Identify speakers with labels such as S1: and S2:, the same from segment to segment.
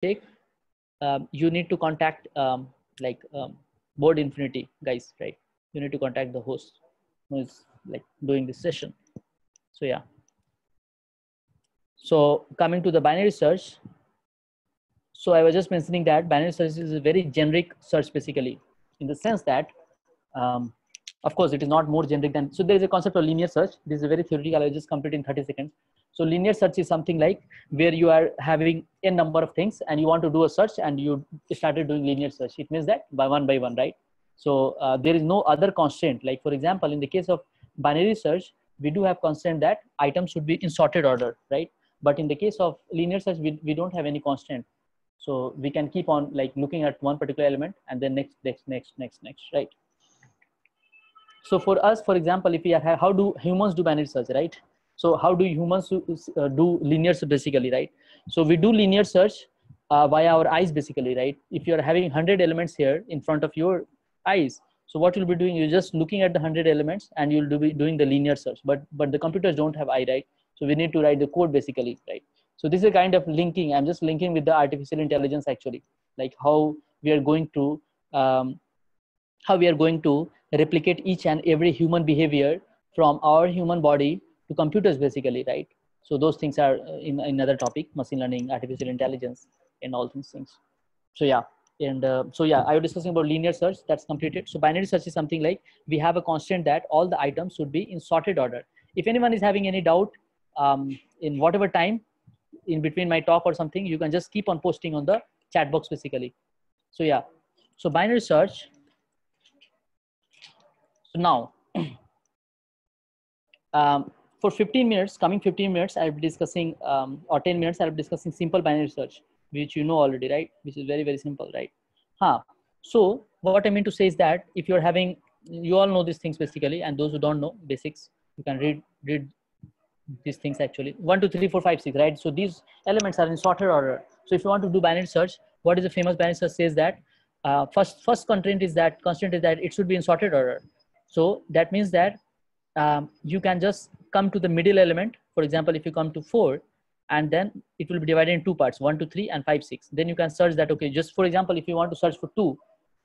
S1: take, you need to contact board infinity guys, right? You need to contact the host who is like doing this session. So yeah. So coming to the binary search. So I was just mentioning that binary search is a very generic search basically, in the sense that, of course, it is not more generic than, so there is a concept of linear search. This is a very theoretical, I'll just complete in 30 seconds. So linear search is something like where you are having n number of things and you want to do a search and you started doing linear search. It means that by one, right? So there is no other constraint. Like for example, in the case of binary search, we do have constraint that items should be in sorted order, right? But in the case of linear search, we don't have any constraint. So we can keep on like looking at one particular element and then next, right? So for us, for example, if we have, how do humans do binary search, right? So how do humans do linear search basically, right? So we do linear search via our eyes basically, right? If you're having 100 elements here in front of your eyes, so what you'll be doing, you're just looking at the 100 elements and you'll be doing the linear search, but the computers don't have eye, right? So we need to write the code basically, right? So this is a kind of linking. I'm just linking with the artificial intelligence actually, like how we are going to replicate each and every human behavior from our human body to computers basically, right? So those things are in another topic, machine learning, artificial intelligence, and all these things. So yeah, and so yeah, I was discussing about linear search. That's completed. So binary search is something like we have a constant that all the items should be in sorted order. If anyone is having any doubt in whatever time in between my talk or something, you can just keep on posting on the chat box basically. So yeah, so binary search. So now, for 15 minutes, coming 15 minutes, I'll be discussing, or 10 minutes, I'll be discussing simple binary search, which you know already, right? Which is very, very simple, right? So what I mean to say is that if you're having, you all know these things basically, and those who don't know basics, you can read these things actually. 1, 2, 3, 4, 5, 6, right? So these elements are in sorted order. So if you want to do binary search, what is the famous binary search says that first constraint is that it should be in sorted order. So that means that you can just come to the middle element. For example, if you come to 4, and then it will be divided in two parts, 1, 2, 3, and 5, 6. Then you can search that, okay, just for example, if you want to search for 2,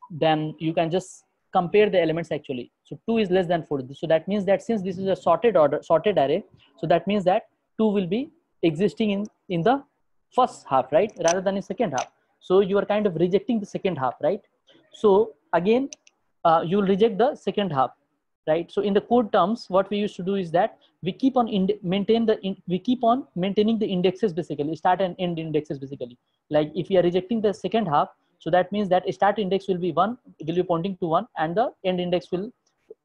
S1: then you can just compare the elements actually. So 2 is less than 4. So that means that since this is a sorted array, so that means that 2 will be existing in the first half, right, rather than in second half. So you are kind of rejecting the second half, right? So again, you will reject the second half, right? So in the code terms, what we used to do is that we keep on maintaining the indexes basically, start and end indexes basically. Like if we are rejecting the second half, so that means that start index will be 1, will be pointing to 1, and the end index will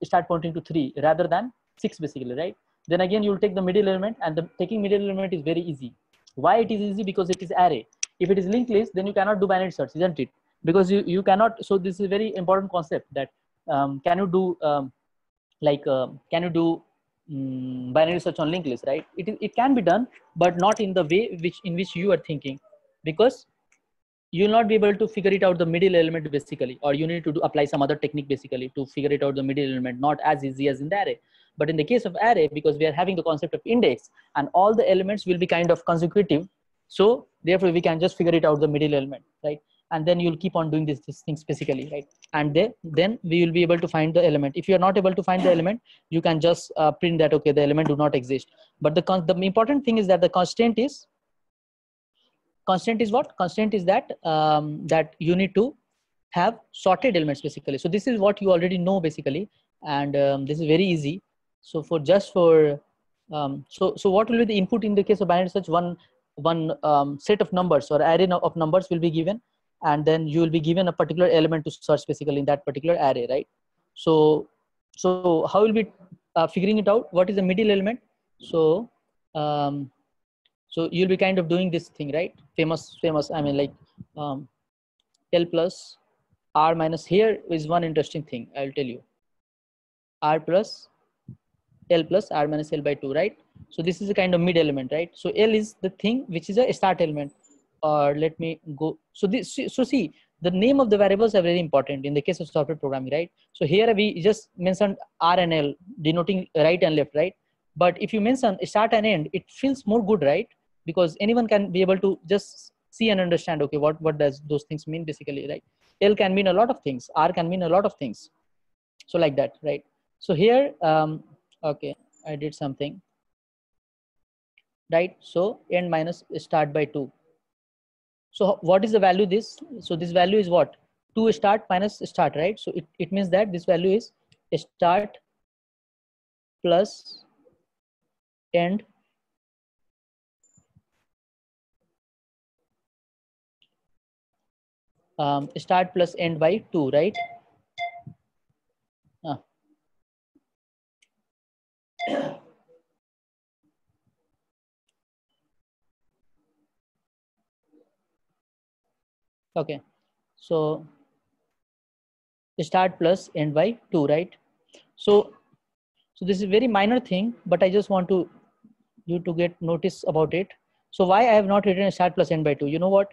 S1: start pointing to 3 rather than 6 basically, right? Then again, you will take the middle element, and taking middle element is very easy. Why it is easy? Because it is array. If it is linked list, then you cannot do binary search, isn't it? Because you cannot. So this is a very important concept that can you do binary search on linked list, right? It can be done, but not in the way in which you are thinking, because you'll not be able to figure it out the middle element basically, or you need to apply some other technique basically to figure it out the middle element, not as easy as in the array. But in the case of array, because we are having the concept of index and all the elements will be kind of consecutive, so therefore we can just figure it out the middle element, right? And then you'll keep on doing this things basically, right? And then we will be able to find the element. If you are not able to find the element, you can just print that, okay, the element do not exist. But the important thing is that the constraint is what? Constraint is that that you need to have sorted elements basically. So this is what you already know basically, and this is very easy. So so what will be the input in the case of binary search? One set of numbers or array of numbers will be given, and then you will be given a particular element to search basically in that particular array, right? So how will be figuring it out? What is the middle element? So so you'll be kind of doing this thing, right? Famous, I mean, like L plus R minus. Here is one interesting thing I'll tell you. R plus L plus R minus L by 2, right? So this is a kind of mid element, right? So L is the thing which is a start element. Or let me go. So see, the name of the variables are very important in the case of software programming, right? So here we just mentioned R and L denoting right and left, right? But if you mention start and end, it feels more good, right? Because anyone can be able to just see and understand, okay, what does those things mean basically, right? L can mean a lot of things, R can mean a lot of things. So like that, right? So here, okay, I did something, right? So end minus start by 2. So what is the value this? So this value is what? 2 start minus start, right? So it means that this value is start plus end start plus end by 2, right? Ah. Okay, so start plus end by 2, right? So this is very minor thing, but I just want to you to get notice about it. So why I have not written a start plus end by 2? You know what?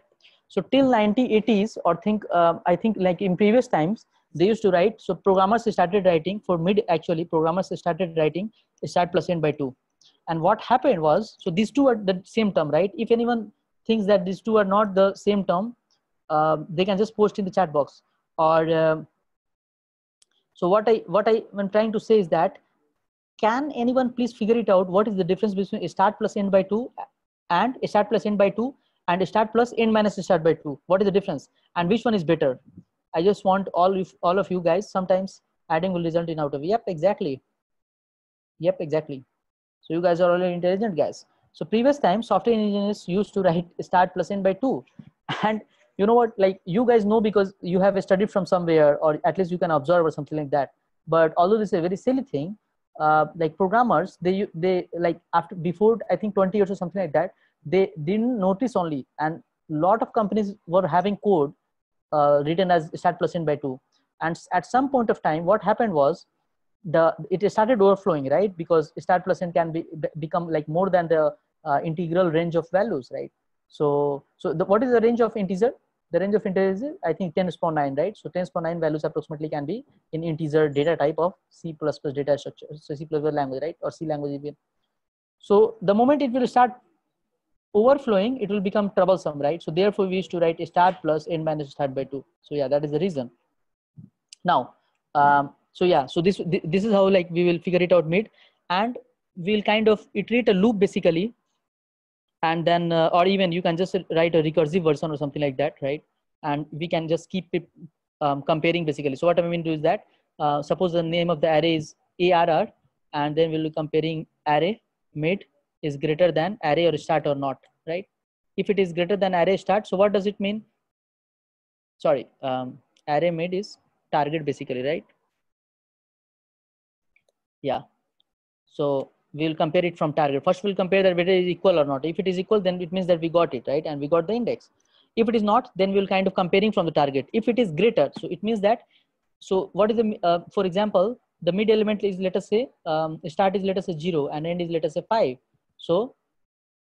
S1: So till 1980s, or I think like in previous times, they used to write. So programmers started writing for mid. Actually, programmers started writing start plus end by 2. And what happened was, so these two are the same term, right? If anyone thinks that these two are not the same term, they can just post in the chat box. Or so what I am trying to say is that, can anyone please figure it out? What is the difference between start plus end by 2 and start plus end by 2 and start plus end minus start by 2? What is the difference and which one is better? I just want all of you guys. Sometimes adding will result in out of. Yep, exactly. Yep, exactly. So you guys are already intelligent guys. So previous time software engineers used to write start plus end by 2, and you know what, like you guys know because you have studied from somewhere, or at least you can observe or something like that. But although this is a very silly thing, like programmers, they like after before I think 20 years or something like that, they didn't notice only, and lot of companies were having code written as start plus end by 2. And at some point of time what happened was, it started overflowing, right? Because start plus end can become like more than the integral range of values, right? So what is the range of integer? The range of integer is I think 10 to the power 9, right? So 10 to the power 9 values approximately can be in integer data type of C++ data structure, so C++ language, right? Or C language even. So the moment it will start overflowing, it will become troublesome, right? So therefore we used to write start plus end minus start by 2. So yeah, that is the reason. Now so yeah, so this is how like we will figure it out mid, and we'll kind of iterate a loop basically, and then or even you can just write a recursive version or something like that, right? And we can just keep it comparing basically. So what I mean to is that suppose the name of the array is ARR, and then we'll be comparing array mid is greater than array or start or not, right? If it is greater than array start, so what does it mean? Sorry, array mid is target basically, right? Yeah. So we'll compare it from target. First, we'll compare that whether it is equal or not. If it is equal, then it means that we got it, right? And we got the index. If it is not, then we'll kind of comparing from the target. If it is greater, so it means that, so what is the, for example, the mid element is, let us say, start is, let us say 0 and end is, let us say 5. So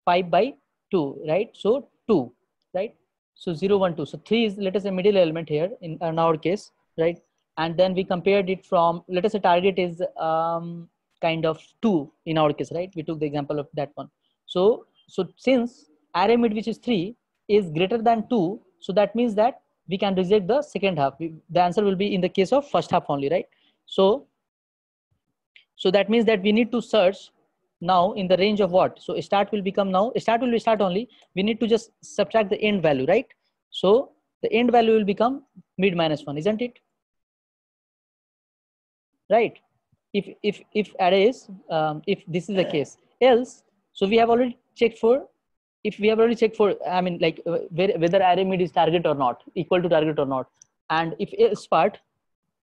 S1: 5 by 2, right? So 2, right? So 0, 1, 2. So 3 is, let us say, middle element here in our case, right? And then we compared it from, let us say target is kind of 2 in our case, right? We took the example of that one. So since array mid, which is 3, is greater than 2, so that means that we can reject the second half. The answer will be in the case of first half only, right? So that means that we need to search now in the range of what? So start will become, now start will be start only. We need to just subtract the end value, right? So the end value will become mid minus 1, isn't it? Right? If array is if this is the case, else, so we have already checked for, if we have already checked for, I mean like whether array mid is target or not, equal to target or not. And if else part,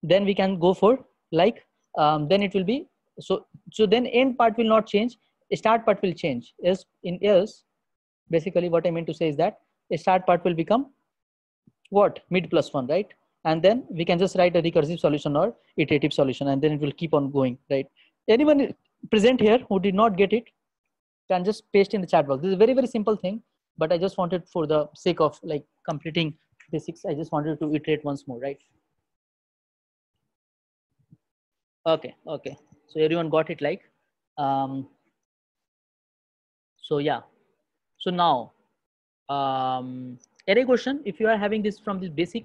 S1: then we can go for like then it will be, so then end part will not change, start part will change. Else, in else, basically what I meant to say is that start part will become what? Mid plus 1, right? And then we can just write a recursive solution or iterative solution, and then it will keep on going, right? Anyone present here who did not get it can just paste in the chat box. This is a very, very simple thing, but I just wanted, for the sake of like completing basics, I just wanted to iterate once more, right? Okay, okay. So everyone got it, like, so yeah. So now array question, if you are having this from this basic,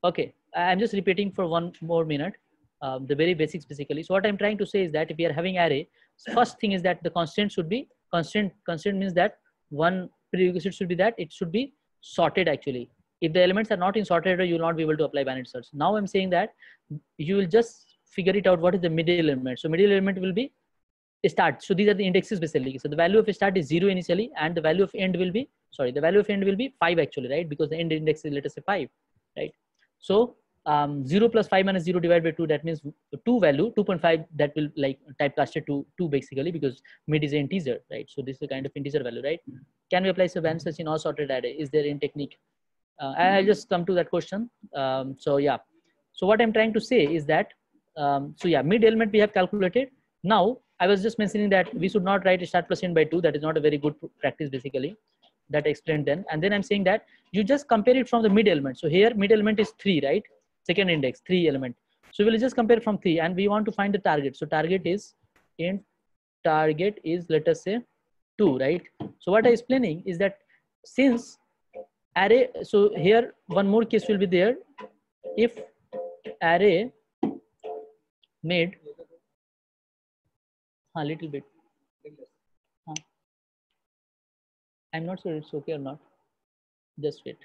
S1: okay, I'm just repeating for 1 more minute, the very basics basically. So what I'm trying to say is that if we are having array, first thing is that the constant should be constant means that one prerequisite should be that it should be sorted actually. If the elements are not in sorted array, you will not be able to apply binary search. Now I'm saying that you will just figure it out what is the middle element. So middle element will be start. So these are the indexes basically. So the value of start is 0 initially, and the value of end will be, sorry, the value of end will be 5 actually, right? Because the end index is, let us say, 5, right? So 0 plus 5 minus 0 divided by 2, that means 2 value, 2.5, that will like typecasted to 2 basically, because mid is an integer, right? So this is a kind of integer value, right? Can we apply binary search in all sorted array? Is there in technique? I'll just come to that question. So yeah, so what I'm trying to say is that, so yeah, mid element we have calculated. Now I was just mentioning that we should not write start plus end by 2. That is not a very good practice basically. That I explained then. And then I'm saying that you just compare it from the mid element. So here mid element is 3, right? Second index, 3 element. So we'll just compare from 3, and we want to find the target. So target is, in target is, let us say, 2, right? So what I'm explaining is that since array, so here one more case will be there. If array made a little bit, I'm not sure it's okay or not. Just wait.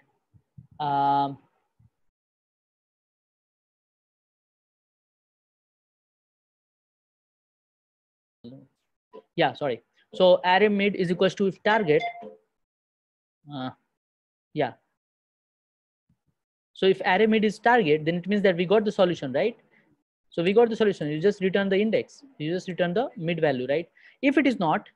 S1: Yeah, sorry. So array mid is equals to if target. Yeah. So if array mid is target, then it means that we got the solution, right? So we got the solution. You just return the index. You just return the mid value, right? If it is not,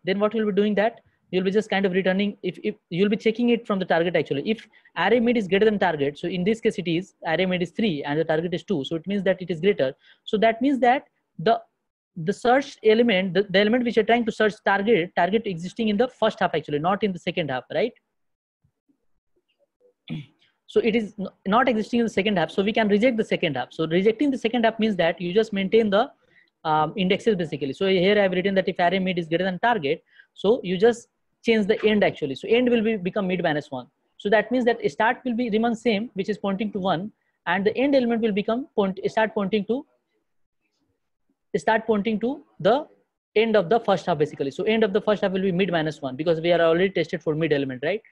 S1: then what you'll be doing that you'll be just kind of returning. If you'll be checking it from the target actually. If array mid is greater than target, so in this case it is array mid is 3 and the target is 2. So it means that it is greater. So that means that the search element, the element which you're trying to search target existing in the first half actually, not in the second half, right? So it is not existing in the second half, so we can reject the second half. So rejecting the second half means that you just maintain the indexes basically. So here I have written that if array mid is greater than target, so you just change the end actually. So end will become mid minus 1. So that means that start will be remain same, which is pointing to 1, and the end element will become start pointing to the end of the first half basically. So end of the first half will be mid minus 1, because we are already tested for mid element, right?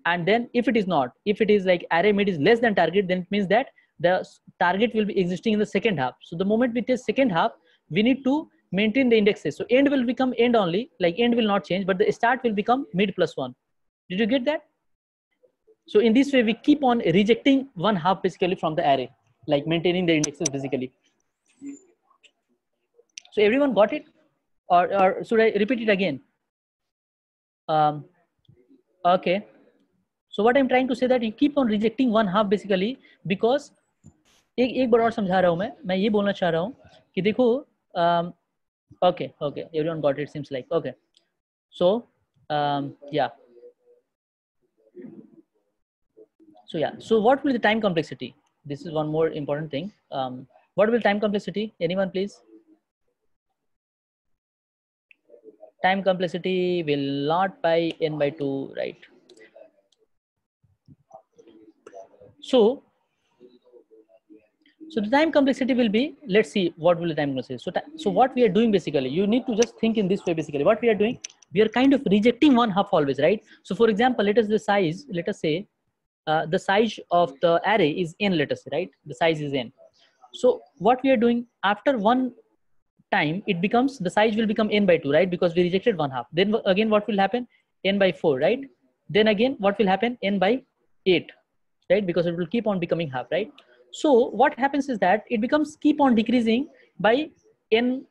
S1: And then if it is not, if it is like array mid is less than target, then it means that the target will be existing in the second half. So the moment we test second half, we need to maintain the indexes. So end will become end only, like end will not change, but the start will become mid plus 1. Did you get that? So in this way, we keep on rejecting one half basically from the array, like maintaining the indexes basically. So everyone got it? Or should I repeat it again? Okay. So what I'm trying to say that you keep on rejecting one half basically, because एक बार और समझा रहा हूँ मैं ये बोलना चाह रहा हूँ कि देखो, okay, everyone got it, seems like. Okay, so yeah, so what will the time complexity? This is one more important thing. What will time complexity? Anyone please? Time complexity will not by n by 2, right? So the time complexity will be, let's see what will the time complexity. So what we are doing basically, you need to just think in this way basically. What we are doing, we are kind of rejecting one half always, right? So for example, let us say the size of the array is n, let us say, right? The size is n. So what we are doing, after one time, it becomes, the size will become n by 2, right? Because we rejected one half. Then again, what will happen? N by 4, right? Then again, what will happen? N by 8, right? Because it will keep on becoming half, right? So what happens is that it becomes keep on decreasing by n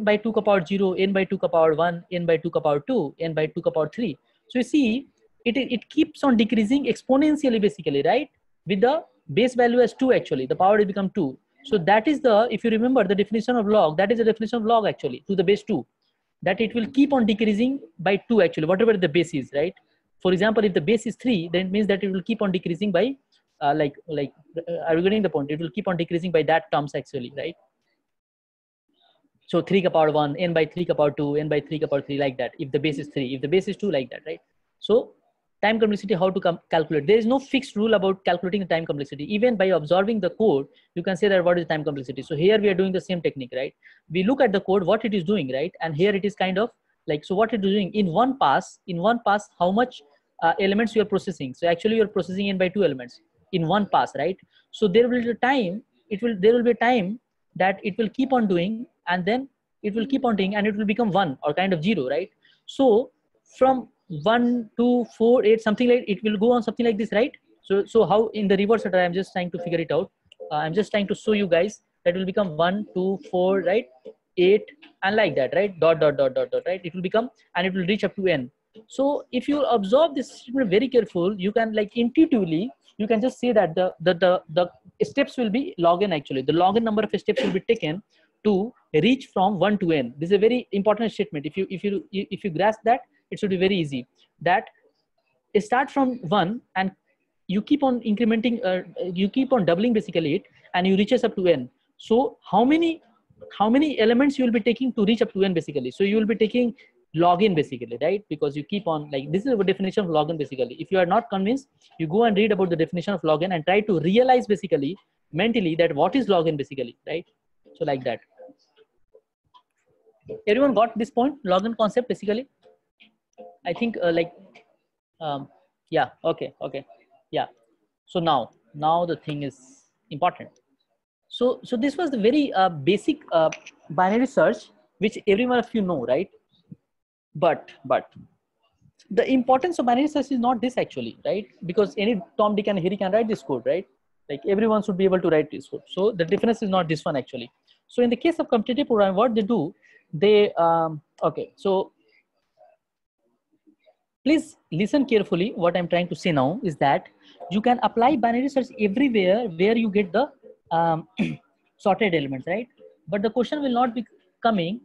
S1: by 2 ka power 0, n by 2 ka power 1, n by 2 ka power 2, n by 2 ka power 3. So you see, it keeps on decreasing exponentially basically, right? With the base value as 2 actually, the power will become 2. So that is the, if you remember the definition of log, that is the definition of log actually, to the base 2, that it will keep on decreasing by 2 actually, whatever the base is, right? For example, if the base is 3, then it means that it will keep on decreasing by are you getting the point? It will keep on decreasing by that terms actually, right? So 3 ka power 1, n by 3 ka power 2, n by 3 ka power 3, like that. If the base is 3, if the base is 2, like that, right? So time complexity, how to calculate? There is no fixed rule about calculating the time complexity. Even by observing the code, you can say that what is time complexity. So here we are doing the same technique, right? We look at the code, what it is doing, right? And here it is kind of like, so what it is doing in one pass, how much elements you are processing. So actually you're processing n by 2 elements in one pass, right? So there will be a time, there will be a time that it will keep on doing, and then it will keep on doing, and it will become 1 or kind of 0, right? So from 1 2 4 8, something like, it will go on something like this, right? So how in the reverse order, I'm just trying to figure it out. I'm just trying to show you guys that will become 1 2 4, right? 8, and like that, right? Dot dot dot dot dot, right? It will become, and it will reach up to n. So if you observe this statement very careful, you can like intuitively, you can just say that the steps will be log n. Actually the log n number of steps will be taken to reach from 1 to n. This is a very important statement. If you grasp that, it should be very easy. That start from 1 and you keep on incrementing, you keep on doubling basically it, and you reaches up to n. So how many elements you will be taking to reach up to n basically? So you will be taking log n basically, right? Because you keep on, like, this is a definition of log n basically. If you are not convinced, you go and read about the definition of log n and try to realize basically mentally that what is log n basically, right? So like that. Everyone got this point? Log n concept basically, I think yeah, okay, yeah. So now the thing is important. So this was the very basic binary search, which every one of you know, right? But the importance of binary search is not this actually, right? Because any Tom, Dick and Harry can write this code, right? Like everyone should be able to write this code. So the difference is not this one actually. So in the case of competitive programming, what they do, they okay, so please listen carefully. What I'm trying to say now is that you can apply binary search everywhere where you get the sorted elements, right? But the question will not be coming.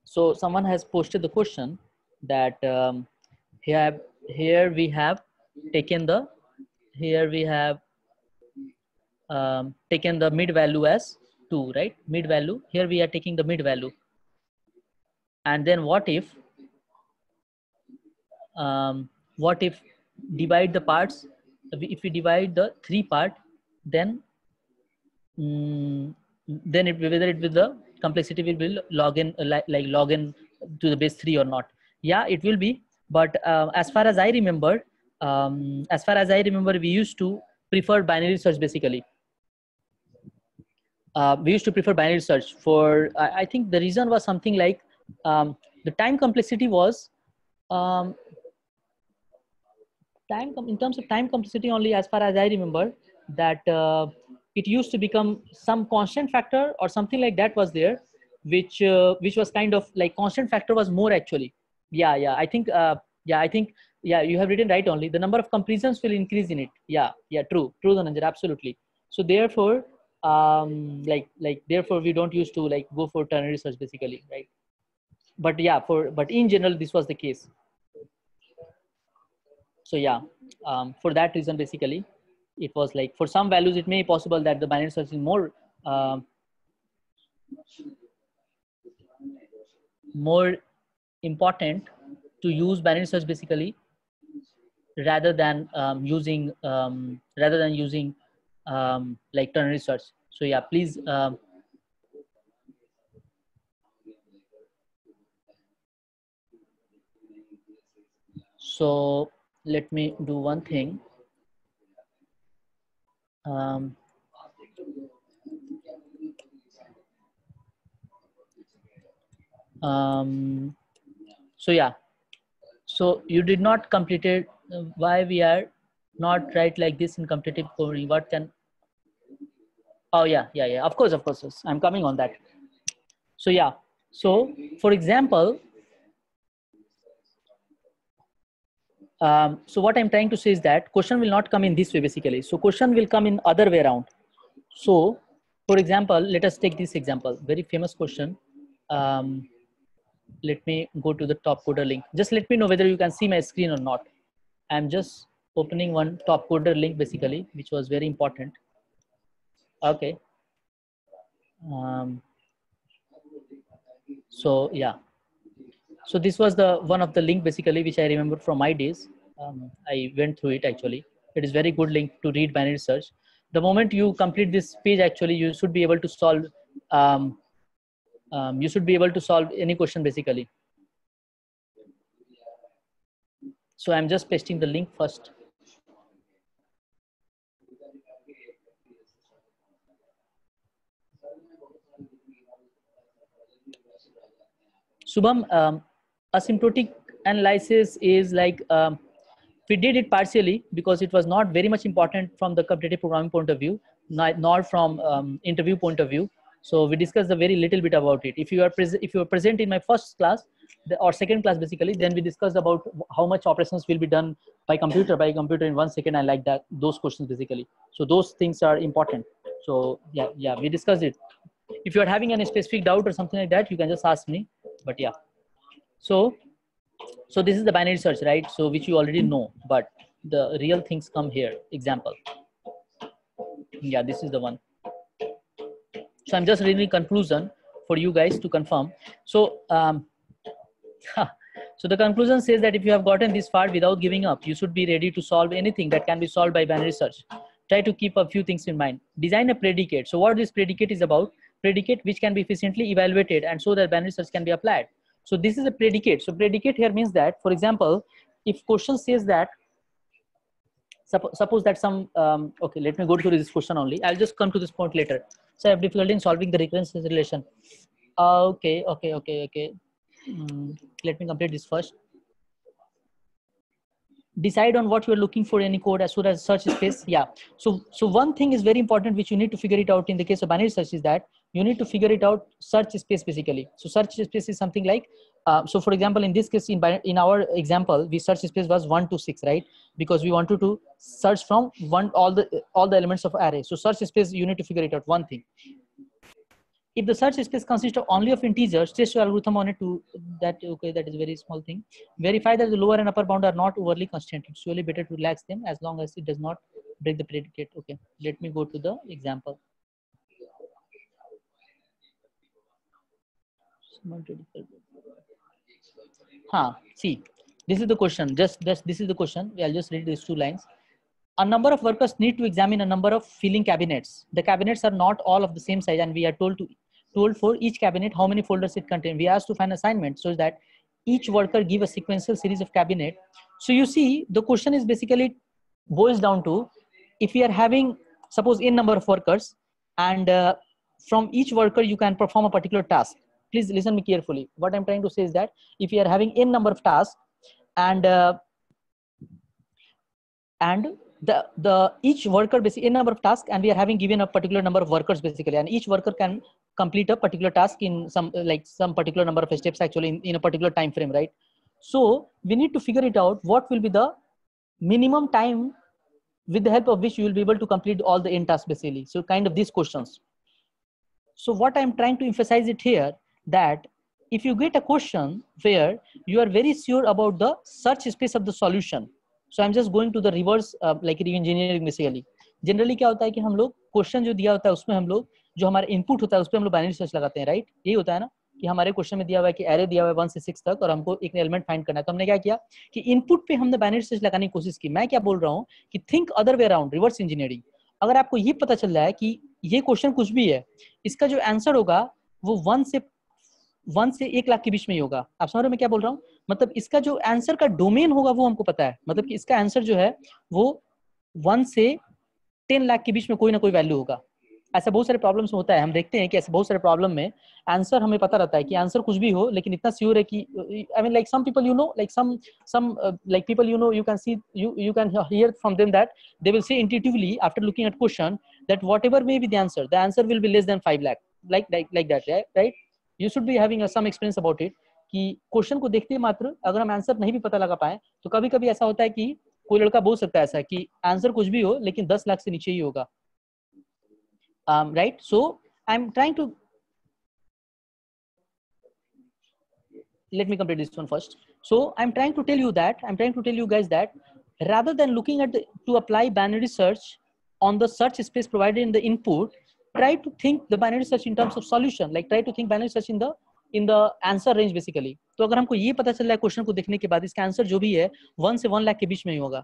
S1: So someone has posted the question that here we have taken the taken the mid value as 2, right? Mid value, here we are taking the mid value, and then what if divide the parts, if we divide the 3 part, then then whether it will, the complexity will be log n, like log n to the base 3 or not. Yeah, it will be. But as far as I remember, we used to prefer binary search basically. We used to prefer binary search for, I think the reason was something like the time complexity was in terms of time complexity only, as far as I remember, that it used to become some constant factor or something like that was there, which was kind of like constant factor was more actually. Yeah, I think yeah, you have written right only. The number of comparisons will increase in it. Yeah, true, Dhananjay, absolutely. So therefore, therefore we don't used to like go for ternary search basically, right? But yeah, but in general this was the case. So yeah, for that reason basically it was like, for some values it may be possible that the binary search is more important to use binary search basically rather than using like ternary search. So yeah, please so let me do one thing. So yeah, so you did not complete it. Why we are not write like this in competitive coding? What can? Oh yeah, of course, yes. I'm coming on that. So yeah, so for example, so what I'm trying to say is that question will not come in this way basically. So question will come in other way around. So for example, let us take this example, very famous question. Let me go to the top coder link. Just let me know whether you can see my screen or not. I'm just opening one top coder link basically, which was very important. Okay. So yeah. So this was the one of the link basically which I remember from my days. I went through it actually. It is very good link to read binary search. The moment you complete this page, actually, you should be able to solve. You should be able to solve any question basically. So I'm just pasting the link first. Shubham, asymptotic analysis is like we did it partially because it was not very much important from the competitive programming point of view, nor from interview point of view. So we discussed a very little bit about it. If you are present in my first class or second class basically, then we discussed about how much operations will be done by computer in 1 second, and like that, those questions basically. So those things are important. So yeah, we discussed it. If you are having any specific doubt or something like that, you can just ask me. But yeah, so this is the binary search, right? So which you already know, but the real things come here. Example. Yeah, this is the one. So I'm just reading conclusion for you guys to confirm. So so the conclusion says that if you have gotten this far without giving up, you should be ready to solve anything that can be solved by binary search. Try to keep a few things in mind. Design a predicate. So what this predicate is about? Predicate which can be efficiently evaluated and so that binary search can be applied. So this is a predicate. So predicate here means that, for example, if question says that, suppose that some, okay, let me go through this question only. I'll just come to this point later. So I have difficulty in solving the recurrence relation. Okay. Let me complete this first. Decide on what you're looking for in any code as soon as search space. Yeah. So one thing is very important, which you need to figure it out in the case of binary search, is that you need to figure it out search space basically. So search space is something like, so for example, in this case, in our example, we search space was 1 to 6, right? Because we wanted to search from all the elements of array. So search space, you need to figure it out. One thing. If the search space consists of only of integers, test your algorithm on it to that. Okay, that is a very small thing. Verify that the lower and upper bound are not overly constrained. It's really better to relax them as long as it does not break the predicate. Okay, let me go to the example. See, this is the question. Just this is the question. I'll just read these 2 lines. A number of workers need to examine a number of filling cabinets. The cabinets are not all of the same size, and we are told for each cabinet how many folders it contains. We asked to find assignment so that each worker give a sequential series of cabinet. So you see, the question is basically boils down to, if we are having, suppose, n number of workers, and from each worker you can perform a particular task. Please listen me carefully. What I'm trying to say is that if we are having n number of tasks, and the each worker basically a number of tasks, and we are having given a particular number of workers basically, and each worker can complete a particular task in some particular number of steps actually in a particular time frame, right? So we need to figure it out what will be the minimum time with the help of which you will be able to complete all the n tasks basically. So kind of these questions. So what I'm trying to emphasize it here, that if you get a question where you are very sure about the search space of the solution, so I'm just going to the reverse like re-engineering basically. Generally क्या होता है कि हम लोग question जो दिया होता है उसमें हम लोग जो हमारा इनपुट होता है उस पर हम लोग बाइनरी सर्च लगाते हैं, राइट? यही होता है ना कि हमारे क्वेश्चन में दिया हुआ है कि एरे दिया हुआ है 1 से 6 तक और हमको एक एलिमेंट फाइंड करना है, तो हमने क्या किया कि इनपुट पे हमने बाइनरी सर्च लगाने की कोशिश की. मैं क्या बोल रहा हूँ कि think other way around, reverse engineering. अगर आपको ये पता चल रहा है कि ये क्वेश्चन कुछ भी है, इसका जो आंसर होगा वो 1 से 1 लाख के बीच में ही होगा. आप समझ रहे हो मैं क्या बोल रहा हूँ? मतलब इसका जो आंसर का डोमेन होगा वो हमको पता है, मतलब कि इसका आंसर जो है वो 1 से 10 लाख के बीच में कोई ना कोई वैल्यू होगा. ऐसा बहुत सारे प्रॉब्लम्स होता है, हम देखते हैं कि ऐसे बहुत सारे प्रॉब्लम में आंसर हमें पता रहता है कि आंसर कुछ भी हो, लेकिन इतना श्योर है कि I mean like some people you know like some like people you know, you can see you can hear from them that they will say intuitively after looking at question that whatever may be the answer will be less than 5 lakh, like that, right? You should be having some experience about it कि question को देखते मात्र अगर हम answer नहीं भी पता लगा पाए तो कभी कभी ऐसा होता है कि कोई लड़का बोल सकता है ऐसा कि आंसर कुछ भी हो लेकिन 10 लाख से नीचे ही होगा. Right? So I'm trying to, let me complete this one first. So I'm trying to tell you guys that rather than looking at to apply binary search on the search space provided in the input, try to think the binary search in terms of solution, like try to think binary search in the answer range basically. तो अगर हमको ये पता चल रहा है question को देखने के बाद इसका आंसर जो भी है 1 से 1 लाख के बीच में ही होगा,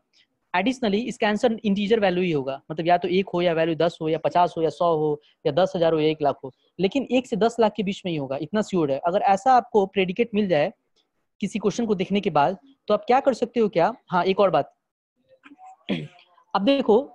S1: एडिशनली इसका आंसर इंटीजर वैल्यू ही होगा, मतलब या तो 1 हो या वैल्यू 10 हो या 50 हो या 100 हो या 10,000 हो या 1 लाख हो, लेकिन 1 से 10 लाख के बीच में ही होगा, इतना श्योर है। अगर ऐसा आपको प्रेडिकेट मिल जाए किसी क्वेश्चन को देखने के बाद तो आप क्या कर सकते हो क्या, हाँ एक और बात, अब देखो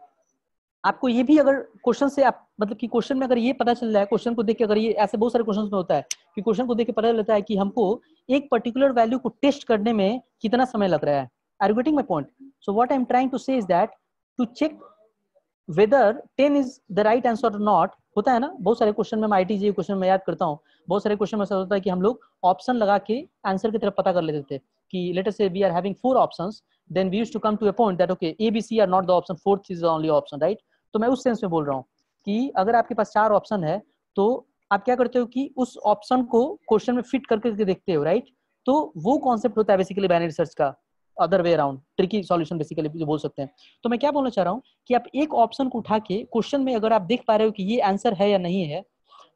S1: आपको ये भी अगर क्वेश्चन से आप मतलब कि क्वेश्चन में अगर ये पता चल रहा है, क्वेश्चन को देख के, अगर ये ऐसे बहुत सारे क्वेश्चन में होता है कि क्वेश्चन को देख के पता चलता है कि हमको एक पर्टिकुलर वैल्यू को टेस्ट करने में कितना समय लग रहा है। Are you getting my point? So what I am trying to say is that to check whether 10 is the right answer और नॉट, होता है ना बहुत सारे क्वेश्चन में, आईटीजे क्वेश्चन में याद करता हूँ, बहुत सारे क्वेश्चन में ऐसा होता है कि हम लोग ऑप्शन लगा के आंसर की तरफ पता कर लेते थे कि let us say we are having 4 options, then we used to come to a point that okay A B C are not the option, fourth is the only option, right? तो मैं उस सेंस में बोल रहा हूँ कि अगर आपके पास 4 ऑप्शन है तो आप क्या करते हो कि उस ऑप्शन को क्वेश्चन में फिट करके देखते हो, राइट? तो वो कॉन्सेप्ट होता है बेसिकली बाइनरी सर्च का, other way around, tricky solution basically जो बोल सकते हैं। तो मैं क्या बोलना चाह रहा हूँ कि आप एक ऑप्शन को उठा के क्वेश्चन में अगर आप देख पा रहे हो कि ये आंसर है या नहीं है,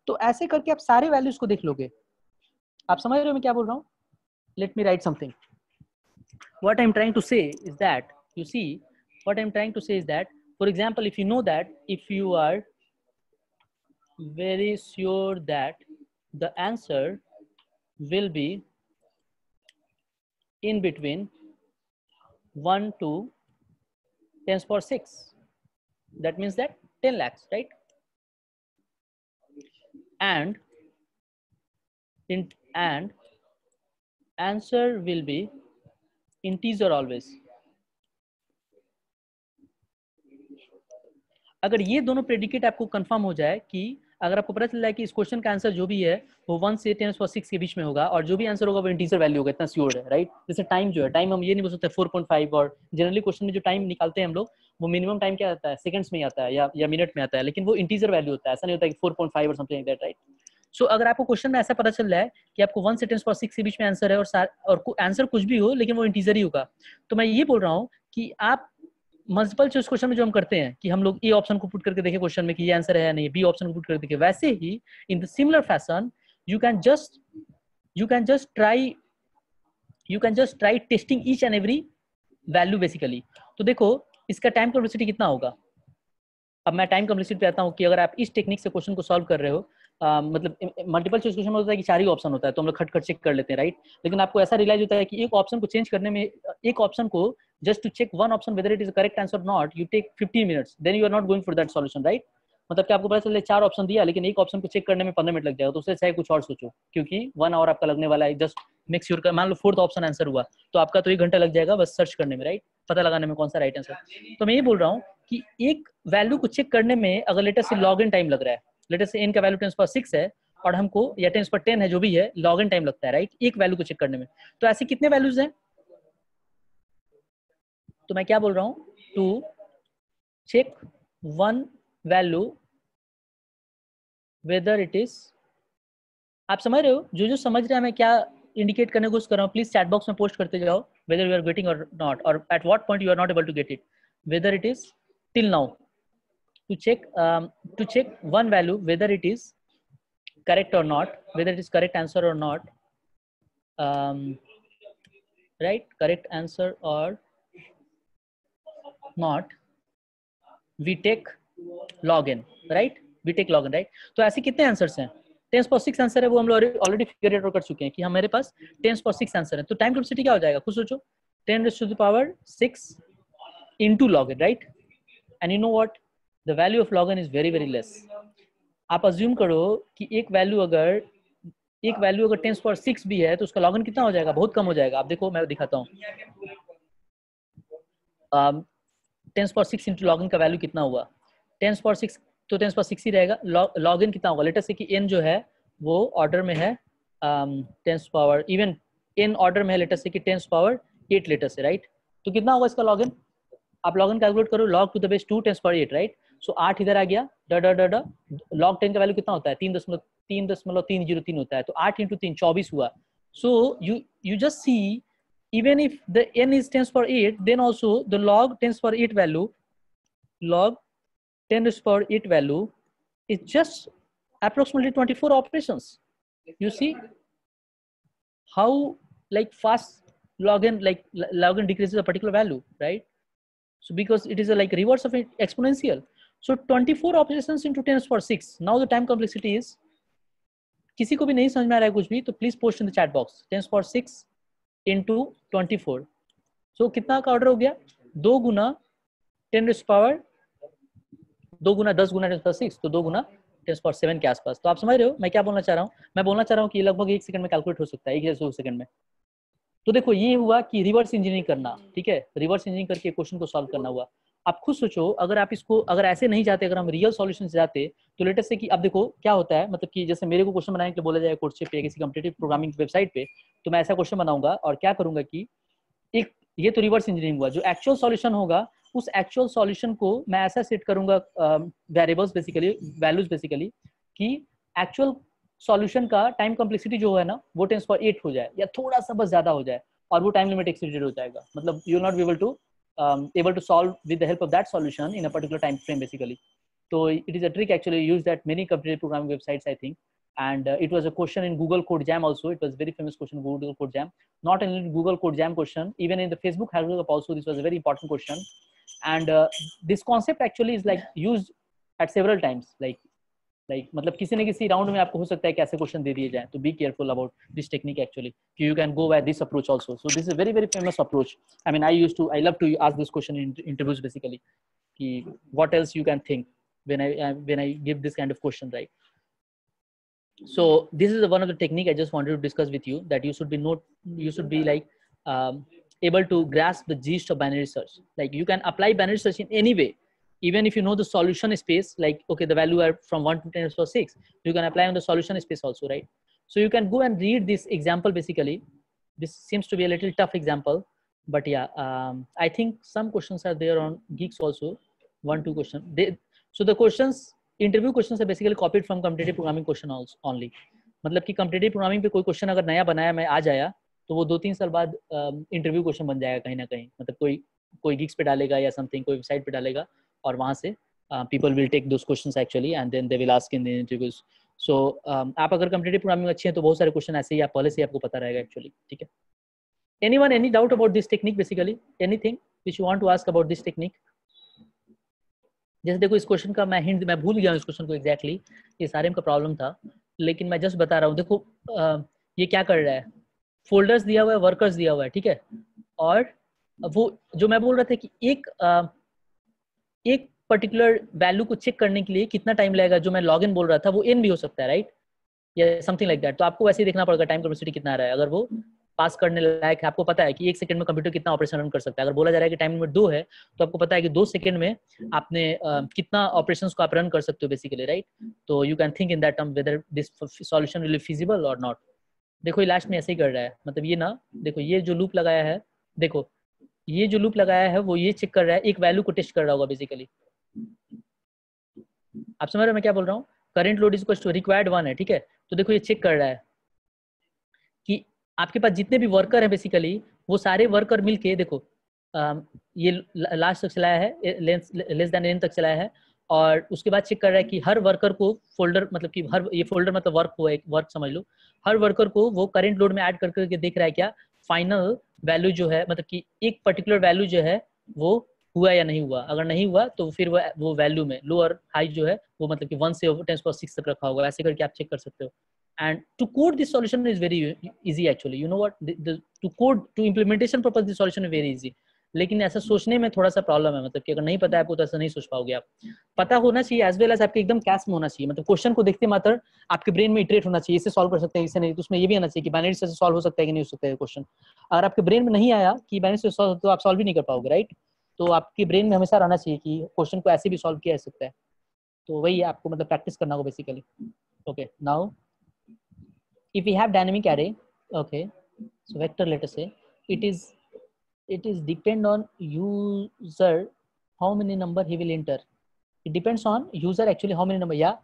S1: तो ऐसे करके आप सारे वैल्यूज को देख लोगे। आप समझ रहे हो मैं क्या बोल रहा हूँ? Late me right something. What I'm trying to say is that, you see, what I'm trying to say is that, for example, if you know that if you are very sure that the answer will be in between 1 to 10 power 6, that means that 10 lakhs, right? And answer will be integer always. अगर ये दोनों predicate आपको confirm हो जाए कि अगर आपको पता चल रहा है कि इस क्वेश्चन का आंसर जो भी है वो 1 से 10 power 6 के बीच में होगा और जो भी आंसर होगा वो इंटीजर वैल्यू होगा, इतना श्योर है, राइट? जैसे टाइम जो है, टाइम हम ये नहीं बोल सकते 4.5, और जनरली क्वेश्चन में जो टाइम निकालते हैं हम लोग वो मिनिमम टाइम क्या आता है, सेकंड्स में आता है या मिनट में आता है, लेकिन वो इंटीजर वैल्यू होता है, ऐसा नहीं होता कि 4.5 और समथिंग लाइक दैट, राइट? सो अगर आपको क्वेश्चन में ऐसा पता चल रहा है कि आपको 1 से 10 power 6 के बीच में आंसर है और आंसर कुछ भी हो लेकिन वो इंटीजर ही होगा, तो मैं ये बोल रहा हूँ कि आप मल्टीपल चॉइस क्वेश्चन में जो हम करते हैं कि हम लोग ए ऑप्शन को पुट करके देखें क्वेश्चन में कि ये आंसर है या नहीं, बी ऑप्शन को पुट करके देखें, वैसे ही in the similar fashion you can just try testing each and every value basically. तो देखो इसका टाइम कॉम्प्लेक्सिटी कितना होगा। अब मैं टाइम कॉम्प्लेक्सिटी पे आता हूँ कि अगर आप इस टेक्निक से क्वेश्चन को सॉल्व कर रहे हो, मतलब मल्टीपल चॉइस क्वेश्चन में होता है कि 4 ही ऑप्शन होता है तो हम लोग खट खट चेक कर लेते हैं, राइट? लेकिन आपको ऐसा रियलाइज होता है कि एक ऑप्शन को चेंज करने में, एक ऑप्शन को just to check one option whether it is a correct answer or not, you take 15 minutes, then you are not going for that solution, right? मतलब कि आपको पता चले 4 ऑप्शन दिया लेकिन एक ऑप्शन को चेक करने में 15 मिनट लग जाएगा, तो उससे चाहे कुछ और सोचो, क्योंकि 1 आवर आपका लगने वाला है जस्ट मेक श्योर कर, मान लो 4th ऑप्शन आंसर हुआ तो आपका तो 1 घंटा लग जाएगा बस सर्च करने में, राइट? पता लगाने में कौन सा राइट आंसर। तो मैं ये बोल रहा हूँ कि एक वैल्यू को चेक करने में अगर लेटेस्ट से लॉग इन टाइम लग रहा है, लेटेस्ट से n का वैल्यू 10⁻6 है और हमको या 10⁻10 है जो भी है, लॉग इन टाइम लगता है, राइट? एक वैल्यू को चेक करने में, तो ऐसे कितने वैल्यूज हैं? तो मैं क्या बोल रहा हूँ, to check one value whether it is, आप समझ रहे हो? जो समझ रहे हैं मैं क्या इंडिकेट करने की कोशिश कर रहा हूँ, प्लीज चैट बॉक्स में पोस्ट करते जाओ वेदर यू आर गेटिंग और नॉट, और at what point you are not able to get it, whether it is till now, to check one value whether it is correct और not, whether it is correct answer और not, right? Correct answer और not, we take login, right? We take login, right? तो ऐसे कितने answers हैं? 10⁻6 answer है, वो हम लोग ऑलरेडी फिगर आउट कर चुके हैं कि हमारे पास 10⁻6 आंसर है, तो टाइम कॉम्प्लेक्सिटी क्या हो जाएगा? कुछ सोचो, 10⁻6 into login, right? And you know what? The value of login is very very less. आप अज्यूम करो कि एक वैल्यू अगर 10⁻6 भी है तो उसका लॉगिन कितना हो जाएगा? बहुत कम हो जाएगा। आप देखो मैं दिखाता हूँ, 10⁻6 इंटू लॉगिन का वैल्यू कितना हुआ? 10⁻6 तो 10⁻6 ही रहेगा, लॉगिन कितना होगा? लेटेस्ट से कि n जो है वो ऑर्डर में है 10 इवन n ऑर्डर में है, लेटेस्ट से कि 10⁻8 लेटेस्ट से, राइट? तो कितना होगा इसका लॉगिन? आप लॉगिन कैलकुलेट करो, log to the base 2 10⁻8, right? So 8 इधर आ गया, log 10 का वैल्यू कितना होता है? 3.303 होता है, तो 8 इंटू 3 24 हुआ। So you just see even if the n is tends for 8, then also the log tends for 8 value, log 10 to the power 8 value is just approximately 24 operations. You see how like fast log n decreases a particular value, right? So because it is a like reverse of exponential. So 24 operations into 10 to the power 6. Now the time complexity is, किसी को भी नहीं समझ में आ रहा है कुछ भी तो please post in the chat box 10 to the power 6 into 24. सो कितना का ऑर्डर हो गया? 2 गुना 10 to the power 2 Guna 10 Guna 10 to the power 6, तो 2 गुना 10 to the power 7 के आसपास. तो आप समझ रहे हो मैं क्या बोलना चाह रहा हूँ? मैं बोलना चाह रहा हूँ कि लगभग 1 सेकंड में कैलकुलेट हो सकता है, 1 सेकंड में. तो देखो ये हुआ कि रिवर्स इंजीनियरिंग करना, ठीक है, रिवर्स इंजीनियरिंग करके क्वेश्चन को सॉल्व करना हुआ. आप खुद सोचो अगर आप इसको अगर ऐसे नहीं जाते, अगर हम रियल सॉल्यूशन से जाते तो लेटेस्ट से कि अब देखो क्या होता है, मतलब कि जैसे मेरे को क्वेश्चन बनाने के लिए बोला जाए कोर्स पे किसी कॉम्पिटिटिव प्रोग्रामिंग वेबसाइट पे, तो मैं ऐसा क्वेश्चन बनाऊंगा और क्या करूंगा कि एक ये तो रिवर्स इंजीनियरिंग हुआ, जो एक्चुअल सॉल्यूशन होगा उस एक्चुअल सॉल्यूशन को मैं ऐसा सेट करूंगा वेरिएबल्स बेसिकली वैल्यूज बेसिकली कि एक्चुअल सॉल्यूशन का टाइम कॉम्प्लेक्सिटी जो है ना वो 10 to the power 8 हो जाए या थोड़ा सा बस ज्यादा हो जाए और वो टाइम लिमिट एक्सीडेड हो जाएगा. मतलब you not be able to solve with the help of that solution in a particular time frame basically. So it is a trick actually used at many competitive programming websites I think, and it was a question in Google Code Jam also. It was very famous question in Google Code Jam. Not only Google Code Jam question, even in the Facebook Hackathon also this was a very important question. And this concept actually is like used at several times, like मतलब किसी न किसी round में आपको हो सकता है कि ऐसे क्वेश्चन दे दिए जाए. तो be careful about this technique actually. You can go by this approach also. So this is very very famous approach. I mean I love to ask this question in interviews basically कि what else you can think when I give this kind of question, right? So this is one of the technique I just wanted to discuss with you, that you should be like able to grasp the gist of binary search. Like you can apply binary search in any way, even if you know the solution space, like okay the value are from 1 to 10 to the power 6, you can apply on the solution space also, right? So you can go and read this example basically. This seems to be a little tough example, but yeah, I think some questions are there on Geeks also. 1-2 question so the questions interview question है basically copied from competitive programming question only. मतलब कि competitive programming पे कोई question अगर नया बनाया मैं आ जाया तो वो 2-3 साल बाद इंटरव्यू क्वेश्चन बन जाएगा कहीं ना कहीं. मतलब कोई गिग्स पे डालेगा या समथिंग, कोई वेबसाइट पे डालेगा और वहां से people will take those questions actually and then they will ask in the interviews. So आप अगर कॉम्पिटिटिव प्रोग्रामिंग अच्छे हैं तो बहुत सारे क्वेश्चन ऐसे ही आप पहले से आपको पता रहेगा एक्चुअली. ठीक है. Anyone any doubt about this technique basically? Anything which you want to ask about this technique? जैसे देखो इस क्वेश्चन का मैं हिंट मैं भूल गया हूँ इस क्वेश्चन को एग्जैक्टली, ये सारे का प्रॉब्लम था, लेकिन मैं जस्ट बता रहा हूँ. देखो ये क्या कर रहा है, फोल्डर्स दिया हुआ है, वर्कर्स दिया हुआ है, ठीक है, और वो जो मैं बोल रहा था कि एक पर्टिकुलर वैल्यू को चेक करने के लिए कितना टाइम लगेगा, जो मैं लॉगिन बोल रहा था वो n भी हो सकता है, राइट, या समथिंग लाइक दैट. तो आपको वैसे ही देखना पड़ेगा टाइम कैपेसिटी कितना आ रहा है. अगर वो पास करने लायक है, आपको पता है कि 1 सेकंड में कंप्यूटर कितना ऑपरेशन रन कर सकता है. अगर बोला जा रहा है कि टाइम लिमिट 2 है तो आपको पता है कि 2 सेकंड में आपने कितना ऑपरेशंस को आप रन कर सकते हो बेसिकली, राइट. तो you can think in that term whether this solution will be feasible और नॉट. देखो ये लास्ट में ऐसे ही कर रहा है, मतलब ये ना देखो ये जो लूप लगाया है, देखो ये जो लूप लगाया है वो ये चेक कर रहा है, एक वैल्यू को टेस्ट कर रहा होगा बेसिकली. आप समझ रहे हो मैं क्या बोल रहा हूँ? Current load is equal to required 1 है, ठीक है. तो देखो ये चेक कर रहा है कि आपके पास जितने भी वर्कर हैं बेसिकली वो सारे वर्कर मिलके देखो ये लास्ट तक चलाया है, लेस देन एन तक चलाया है, और उसके बाद चेक कर रहा है कि हर वर्कर को फोल्डर, मतलब कि हर ये फोल्डर मतलब वर्क हुआ, एक वर्क समझ लो, हर वर्कर को वो करंट लोड में ऐड कर करके देख रहा है क्या फाइनल वैल्यू जो है, मतलब कि एक पर्टिकुलर वैल्यू जो है वो हुआ या नहीं हुआ. अगर नहीं हुआ तो फिर वो वैल्यू में लो और हाई जो है वो मतलब कि 1 से 10⁶ तक रखा होगा. ऐसे करके आप चेक कर सकते हो. And to code this solution is very easy actually. You know what? To implementation purpose this solution is very easy. लेकिन ऐसा सोचने में थोड़ा सा प्रॉब्लम है, मतलब कि अगर नहीं पता है आपको तो ऐसा नहीं सोच पाओगे आप. पता होना चाहिए एज वेल एज आपके एकदम कैश में होना चाहिए, मतलब क्वेश्चन को देखते मात्र आपके ब्रेन में इटरेट होना चाहिए, इसे सॉल्व कर सकते हैं इसे नहीं, तो उसमें ये भी आना चाहिए कि बाइनरी से सॉल्व हो सकता है कि नहीं हो सकता है क्वेश्चन. अगर आपके ब्रेन में नहीं आया कि बाइनरी से सॉल्व, तो आप सॉल्व भी नहीं कर पाओगे, राइट. तो आपके ब्रेन में हमेशा रहना चाहिए कि क्वेश्चन को ऐसे भी सॉल्व किया जा सकता है. तो वही आपको मतलब प्रैक्टिस करना होगा basically. Okay, now if we have dynamic array, okay, so vector, let us say it is depend on user how many number he will enter. It depends on user actually how many number. Yeah,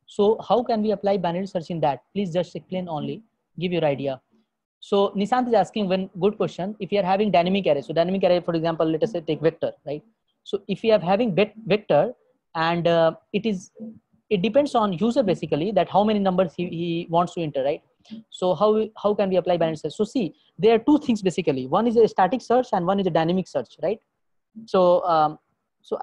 S1: so how can we apply binary search in that? Please just explain only, give your idea. So Nishant is asking one good question. If you are having dynamic array, so dynamic array, for example, let us say take vector, right? So if you are having vector and it depends on user basically that how many numbers he wants to enter, right? So how can we apply binary search? So see, there are two things basically. One is a static search and one is a dynamic search, right? So so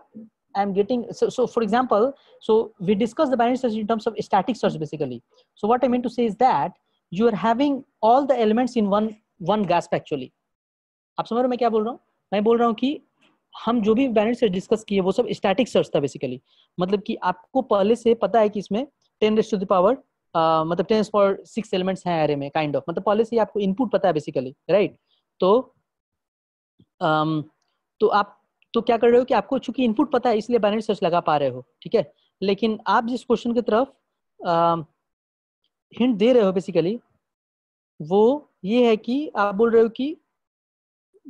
S1: I'm getting so for example, so we discussed the binary search in terms of static search basically. So what I mean to say is that you are having all the elements in one gasp actually. आप समझ रहे हो मैं क्या बोल रहा हूँ? मैं बोल रहा हूँ कि हम जो भी बाइनरी सर्च डिस्कस किए वो सब स्टैटिक सर्च था बेसिकली. मतलब कि आपको पहले से पता है कि इसमें 10 रेज़ टू द पावर मतलब 10⁻6 एलिमेंट्स हैं एरे में काइंड ऑफ, मतलब पहले से आपको इनपुट पता है बेसिकली, राइट? तो आप तो क्या कर रहे हो कि आपको चूंकि इनपुट पता है इसलिए बाइनरी सर्च लगा पा रहे हो, ठीक है? लेकिन आप जिस क्वेश्चन की तरफ हिंट दे रहे हो बेसिकली वो ये है कि आप बोल रहे हो कि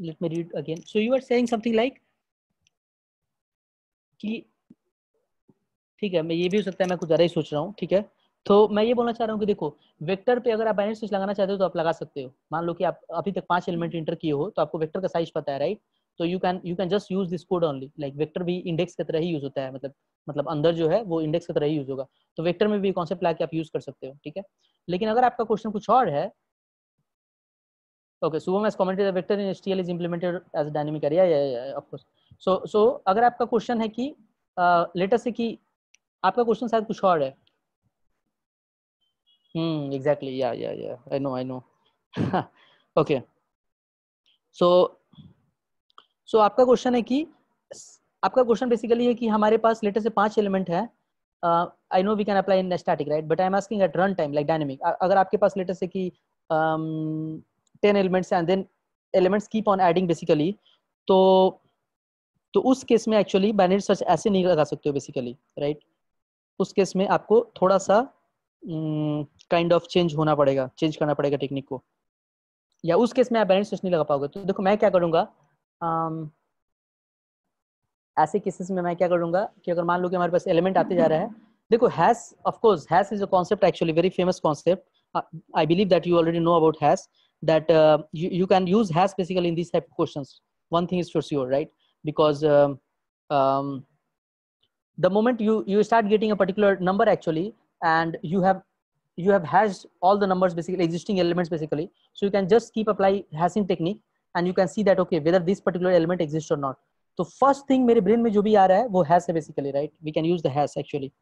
S1: let me read again. So you are saying something like कि ठीक है, मैं ये भी हो सकता है मैं कुछ ज़्यादा ही सोच रहा हूँ, ठीक है? तो मैं ये बोलना चाह रहा हूँ कि देखो वेक्टर पे अगर आप बाइनरी सर्च लगाना चाहते हो तो आप लगा सकते हो. मान लो कि आप अभी तक 5 एलिमेंट इंटर किए हो तो आपको वेक्टर का साइज पता है, राइट? तो you can just use this code only. Like vector भी इंडेक्स की तरह ही यूज होता है, मतलब अंदर जो है वो इंडेक्स की तरह ही यूज होगा. तो वेक्टर में भी कॉन्सेप्ट ला के आप यूज कर सकते हो, ठीक है? लेकिन अगर आपका क्वेश्चन कुछ और है, okay, Subham has commented that vector in HTML is implemented as a dynamic array. Yeah, of course. So अगर आपका क्वेश्चन है कि लेटर से कि आपका क्वेश्चन शायद कुछ और है. Exactly. Yeah. I know. Okay. So आपका क्वेश्चन है कि आपका क्वेश्चन बेसिकली है कि हमारे पास लेटर से 5 एलिमेंट है. I know we can apply in static, right? But I'm asking at run time like dynamic. अगर आपके पास लेटर से कि 10 elements and then elements keep on adding basically, तो उस केस में एक्चुअली बाइनरी सर्च ऐसे नहीं लगा सकते हो बेसिकली, राइट? उस केस में आपको थोड़ा सा काइंड ऑफ चेंज करना पड़ेगा टेक्निक को, या उस केस में आप बाइनरी सर्च नहीं लगा पाओगे. तो देखो मैं क्या करूँगा, ऐसे केसेस में मैं क्या करूँगा कि अगर मान लो कि हमारे पास एलिमेंट आते जा रहा है, देखो hash, of course hash is a concept actually very famous concept. I believe that you already know about hash, that you can use hash basically in these type of questions. One thing is for sure, right? Because the moment you start getting a particular number actually, and you have hashed all the numbers basically, existing elements basically, so you can just keep apply hashing technique and you can see that okay whether this particular element exists or not. तो first thing मेरे brain में जो भी आ रहा है वो hash है basically, right? We can use the hash actually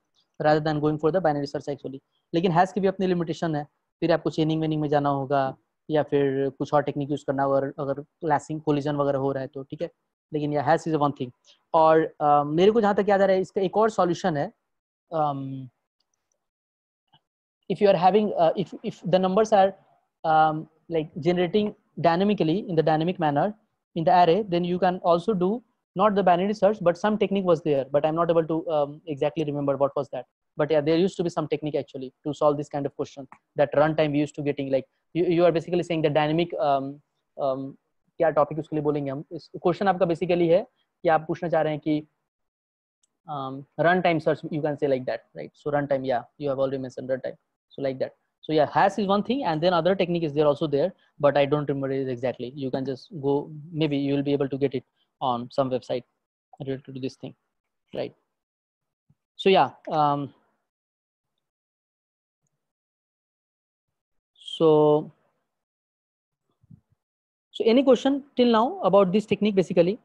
S1: rather than going for the binary search actually. लेकिन हैश की भी अपनी लिमिटेशन है, फिर आपको चेनिंग वेनिंग में जाना होगा या फिर कुछ और टेक्निक यूज करना होगा अगर क्लासिंग कोलिजन वगैरह हो रहा है तो, ठीक है? लेकिन यह हैश इज वन थिंग. और मेरे को जहाँ तक याद आ रहा है इसका एक और सॉल्यूशन है. if you are having if the numbers are like generating dynamically in the dynamic manner in the array, then you can also do not the binary search, but some technique was there, but I'm not able to exactly remember what was that. But yeah, there used to be some technique actually to solve this kind of question that runtime we used to getting. Like you are basically saying the dynamic क्या topic उसके लिए बोलेंगे हम, इस question आपका basically है कि आप पूछना चाह रहे हैं कि runtime search, you can say like that, right? So runtime, yeah, you have already mentioned runtime, so like that. So yeah, hash is one thing, and then other technique is there also there, but I don't remember it exactly. You can just go, maybe you will be able to get it on some website related to this thing, right? So yeah, so any question till now about this technique basically?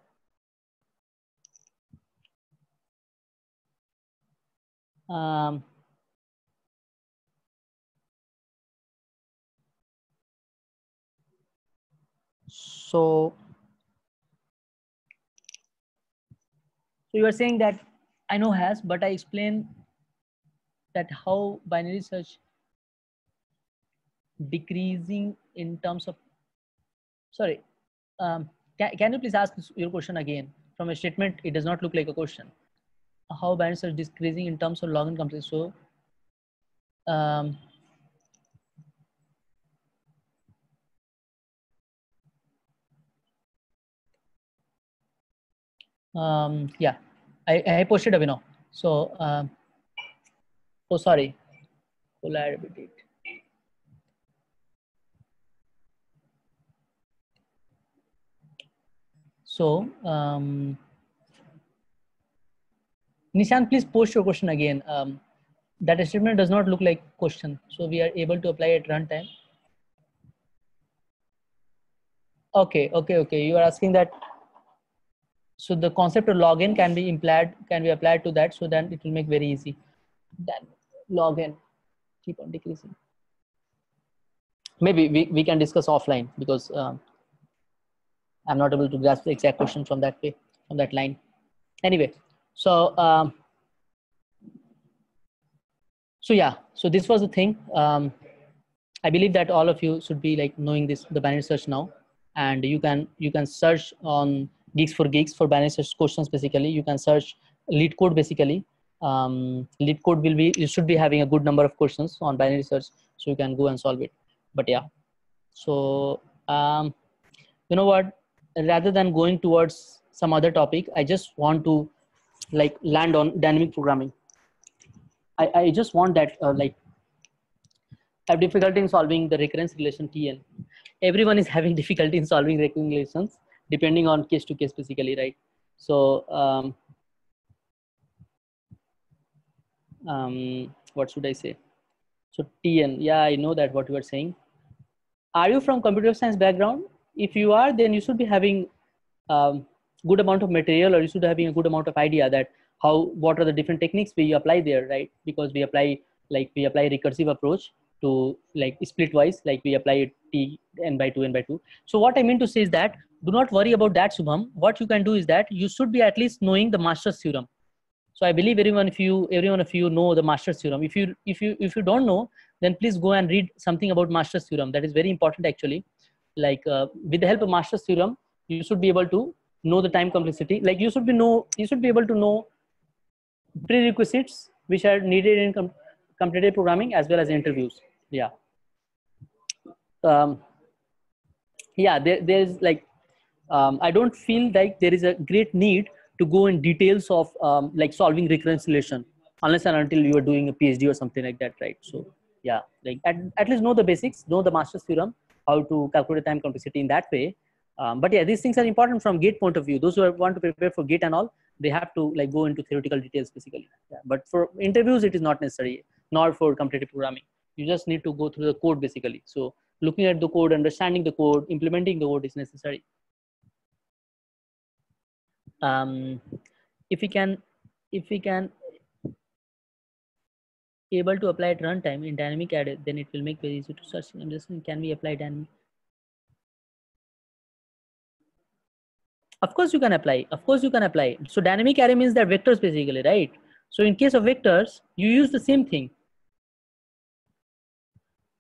S1: So you are saying that I know hash, but I explain that how binary search decreasing in terms of, sorry, can you please ask your question again? From a statement it does not look like a question. How binary search decreasing in terms of login complexity? So yeah, I posted Abhinav. So oh sorry, will I repeat it? So Nishan, please post your question again. That statement does not look like question, so we are able to apply at runtime. Okay. You are asking that. So the concept of login can be applied to that, so then it will make very easy. Then login keep on decreasing. Maybe we can discuss offline, because I'm not able to grasp the exact question from that way, from that line. Anyway, so so yeah, so this was the thing. I believe that all of you should be like knowing this, the binary search now, and you can search on Geeks for Geeks for binary search questions. Basically, you can search LeetCode. Basically, LeetCode will be, you should be having a good number of questions on binary search, so you can go and solve it. But yeah, so you know what? Rather than going towards some other topic, I just want to like land on dynamic programming. I just want that like have difficulty in solving the recurrence relation Tn. Everyone is having difficulty in solving recurrence relations depending on case to case, basically, right? So what should I say? So Tn, yeah, I know that what you are saying. Are you from computer science background? If you are, then you should be having good amount of material, or you should be having a good amount of idea that what are the different techniques we apply there, right? Because we apply recursive approach to like splitwise, like we apply t n by 2 n by 2. So what I mean to say is that do not worry about that, Shubham. What you can do is that you should be at least knowing the Master's theorem. So I believe every one of you know the Master's theorem. If you don't know, then please go and read something about Master's theorem. That is very important actually. Like with the help of Master's theorem, you should be able to know the time complexity. Like you should be able to know prerequisites which are needed in competitive programming as well as interviews. Yeah. Yeah, there's like I don't feel like there is a great need to go in details of like solving recurrence relation unless and until you are doing a PhD or something like that, right? So yeah, like at least know the basics, know the Master's theorem, how to calculate time complexity in that way. But yeah, these things are important from GATE point of view. Those who want to prepare for GATE and all, they have to like go into theoretical details basically. Yeah. But for interviews, it is not necessary, nor for competitive programming. You just need to go through the code basically. So looking at the code, understanding the code, implementing the code is necessary. If we can able to apply at runtime in dynamic array, then it will make very easy to search. I'm just saying, can we apply dynamic? Of course you can apply. Of course you can apply. So dynamic array means that vectors basically, right? So in case of vectors, you use the same thing.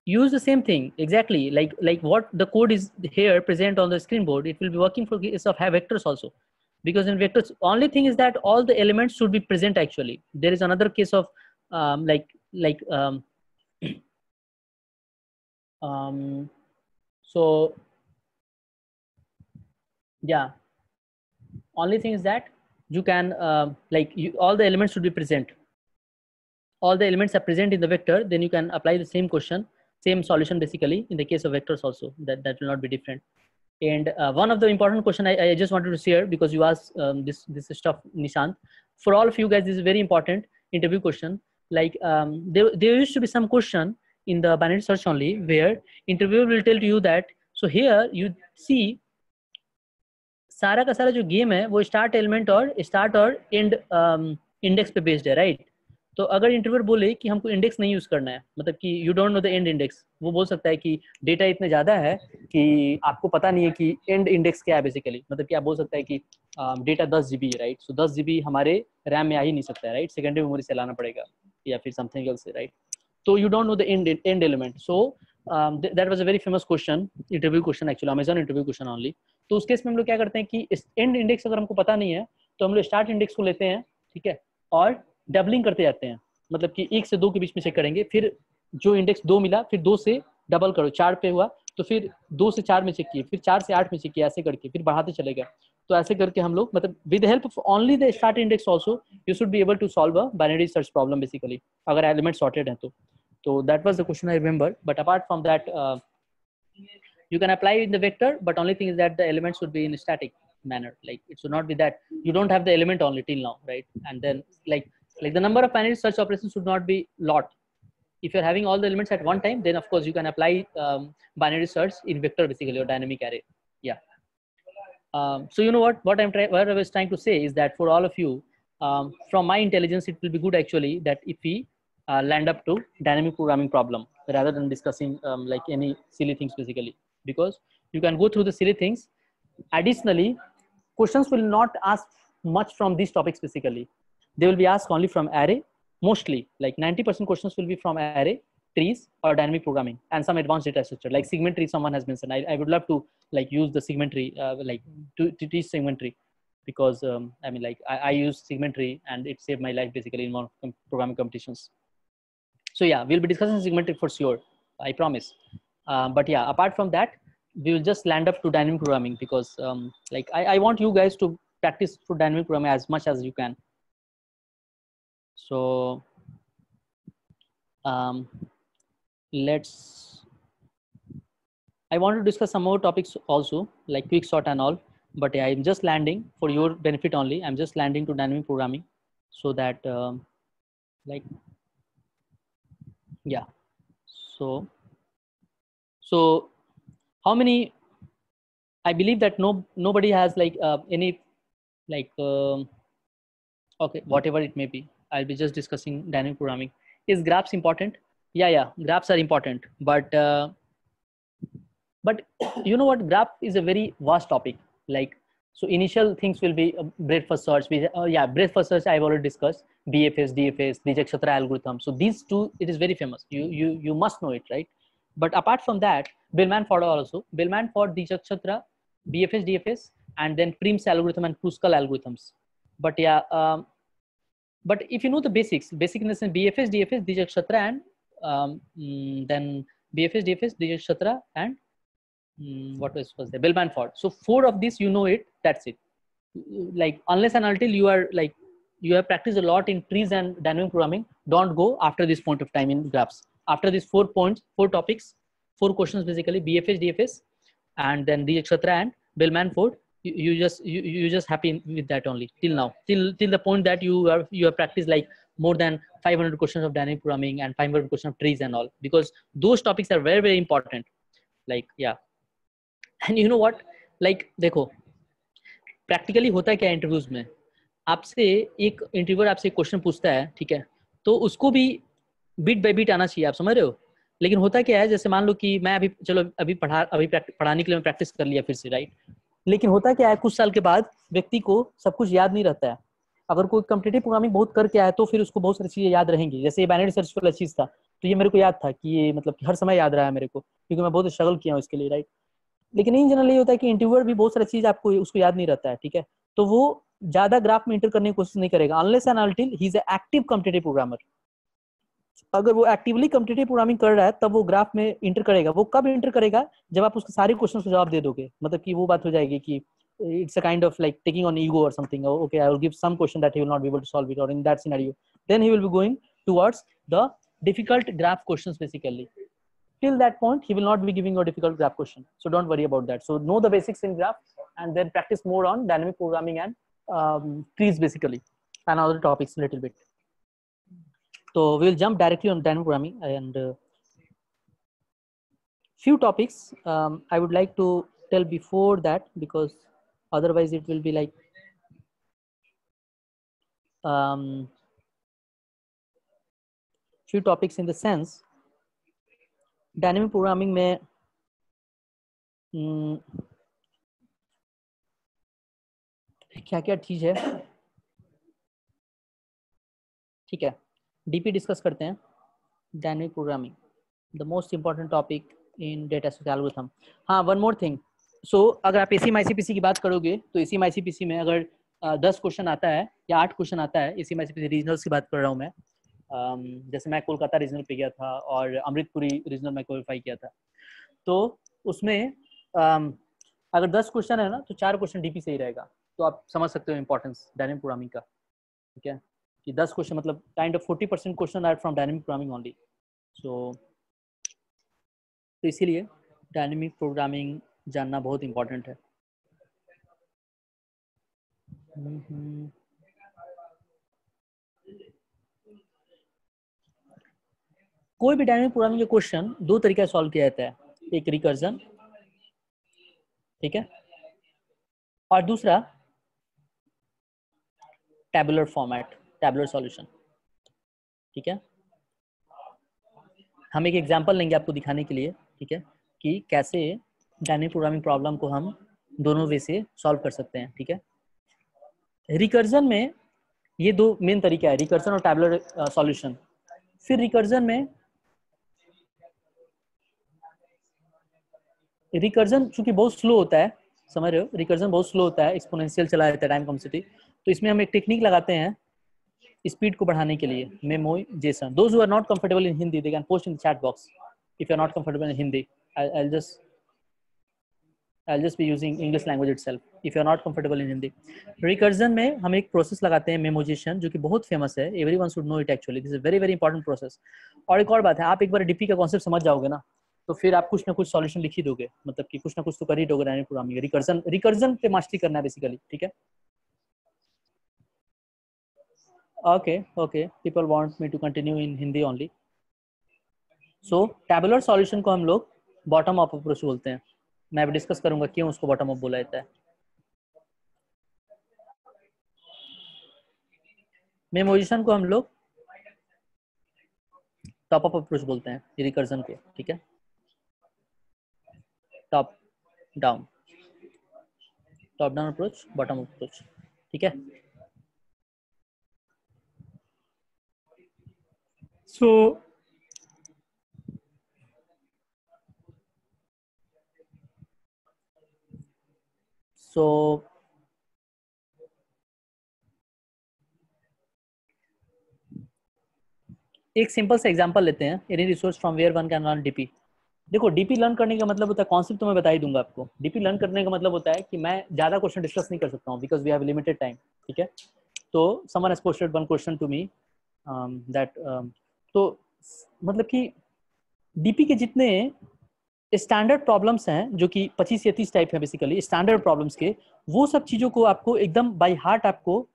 S1: Use the same thing exactly. Like what the code is here present on the screen board. It will be working for case of have vectors also. Because in vectors, only thing is that all the elements should be present actually. There is another case of so yeah, only thing is that you can all the elements should be present. All the elements are present in the vector, then you can apply the same question, same solution basically in the case of vectors also. That will not be different. And one of the important question I just wanted to share, because you asked this stuff, Nishant. For all of you guys, this is a very important interview question. Like there used to be some question in the binary search only where interviewer will tell you that, so here you see सारा का सारा जो game है वो start element और and index पे based है, right? तो अगर इंटरव्यूअर बोले कि हमको इंडेक्स नहीं यूज करना है, मतलब कि you don't know the end index, वो बोल सकता है कि डेटा इतने ज्यादा है कि आपको पता नहीं है कि एंड इंडेक्स क्या है बेसिकली। मतलब कि आप बोल सकता है कि डेटा 10 GB है, राइट? सो 10 GB हमारे रैम में आ ही नहीं सकता है, राइट? सेकेंडरी मेमोरी से लाना पड़ेगा या फिर समथिंग एल्स, राइट? तो you don't know the end element. So that was a very famous question, interview question actually, Amazon interview question only. तो उस केस में हम लोग क्या करते हैं कि एंड इंडेक्स अगर हमको पता नहीं है तो हम लोग स्टार्ट इंडेक्स को लेते हैं, ठीक है, और डबलिंग करते जाते हैं। मतलब कि 1 से 2 के बीच में चेक करेंगे, फिर जो इंडेक्स 2 मिला फिर 2 से डबल करो, 4 पे हुआ तो फिर 2 से 4 में चेक किए, फिर 4 से 8 में चेक किया, ऐसे करके फिर बढ़ाते चलेगा। तो ऐसे करके हम लोग मतलब with help of only the start index also you should be able to solve a binary search problem basically, अगर एलिमेंट सॉर्टेड है तो that was the question I remember. But apart from that you can apply in the vector, but only thing is that the elements should be in static. manner. Like it should not be that you don't have the element only till now, right? And then like the number of binary search operations should not be lot. If you're having all the elements at one time, then of course you can apply binary search in vector basically or dynamic array. Yeah. So you know what I was trying to say is that for all of you, from my intelligence, it will be good actually that if we land up to dynamic programming problem rather than discussing like any silly things basically, because you can go through the silly things. Additionally, questions will not ask much from these topics basically. They will be asked only from array, mostly like 90% questions will be from array, trees, or dynamic programming, and some advanced data structure like segment tree. Someone has mentioned. I would love to like use the segment tree, like to teach segment tree, because I mean like I use segment tree and it saved my life basically in one of programming competitions. So yeah, we'll be discussing segment tree for sure, I promise. But yeah, apart from that, we will just land up to dynamic programming because like I want you guys to practice for dynamic programming as much as you can. So I want to discuss some more topics also, like quick sort and all. But yeah, I'm just landing for your benefit only. I'm just landing to dynamic programming, so that like yeah. So how many? I believe that nobody has like any like okay, whatever it may be. I'll be just discussing dynamic programming. Is graphs important? Yeah, graphs are important, but you know what, graph is a very vast topic. Like so initial things will be breadth first search. Yeah, breadth first search I've already discussed. BFS, DFS, Dijkstra algorithm. So these two, it is very famous. You must know it, right? But apart from that, Bellman-Ford also. Bellman-Ford, Dijkstra, BFS, DFS, and then Prim's algorithm and Kruskal algorithms. But yeah, but if you know the basics, basic in the sense BFS, DFS, Dijkstra, and then BFS, DFS, Dijkstra, and what was there? Bellman-Ford. So 4 of these, you know it. That's it. Like unless and until you are like you have practiced a lot in trees and dynamic programming, don't go after this point of time in graphs. After these 4 points, 4 topics, 4 questions basically, BFS, DFS, and then Dijkstra and Bellman-Ford. You just happy with that only till now, till the point that you have practiced like more than 500 questions of dynamic programming and 500 questions of trees and all, because those topics are very very important. Like yeah. And you know what, like देखो practically होता है क्या interviews में, आपसे एक interviewer आपसे एक question पूछता है, ठीक है, तो उसको भी बिट बाय बिट आना चाहिए, आप समझ रहे हो। लेकिन होता क्या है, जैसे मान लो कि मैं अभी चलो अभी पढ़ाने के लिए मैं प्रैक्टिस कर लिया फिर से, राइट। लेकिन होता क्या है, कुछ साल के बाद व्यक्ति को सब कुछ याद नहीं रहता है। अगर कोई कॉम्पिटिटिव प्रोग्रामिंग बहुत करके आया तो फिर उसको बहुत सारी चीजें याद रहेंगी। जैसे ये बाइनरी सर्च वाला चीज था, तो ये मेरे को याद था कि ये मतलब कि हर समय याद रहा है मेरे को, क्योंकि मैं बहुत स्ट्रगल किया हूँ इसके लिए, राइट। लेकिन इन जनरल ये होता है कि इंटरव्यूअर भी बहुत सारी चीज आपको उसको याद नहीं रहता है, ठीक है। तो वो ज्यादा ग्राफ में इंटर करने की कोशिश नहीं करेगा unless and until he is a active competitive programmer. अगर वो एक्टिवली कॉम्पिटिटिव प्रोग्रामिंग कर रहा है तब वो ग्राफ में इंटर करेगा। वो कब इंटर करेगा, जब आप उसके सारे क्वेश्चन को जवाब दे दोगे, मतलब कि वो बात हो जाएगी कि it's a kind of like taking on ego or something. Oh, okay, I will give some question that he will not be able to solve it, or in that scenario then he will be going towards the difficult graph questions basically. Till that point he will not be giving you a difficult graph question, so don't worry about that. So know the basics in graph and then practice more on dynamic programming and trees basically and other topics a little bit. So we will jump directly on dynamic programming and few topics I would like to tell before that, because otherwise it will be like few topics in the sense dynamic programming में क्या क्या चीज है, ठीक है। DP discuss करते हैं। Dynamic programming, the most important topic in data structure algorithm. हाँ, वन मोर थिंग। सो अगर आप एसीएम आईसीपीसी की बात करोगे तो एसीएम आईसीपीसी में अगर 10 क्वेश्चन आता है या 8 क्वेश्चन आता है, एसीएम आईसीपीसी रीजनल्स की बात कर रहा हूँ मैं। जैसे मैं कोलकाता रीजनल पे गया था और अमृतपुरी रीजनल में क्वालिफाई किया था, तो उसमें अगर 10 क्वेश्चन है ना तो 4 क्वेश्चन डीपी से ही रहेगा। तो आप समझ सकते हो इंपॉर्टेंस डायनेमिक प्रोग्रामिंग का, ठीक है, कि 10 क्वेश्चन मतलब kind of 40% question are from dynamic programming only. So तो इसीलिए डायनेमिक प्रोग्रामिंग जानना बहुत इंपॉर्टेंट है। कोई भी डायनेमिक प्रोग्रामिंग का क्वेश्चन दो तरीके से सॉल्व किया जाता है, एक रिकर्जन, ठीक है, और दूसरा टैबुलर फॉर्मेट, टैबुलर सॉल्यूशन, ठीक है। हम एक एग्जांपल लेंगे आपको दिखाने के लिए, ठीक है, कि कैसे डायनेमिक प्रोग्रामिंग प्रॉब्लम को हम दोनों वे से सॉल्व कर सकते हैं, ठीक है। रिकर्जन में ये दो मेन तरीका है, रिकर्जन और टैबुलर सॉल्यूशन। फिर रिकर्जन में रिकर्जन चूंकि बहुत स्लो होता है, समझ रहे हो, रिकर्जन बहुत स्लो होता है, एक्सपोनेंशियल चला जाता है टाइम कॉम्प्लेक्सिटी, तो इसमें हम एक टेक्निक लगाते हैं स्पीड को बढ़ाने के लिए, memoization. Those who are not comfortable in Hindi they can post in the chat box if you are not comfortable in Hindi. I'll just be using English language itself if you are not comfortable in Hindi. Recursion में हम एक process लगाते हैं memoisation, जो कि बहुत famous है, everyone should know it actually, this is a very very important process। और एक और बात है, आप एक बार डीपी का कॉन्सेप्ट समझ जाओगे ना, तो फिर आप कुछ ना कुछ सॉल्यूशन लिख ही दोगे, मतलब कि कुछ ना कुछ तो कर ही दोगे डायनेमिक प्रोग्रामिंग। रिकर्जन पे मास्टरी करना है बेसिकली, ठीक है। Okay people want me to continue in Hindi only. So tabular solution को हम लोग बॉटम अप अप्रोच बोलते हैं। मैं अभी डिस्कस करूंगा क्यों उसको बॉटम अप बोला जाता है। मेमोइजेशन को हम लोग टॉप अप अप्रोच बोलते हैं रिकर्जन के, ठीक है, top down approach, bottom approach, ठीक है। सो एक सिंपल सा एग्जांपल लेते हैं, any resource from where one can learn DP. देखो डीपी लर्न करने का मतलब होता है, कॉन्सेप्ट तो मैं बता ही दूंगा आपको। डीपी लर्न करने का मतलब होता है कि मैं ज्यादा क्वेश्चन डिस्कस नहीं कर सकता हूँ because we have limited time, ठीक है। तो someone has posted one question to me that, तो मतलब कि डीपी के जितने स्टैंडर्ड प्रॉब्लम्स हैं, जो कि 25 या 30 टाइप है बेसिकली स्टैंडर्ड प्रॉब्लम्स के, वो सब चीजों को आपको एकदम बाय हार्ट आपको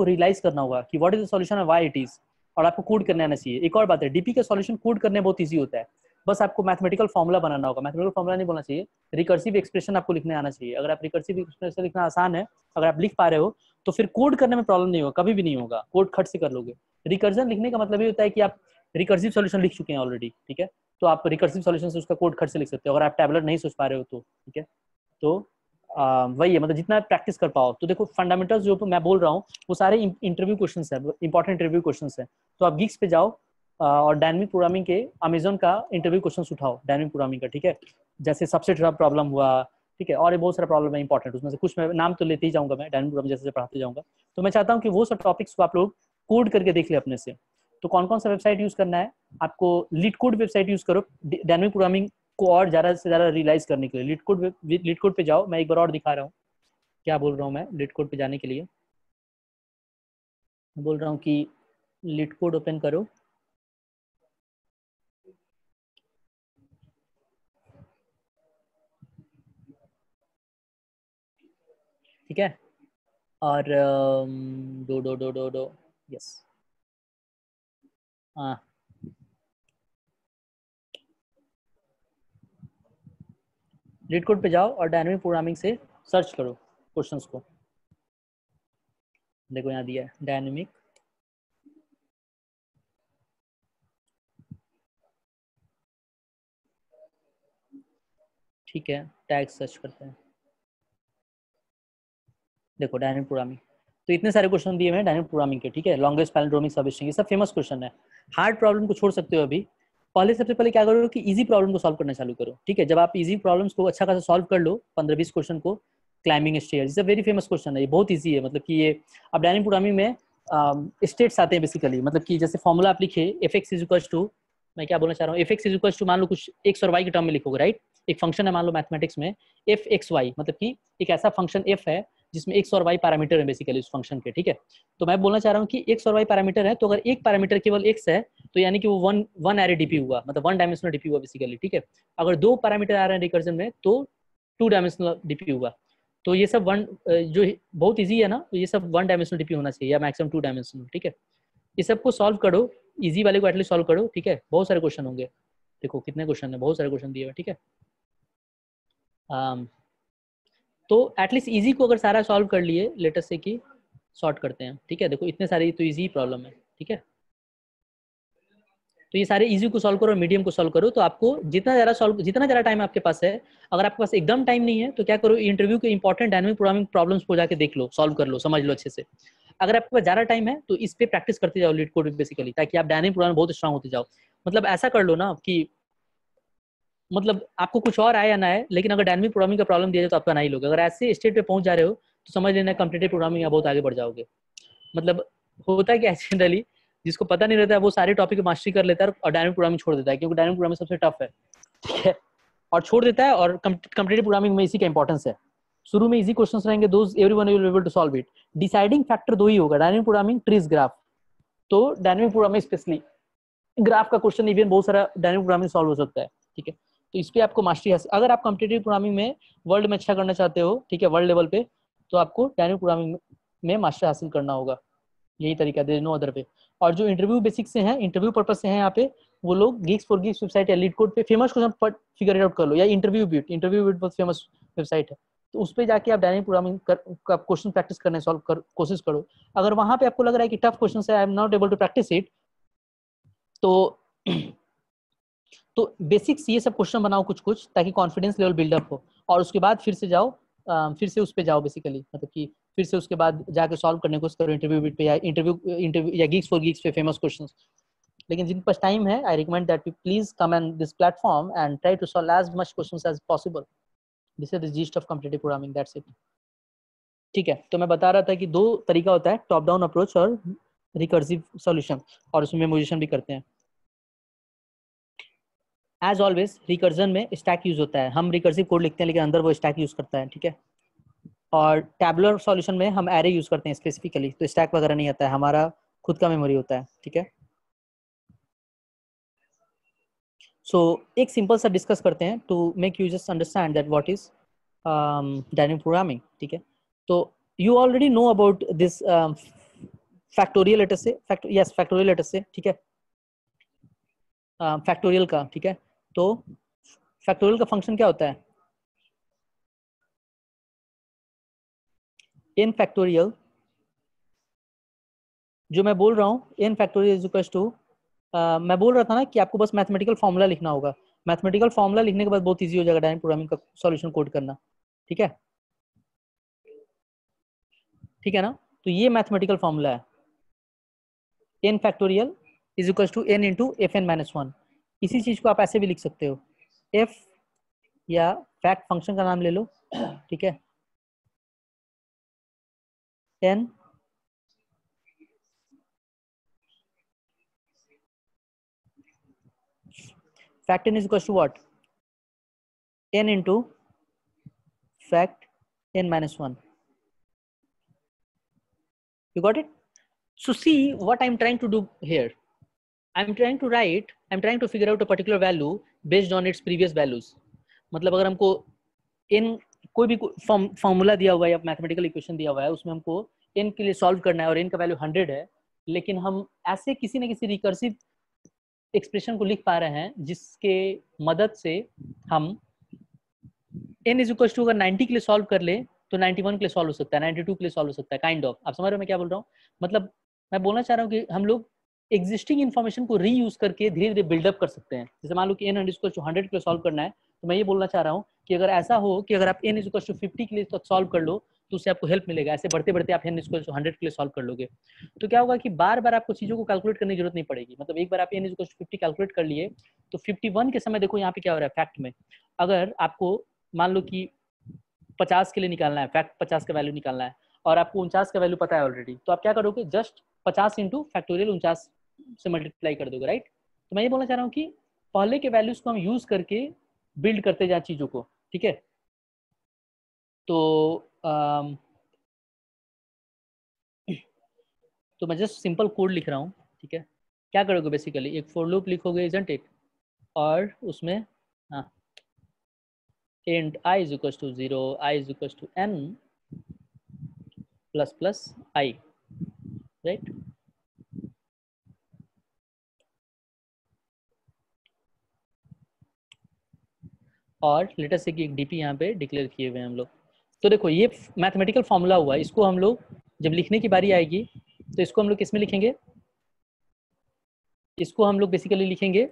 S1: रियलाइज करना होगा कि what is the solution and why it is, और आपको कोड करने आना चाहिए। एक और बात है, डीपी का सॉल्यूशन कोड करने बहुत ईजी होता है, बस आपको मैथमेटिकल फॉर्मूला बनाना होगा। मैथमेटिकल फॉर्मूला नहीं बोलना चाहिए, रिकर्सिव एक्सप्रेशन आपको लिखने आना चाहिए। अगर आप रिकर्सिव एक्सप्रेशन लिखना आसान है, अगर आप लिख पा रहे हो, तो फिर कोड करने में प्रॉब्लम नहीं होगा, कभी भी नहीं होगा, कोड खट से कर लोगे। रिकर्जन लिखने का मतलब ये होता है कि आप रिकर्सिव सॉल्यूशन लिख चुके हैं ऑलरेडी, ठीक है, तो आप रिकर्सिव सॉल्यूशन से उसका कोड खट से लिख सकते हो, अगर आप टैबुलर नहीं सोच पा रहे हो तो, ठीक है। तो वही है, मतलब जितना प्रैक्टिस कर पाओ। तो देखो फंडामेंटल्स जो मैं बोल रहा हूँ वो सारे इंटरव्यू क्वेश्चंस है, इंपॉर्टेंट इंटरव्यू क्वेश्चंस है। तो आप गिग्स पे जाओ और डायनेमिक प्रोग्रामिंग के अमेजन का इंटरव्यू क्वेश्चंस उठाओ डायनेमिक प्रोग्रामिंग का, ठीक है। जैसे सबसे टफ प्रॉब्लम हुआ, ठीक है, और ये बहुत सारा प्रॉब्लम है इंपॉर्टेंट, उसमें से कुछ मैं नाम तो लेते ही जाऊंगा, मैं डायनेमिक प्रोग्रामिंग जैसे पढ़ाते जाऊंगा। तो मैं चाहता हूँ कि वो सब टॉपिक्स को आप लोग कोड करके देख ले अपने से। तो कौन कौन सा वेबसाइट यूज करना है आपको, लीड कोड वेबसाइट यूज करो डायनेमिक प्रोग्रामिंग को और ज्यादा से ज्यादा रियलाइज करने के लिए। लीड कोड पे जाओ, मैं एक बार और दिखा रहा हूँ क्या बोल रहा हूँ। मैं लीड कोड पे जाने के लिए बोल रहा हूँ कि लीड कोड ओपन करो, ठीक है, और दो यस, हाँ, लीड कोड पे जाओ और डायनेमिक प्रोग्रामिंग से सर्च करो क्वेश्चंस को। देखो यहाँ दिया है डायनेमिक, ठीक है, टैग सर्च करते हैं, देखो डायनेमिक प्रोग्रामिंग। तो इतने सारे क्वेश्चन दिए हुए हैं डायनेमिक प्रोग्रामिंग के, ठीक है, लॉन्गेस्ट पैलिंड्रोमिक सब स्ट्रिंग, ये सब फेमस क्वेश्चन है। हार्ड प्रॉब्लम को छोड़ सकते हो अभी, पहले सबसे पहले क्या करो कि इजी प्रॉब्लम को सॉल्व करना चालू करो, ठीक है। जब आप इजी प्रॉब्लम्स को अच्छा खासा सॉल्व कर लो, 15-20 क्वेश्चन को, climbing stairs is a very famous question है, ये बहुत ईजी है। मतलब कि ये अब डायनेमिक प्रोग्रामिंग में स्टेट्स आते हैं बेसिकली, मतलब कि जैसे फॉर्मूला आप लिखे F X is equal to, मैं क्या बोलना चाह रहा हूँ, F X is equal to मान लो कुछ एक्स और वाई के टर्म में लिखोगे, राइट। एक फंक्शन है मान लो मैथमेटिक्स में एफ एक्स वाई, मतलब कि एक ऐसा फंक्शन एफ है जिसमें एक्स और वाई पैरामीटर है बेसिकली उस फंक्शन के, ठीक है। तो मैं बोलना चाह रहा हूँ कि एक्स और वाई पैरामीटर है, तो अगर एक पैरामीटर केवल एक्स है तो यानी कि वो वन एरे डीपी हुआ, मतलब वन डायमेंशनल डीपी हुआ बेसिकली, ठीक है। अगर दो पैरामीटर आ रहे हैं रिकर्जन में तो टू डायमेंशनल डीपी हुआ। तो ये सब जो बहुत इजी है ना, तो ये सब 1 डायमेंशनल डीपी होना चाहिए या मैक्सिमम 2 डायमेंशनल, ठीक है। ये सबको सॉल्व करो, इजी वाले को एटलीस्ट सॉल्व करो, ठीक है। बहुत सारे क्वेश्चन होंगे, देखो कितने क्वेश्चन है, बहुत सारे क्वेश्चन दिए हुए, ठीक है। तो एटलीस्ट इजी को अगर सारा सॉल्व कर लिए, लेटेस्ट से कि सॉर्ट करते हैं, ठीक है। देखो इतने सारे तो इजी प्रॉब्लम है, ठीक है। तो ये सारे इजी को सॉल्व करो, मीडियम को सॉल्व करो, तो आपको जितना ज़्यादा टाइम आपके पास है, अगर आपके पास एकदम टाइम नहीं है तो क्या करो, इंटरव्यू के इंपॉर्टेंट डायनामिक प्रोग्रामिंग प्रॉब्लम्स को जाके देख लो, सॉल्व कर लो, समझ लो अच्छे से। अगर आपके पास ज़्यादा टाइम है तो इस पे प्रैक्टिस करते जाओ लीड कोड बेसिकली, ताकि आप डायनामिक प्रोग्रामिंग बहुत स्ट्रांग होते जाओ। मतलब ऐसा कर लो ना कि मतलब आपको कुछ और आए या ना आए, लेकिन अगर डायनामिक प्रोग्रामिंग का प्रॉब्लम दिया जाए तो आप बना ही लोगे। अगर ऐसे स्टेट पे पहुंच जा रहे हो तो समझ लेना कॉम्पिटिटिव प्रोग्रामिंग बहुत आगे बढ़ जाओगे। मतलब होता है क्या जनरली, जिसको पता नहीं रहता है वो सारे टॉपिक मास्टरी कर लेता है और डायनामिक प्रोग्रामिंग छोड़ देता है, क्योंकि डायनामिक प्रोग्रामिंग सबसे टफ है, ठीक है। और छोड़ देता है, और कॉम्पिटिटिव प्रोग्रामिंग में इसी का इंपॉर्टेंस है। शुरू में इजी क्वेश्चंस रहेंगे, those everyone will be able to solve it. Deciding factor दो ही होगा, डायनामिक प्रोग्रामिंग, ट्रीज, ग्राफ। तो डायनामिक प्रोग्रामिंग स्पेशली ग्राफ का क्वेश्चन इवन बहुत सारा डायनामिक प्रोग्रामिंग सॉल्व हो सकता है, ठीक है। तो इस पे आपको मास्टरी है। अगर आप कॉम्पिटिटिव प्रोग्रामिंग में वर्ल्ड में अच्छा करना चाहते हो, ठीक है, वर्ल्ड लेवल पे, तो आपको डायनामिक प्रोग्रामिंग में मास्टर हासिल करना होगा। यही तरीका, there is no other way. और जो इंटरव्यू बेसिक से हैं, इंटरव्यू पर्पस से हैं यहाँ पे, वो लोग गिग्स फॉर गिग्स वेबसाइट या लीड कोड पे फेमस क्वेश्चन फिगर आउट कर लो, या इंटरव्यू बिट बहुत फेमस वेबसाइट है, तो उस पे जाके आप डायनामिक प्रोग्रामिंग का क्वेश्चन प्रैक्टिस करने सॉल्व कर कोशिश करो। अगर वहां पे आपको लग रहा है कि टफ क्वेश्चन है, I am not able to practise it, तो तो बेसिक्स ये सब क्वेश्चन बनाओ कुछ कुछ, ताकि कॉन्फिडेंस लेवल बिल्डअप हो, और उसके बाद फिर से जाओ, फिर से उस पे जाओ बेसिकली, मतलब कि फिर से उसके बाद जाके सॉल्व करने को करो इंटरव्यू पे, या इंटरव्यू या गिग्स फॉर गिग्स पे फेमस क्वेश्चंस। लेकिन जिन पास टाइम है, I recommend that you please come and this platform and try to solve as much questions as possible. This is the gist of competitive programming, that's it, ठीक है। तो मैं बता रहा था कि दो तरीका होता है, टॉप डाउन अप्रोच और रिकर्सिव सॉल्यूशन, और उसमें मेमोराइजेशन भी करते हैं। एज ऑलवेज रिकर्जन में स्टैक यूज होता है, हम रिकर्सिव कोड लिखते हैं लेकिन अंदर वो स्टैक यूज करता है, ठीक है। और टैबुलर सॉल्यूशन में हम एरे यूज करते हैं स्पेसिफिकली, तो स्टैक वगैरह नहीं आता है, हमारा खुद का मेमोरी होता है, ठीक है। सो एक सिंपल सा डिस्कस करते हैं to make you just understand that what is dynamic programming, ठीक है। तो you already know about this factorial let us say, factorial let us say, ठीक है, फैक्टोरियल का, ठीक है। तो फैक्टोरियल का फंक्शन क्या होता है? n फैक्टोरियल, जो मैं बोल रहा हूँ n factorial is equal to, मैं बोल रहा था ना कि आपको बस मैथमेटिकल फॉर्मूला लिखना होगा। मैथमेटिकल फॉर्मूला लिखने के बाद बहुत इजी हो जाएगा डायनामिक प्रोग्रामिंग का सॉल्यूशन कोड करना, ठीक है, ठीक है ना। तो ये मैथमेटिकल फॉर्मूला है, n factorial is equal to n into F N minus one. इसी चीज को आप ऐसे भी लिख सकते हो, f, या फैक्ट फंक्शन का नाम ले लो, ठीक है, n fact n is equals to what? n into fact n minus 1. You got it? So see what I'm trying to do here. I'm trying to figure out a particular value based on its previous values. मतलब अगर हमको n कोई भी formula दिया हुआ है या mathematical equation दिया हुआ है, उसमें हमको n के लिए सॉल्व करना है और n का वैल्यू 100 है, लेकिन हम ऐसे किसी न किसी रिकर्सिव एक्सप्रेशन को लिख पा रहे हैं जिसके मदद से हम n इज इक्वल टू, अगर 90 के लिए सॉल्व कर ले तो 91 के लिए सॉल्व हो सकता है, 92 के लिए सॉल्व हो सकता है, काइंड ऑफ। आप समझ रहे हो मैं क्या बोल रहा हूँ? मतलब मैं बोलना चाह रहा हूँ कि हम लोग एग्जिस्टिंग इन्फॉर्मेशन को रीयूज करके धीरे धीरे बिल्डअप कर सकते हैं। जैसे मान लो कि n इज इक्वल टू 100 के लिए सॉल्व करना है, तो मैं ये बोलना चाह रहा हूँ कि अगर ऐसा हो कि अगर आप n इज इक्वल टू 50 के लिए तो सॉल्व कर लो, तो उससे आपको हेल्प मिलेगा। ऐसे बढ़ते बढ़ते आप n इज इक्वल टू 100 के लिए सॉल्व कर लोगे, तो क्या होगा कि बार बार आपको चीजों को कैलकुलेट करने की जरूरत नहीं पड़ेगी। मतलब एक बार आप n is equal to 50 calculate कर लिए, तो 51 के समय देखो यहाँ पे क्या हो रहा है फैक्ट में। अगर आपको मान लो कि 50 के लिए निकालना है, फैक्ट 50 का वैल्यू निकालना है, और आपको 49 का वैल्यू पता है ऑलरेडी, तो आप क्या करोगे, जस्ट 50 इंटू फैक्टोरियल 49 से मल्टीप्लाई कर दोगे, राइट। तो मैं ये बोलना चाह रहा हूँ कि पहले के वैल्यूज को हम यूज करके बिल्ड करते जाए चीजों को, ठीक है। तो तो मैं जस्ट सिंपल कोड लिख रहा हूँ, ठीक है। क्या करोगे बेसिकली, एक फॉर लूप लिखोगे, इजंट इट, और उसमें हाँ int I is equals to 0, I is equals to n plus I, right? और लेट अस से कि एक डीपी यहाँ पे डिक्लेयर किए हुए हैं हम लोग। तो देखो ये मैथमेटिकल फॉर्मूला हुआ, इसको हम लोग जब लिखने की बारी आएगी तो इसको हम लोग किस में लिखेंगे, इसको हम लोग बेसिकली लिखेंगे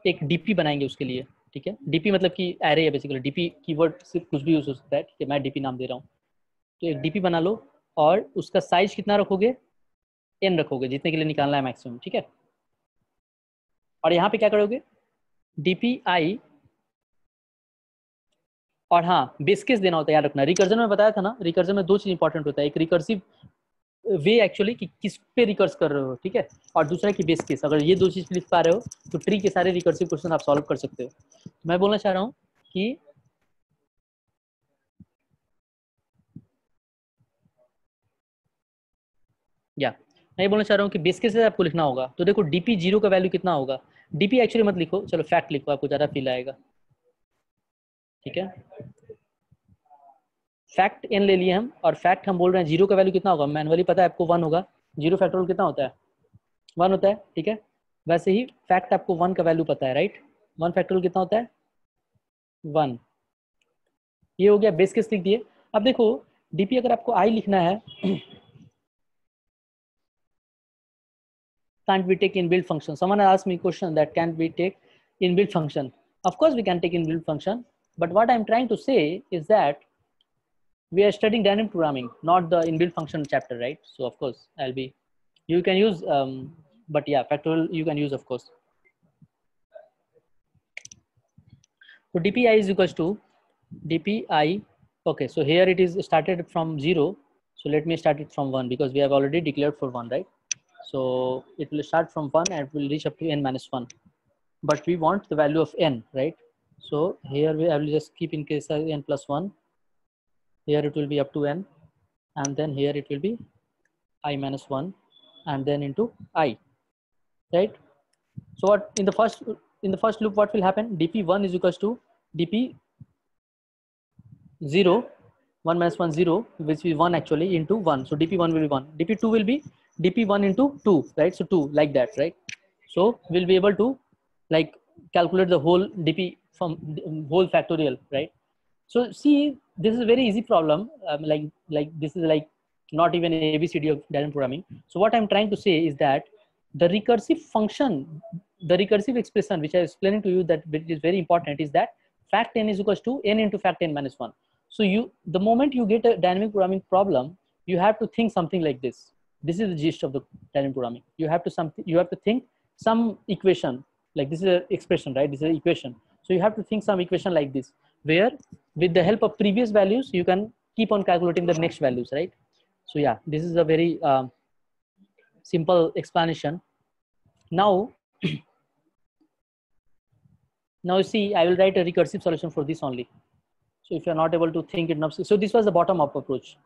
S1: एक डीपी बनाएंगे उसके लिए, ठीक है। डीपी मतलब कि एरे है बेसिकली, डीपी कीवर्ड से कुछ भी यूज हो सकता है, ठीक है, मैं डीपी नाम दे रहा हूँ। तो एक डीपी बना लो और उसका साइज कितना रखोगे, n रखोगे, जितने के लिए निकालना है मैक्सिमम, ठीक है। और यहाँ पे क्या करोगे, डीपी आई, और हाँ बेस केस देना होता है, याद रखना। रिकर्जन में बताया था ना, रिकर्जन में दो चीज इंपॉर्टेंट होता है, एक रिकर्सिव वे एक्चुअली कि किस पे रिकर्स कर रहे हो, ठीक है, और दूसरा की बेस केस। अगर ये दो चीज लिख पा रहे हो तो ट्री के सारे रिकर्सिव क्वेश्चन आप सॉल्व कर सकते हो। मैं बोलना चाह रहा हूँ कि मैं ये बोलना चाह रहा हूँ कि बेस केस आपको लिखना होगा। तो देखो डीपी 0 का वैल्यू कितना होगा, डीपी एक्चुअली मत लिखो, चलो फैक्ट लिखो, आपको ज्यादा फील आएगा, ठीक है। फैक्ट n ले लिए हम, और फैक्ट हम बोल रहे हैं 0 का वैल्यू कितना होगा, मैनुअली पता है आपको 1 होगा। 0 फैक्टोरियल कितना होता है, 1 होता है, ठीक है। वैसे ही फैक्ट आपको 1 का वैल्यू पता है, राइट। 1 फैक्टोरियल कितना होता है, 1। ये हो गया, बेस केस लिख दिए। अब देखो डीपी अगर आपको आई लिखना है, can't we take inbuilt function? Someone asked me question that can't we take inbuilt function? Of course we can take inbuilt function, but what I'm trying to say is that we are studying dynamic programming, not the inbuilt function chapter, right? So of course I'll be, you can use, but yeah, factorial you can use, of course. So dpi is equals to dpi. Okay, so here it is started from 0. So let me start it from 1 because we have already declared for 1, right? So it will start from 1 and it will reach up to n minus 1. But we want the value of n, right? So here I will just keep in case n plus 1. Here it will be up to n, and then here it will be I minus 1, and then into I, right? So what in the first loop what will happen? dp1 is equals to dp 0, 1 minus 1 0, which is 1 actually, into 1. So dp1 will be 1, dp2 will be dp1 into 2, right? So 2, like that, right? So we'll be able to like calculate the whole dp from whole factorial, right? So see, this is a very easy problem. Like this is like not even ABCD of dynamic programming. So what I'm trying to say is that the recursive function, the recursive expression, which I was explaining to you that is very important, is that fact n is equals to n into fact n minus 1. So the moment you get a dynamic programming problem, you have to think something like this. This is the gist of the dynamic programming. You have to think some equation, like this is an expression, right? This is an equation. So you have to think some equation like this, where with the help of previous values, you can keep on calculating the next values, right? So yeah, this is a very simple explanation. Now, now see, I will write a recursive solution for this only. So if you're not able to think it enough, so this was the bottom up approach.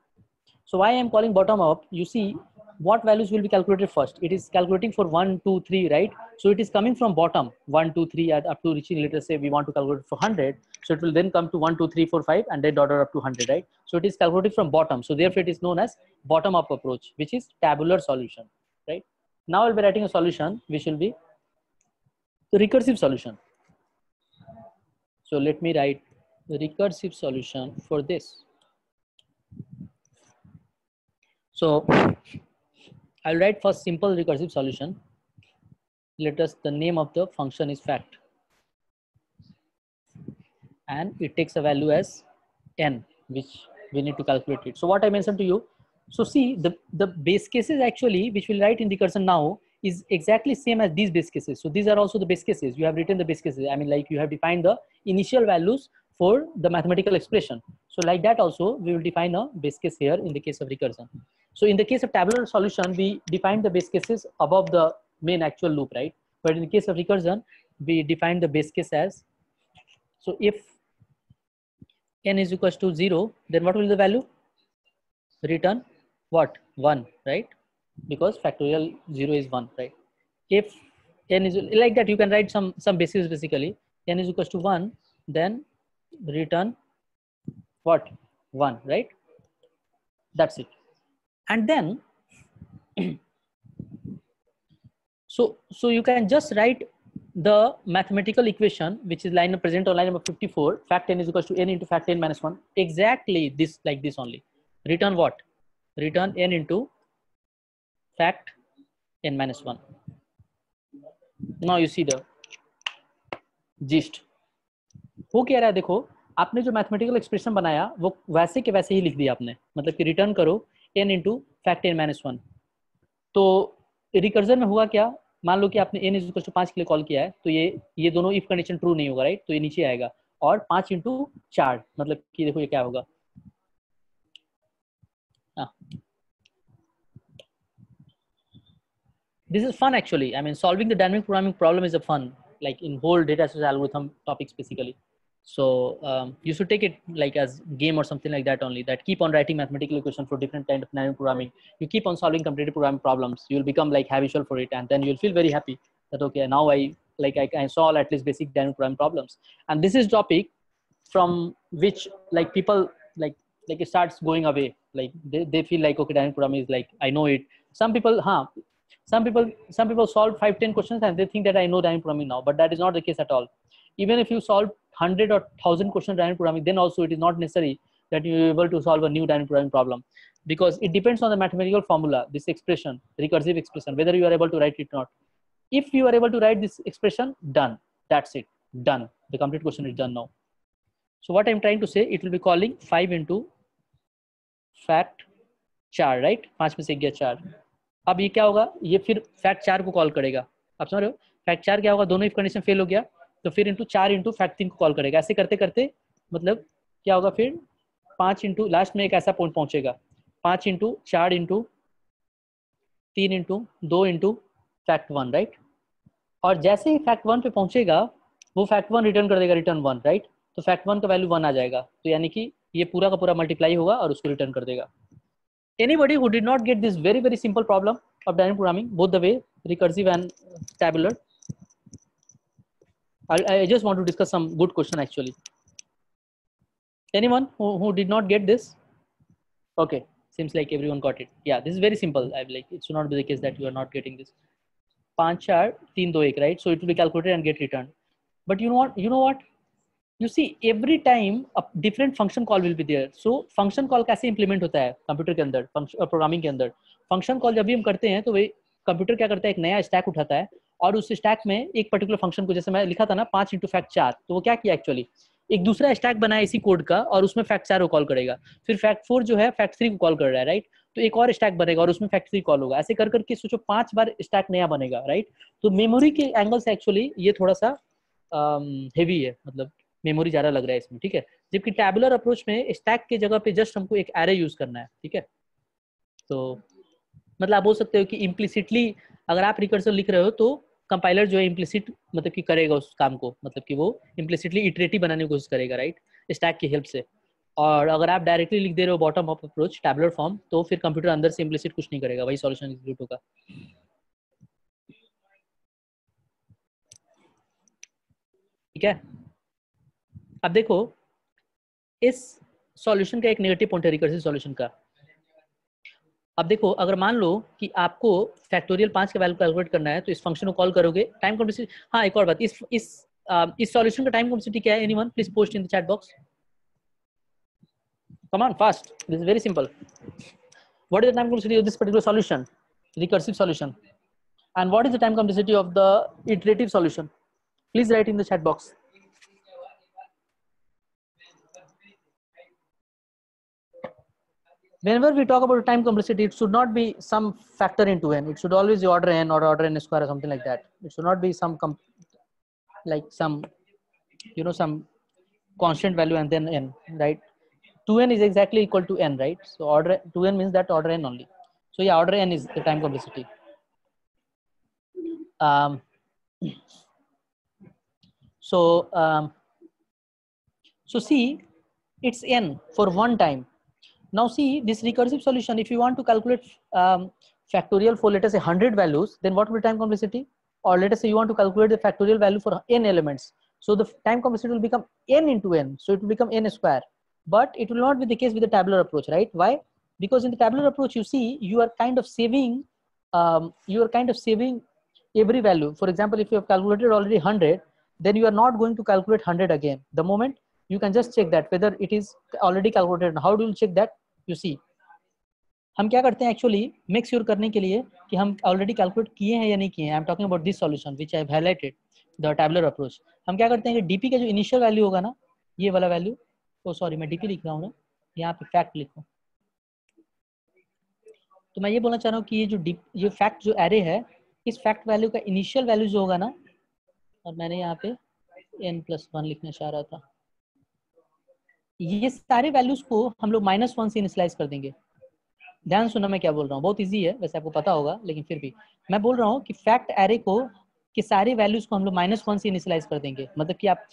S1: So why I'm calling bottom up, you see what values will be calculated first. It is calculating for 1, 2, 3, right? So it is coming from bottom 1, 2, 3 up to reaching, let us say we want to calculate for 100. So it will then come to 1, 2, 3, 4, 5 and then order up to 100, right? So it is calculated from bottom. So therefore it is known as bottom up approach, which is tabular solution, right? Now I'll be writing a solution which will be the recursive solution. So let me write the recursive solution for this. So I'll write first simple recursive solution. Let us, the name of the function is fact, and it takes a value as n, which we need to calculate it. So what I mentioned to you, so see the base cases actually which we'll write in recursion now is exactly same as these base cases. So these are also the base cases. You have written the base cases. I mean, like you have defined the initial values for the mathematical expression. So like that also we will define a base case here in the case of recursion. So in the case of tabular solution, we define the base cases above the main actual loop, right? But in the case of recursion, we define the base case as, so if n is equals to 0, then what will the value? Return what? 1, right? Because factorial 0 is 1, right? If n is like that, you can write some basis basically. N is equals to 1, then return what? 1, right? That's it. And then so you can just write the mathematical equation, which is line present on line number 54, fact n is equals to n into fact n minus 1, exactly this, like this only. Return what? Return n into fact n minus 1. Now you see the gist. हो क्या रहा है, देखो आपने जो mathematical expression बनाया वो वैसे के वैसे ही लिख दिया आपने, मतलब कि रिटर्न करो n into fact n minus 1. तो रिकर्जन में हुआ क्या, मान लो कि आपने n इज 5 के लिए कॉल किया है, तो ये दोनों इफ कंडीशन ट्रू नहीं होगा, राइट? तो ये नीचे आएगा, और 5 इंटू 4, मतलब कि देखो ये क्या होगा. This is fun actually. I mean, solving the dynamic programming problem is a fun, like in whole data structure algorithm topics basically. So you should take it like as game or something like that only, that keep on writing mathematical equation for different kind of dynamic programming. You keep on solving competitive programming problems, you will become like habitual for it, and then you'll feel very happy that okay, now I solve at least basic dynamic programming problems. And this is topic from which like people like it starts going away, like they feel like okay, dynamic programming is like I know it. Some people solve 5-10 questions and they think that I know dynamic programming now, but that is not the case at all. Even if you solve 100 or 1000 questions dynamic programming, then also it is not necessary that you are able to solve a new dynamic programming problem, because it depends on the mathematical formula, this expression, recursive expression, whether you are able to write it or not. If you are able to write this expression, done, that's it, done, the complete question is done now. So what I'm trying to say, it will be calling 5 into fact 4, right? 5 में से गया 4. अब ये क्या होगा, ये फिर fact 4 को कॉल करेगा. आप समझ रहे हो? फैक्ट 4 क्या होगा, दोनों इफ कंडीशन फेल हो गया तो फिर इंटू 4 इंटू फैक्ट 3 को कॉल करेगा. ऐसे करते करते मतलब क्या होगा, फिर 5 इंटू लास्ट में एक ऐसा पॉइंट पहुंचेगा, 5 into 4 into 3 into 2 into fact 1, right? और जैसे ही फैक्ट 1 पे पहुंचेगा वो फैक्ट 1 रिटर्न कर देगा, रिटर्न 1, राइट? तो फैक्ट 1 का वैल्यू 1 आ जाएगा, तो यानी कि ये पूरा का पूरा मल्टीप्लाई होगा और उसको रिटर्न कर देगा. Anybody who did not get this very simple problem of dynamic programming, both the way recursive and tabular, I just want to discuss some good question actually. Anyone who did not get this? Okay, seems like everyone got it. Yeah, this is very simple. I like it should not be the case that you are not getting this. 5 4 3 2 1, right? So it will be calculated and get returned. But you know what? You see, every time a different function call will be there. So function call कैसे implement होता है computer के अंदर, programming के अंदर? Function call जब भी हम करते हैं तो वही कंप्यूटर क्या करता है, एक नया स्टैक उठाता है और उस स्टैक में एक पर्टिकुलर फंक्शन को, जैसे मैं लिखा था ना 5 इंटू फैक्ट 4, तो वो क्या किया एक्चुअली, एक दूसरा स्टैक बनाया इसी कोड का और उसमें फैक्ट 4 को कॉल करेगा. फिर फैक्ट 4 जो है फैक्ट 3 को कॉल कर रहा है, राइट? तो एक और स्टैक बनेगा और उसमें फैक्ट 3 कॉल होगा. ऐसे कर करके सोचो 5 बार स्टैक नया बनेगा, राइट? तो मेमोरी के एंगल से एक्चुअली ये थोड़ा सा हेवी है, मतलब मेमोरी ज्यादा लग रहा है इसमें, ठीक है? जबकि टैबुलर अप्रोच में स्टैक के जगह पे जस्ट हमको एक एरे यूज करना है, ठीक है? तो मतलब आप बोल सकते हो कि इम्प्लिसिटली अगर आप रिकर्सर लिख रहे हो तो कंपाइलर जो है इम्प्लिसिट मतलब कि करेगा उस काम को, मतलब कि वो इम्प्लिसिटली इटरेटिव बनाने की कोशिश करेगा, राइट? स्टैक की हेल्प से. और अगर आप डायरेक्टली लिख दे रहे हो bottom up approach tabular form, तो फिर कंप्यूटर अंदर से इम्प्लिसिट कुछ नहीं करेगा, वही सॉल्यूशन एग्जीक्यूट होगा. ठीक है? अब देखो इस सॉल्यूशन का एक नेगेटिव पॉइंट है रिकर्सिव सॉल्यूशन का. अब देखो अगर मान लो कि आपको फैक्टोरियल 5 का वैल्यू कैलकुलेट करना है तो इस फंक्शन को कॉल करोगे, टाइम कॉम्प्लेक्सिटी. हाँ, एक और बात, इस सॉल्यूशन का टाइम कॉम्प्लेक्सिटी क्या है? Anyone please post in the chat box. Come on fast, this is very simple. What is the time complexity of this particular solution, recursive solution, and what is the time complexity of the iterative solution? Please right in the chat box. Whenever we talk about time complexity, it should not be some factor into n. It should always be order n or order n square or something like that. It should not be some like some some constant value and then n, right? 2n is exactly equal to n, right? So order 2n means that order n only. So yeah, order n is the time complexity. So see, it's n for one time. Now see this recursive solution, if you want to calculate factorial for let us say 100 values, then what will be time complexity? Or let us say you want to calculate the factorial value for n elements, so the time complexity will become n into n, so it will become n square. but it will not be the case with the tabular approach, right? Why? Because in the tabular approach, you see, you are kind of saving every value. For example, if you have calculated already 100, then you are not going to calculate 100 again. The moment you can just check that whether it is already calculated. How do you check that? You see, हम क्या करते हैं actually make sure करने के लिए कि हम already calculate किए हैं या नहीं किए हैं. I am talking about this solution which I have highlighted the tabular approach. हम क्या करते हैं कि डीपी का जो इनिशियल वैल्यू होगा ना, ये वाला वैल्यू, ओ सॉरी मैं डीपी लिख रहा हूँ ना, यहाँ पे फैक्ट लिखो. तो मैं ये बोलना चाह रहा हूँ कि ये फैक्ट जो एरे है, इस फैक्ट वैल्यू का इनिशियल वैल्यू जो होगा ना, और मैंने यहाँ पे n+1 लिखना चाह रहा था, ये सारे वैल्यूज को हम लोग -1 से इनिशियलाइज कर देंगे. ध्यान सुनना मैं क्या बोल रहा हूँ, बहुत इजी है वैसे, आपको पता होगा, लेकिन फिर भी मैं बोल रहा हूँ कि फैक्ट एरे को कि सारे वैल्यूज को हम लोग -1 से इनिशियलाइज कर देंगे. मतलब कि आप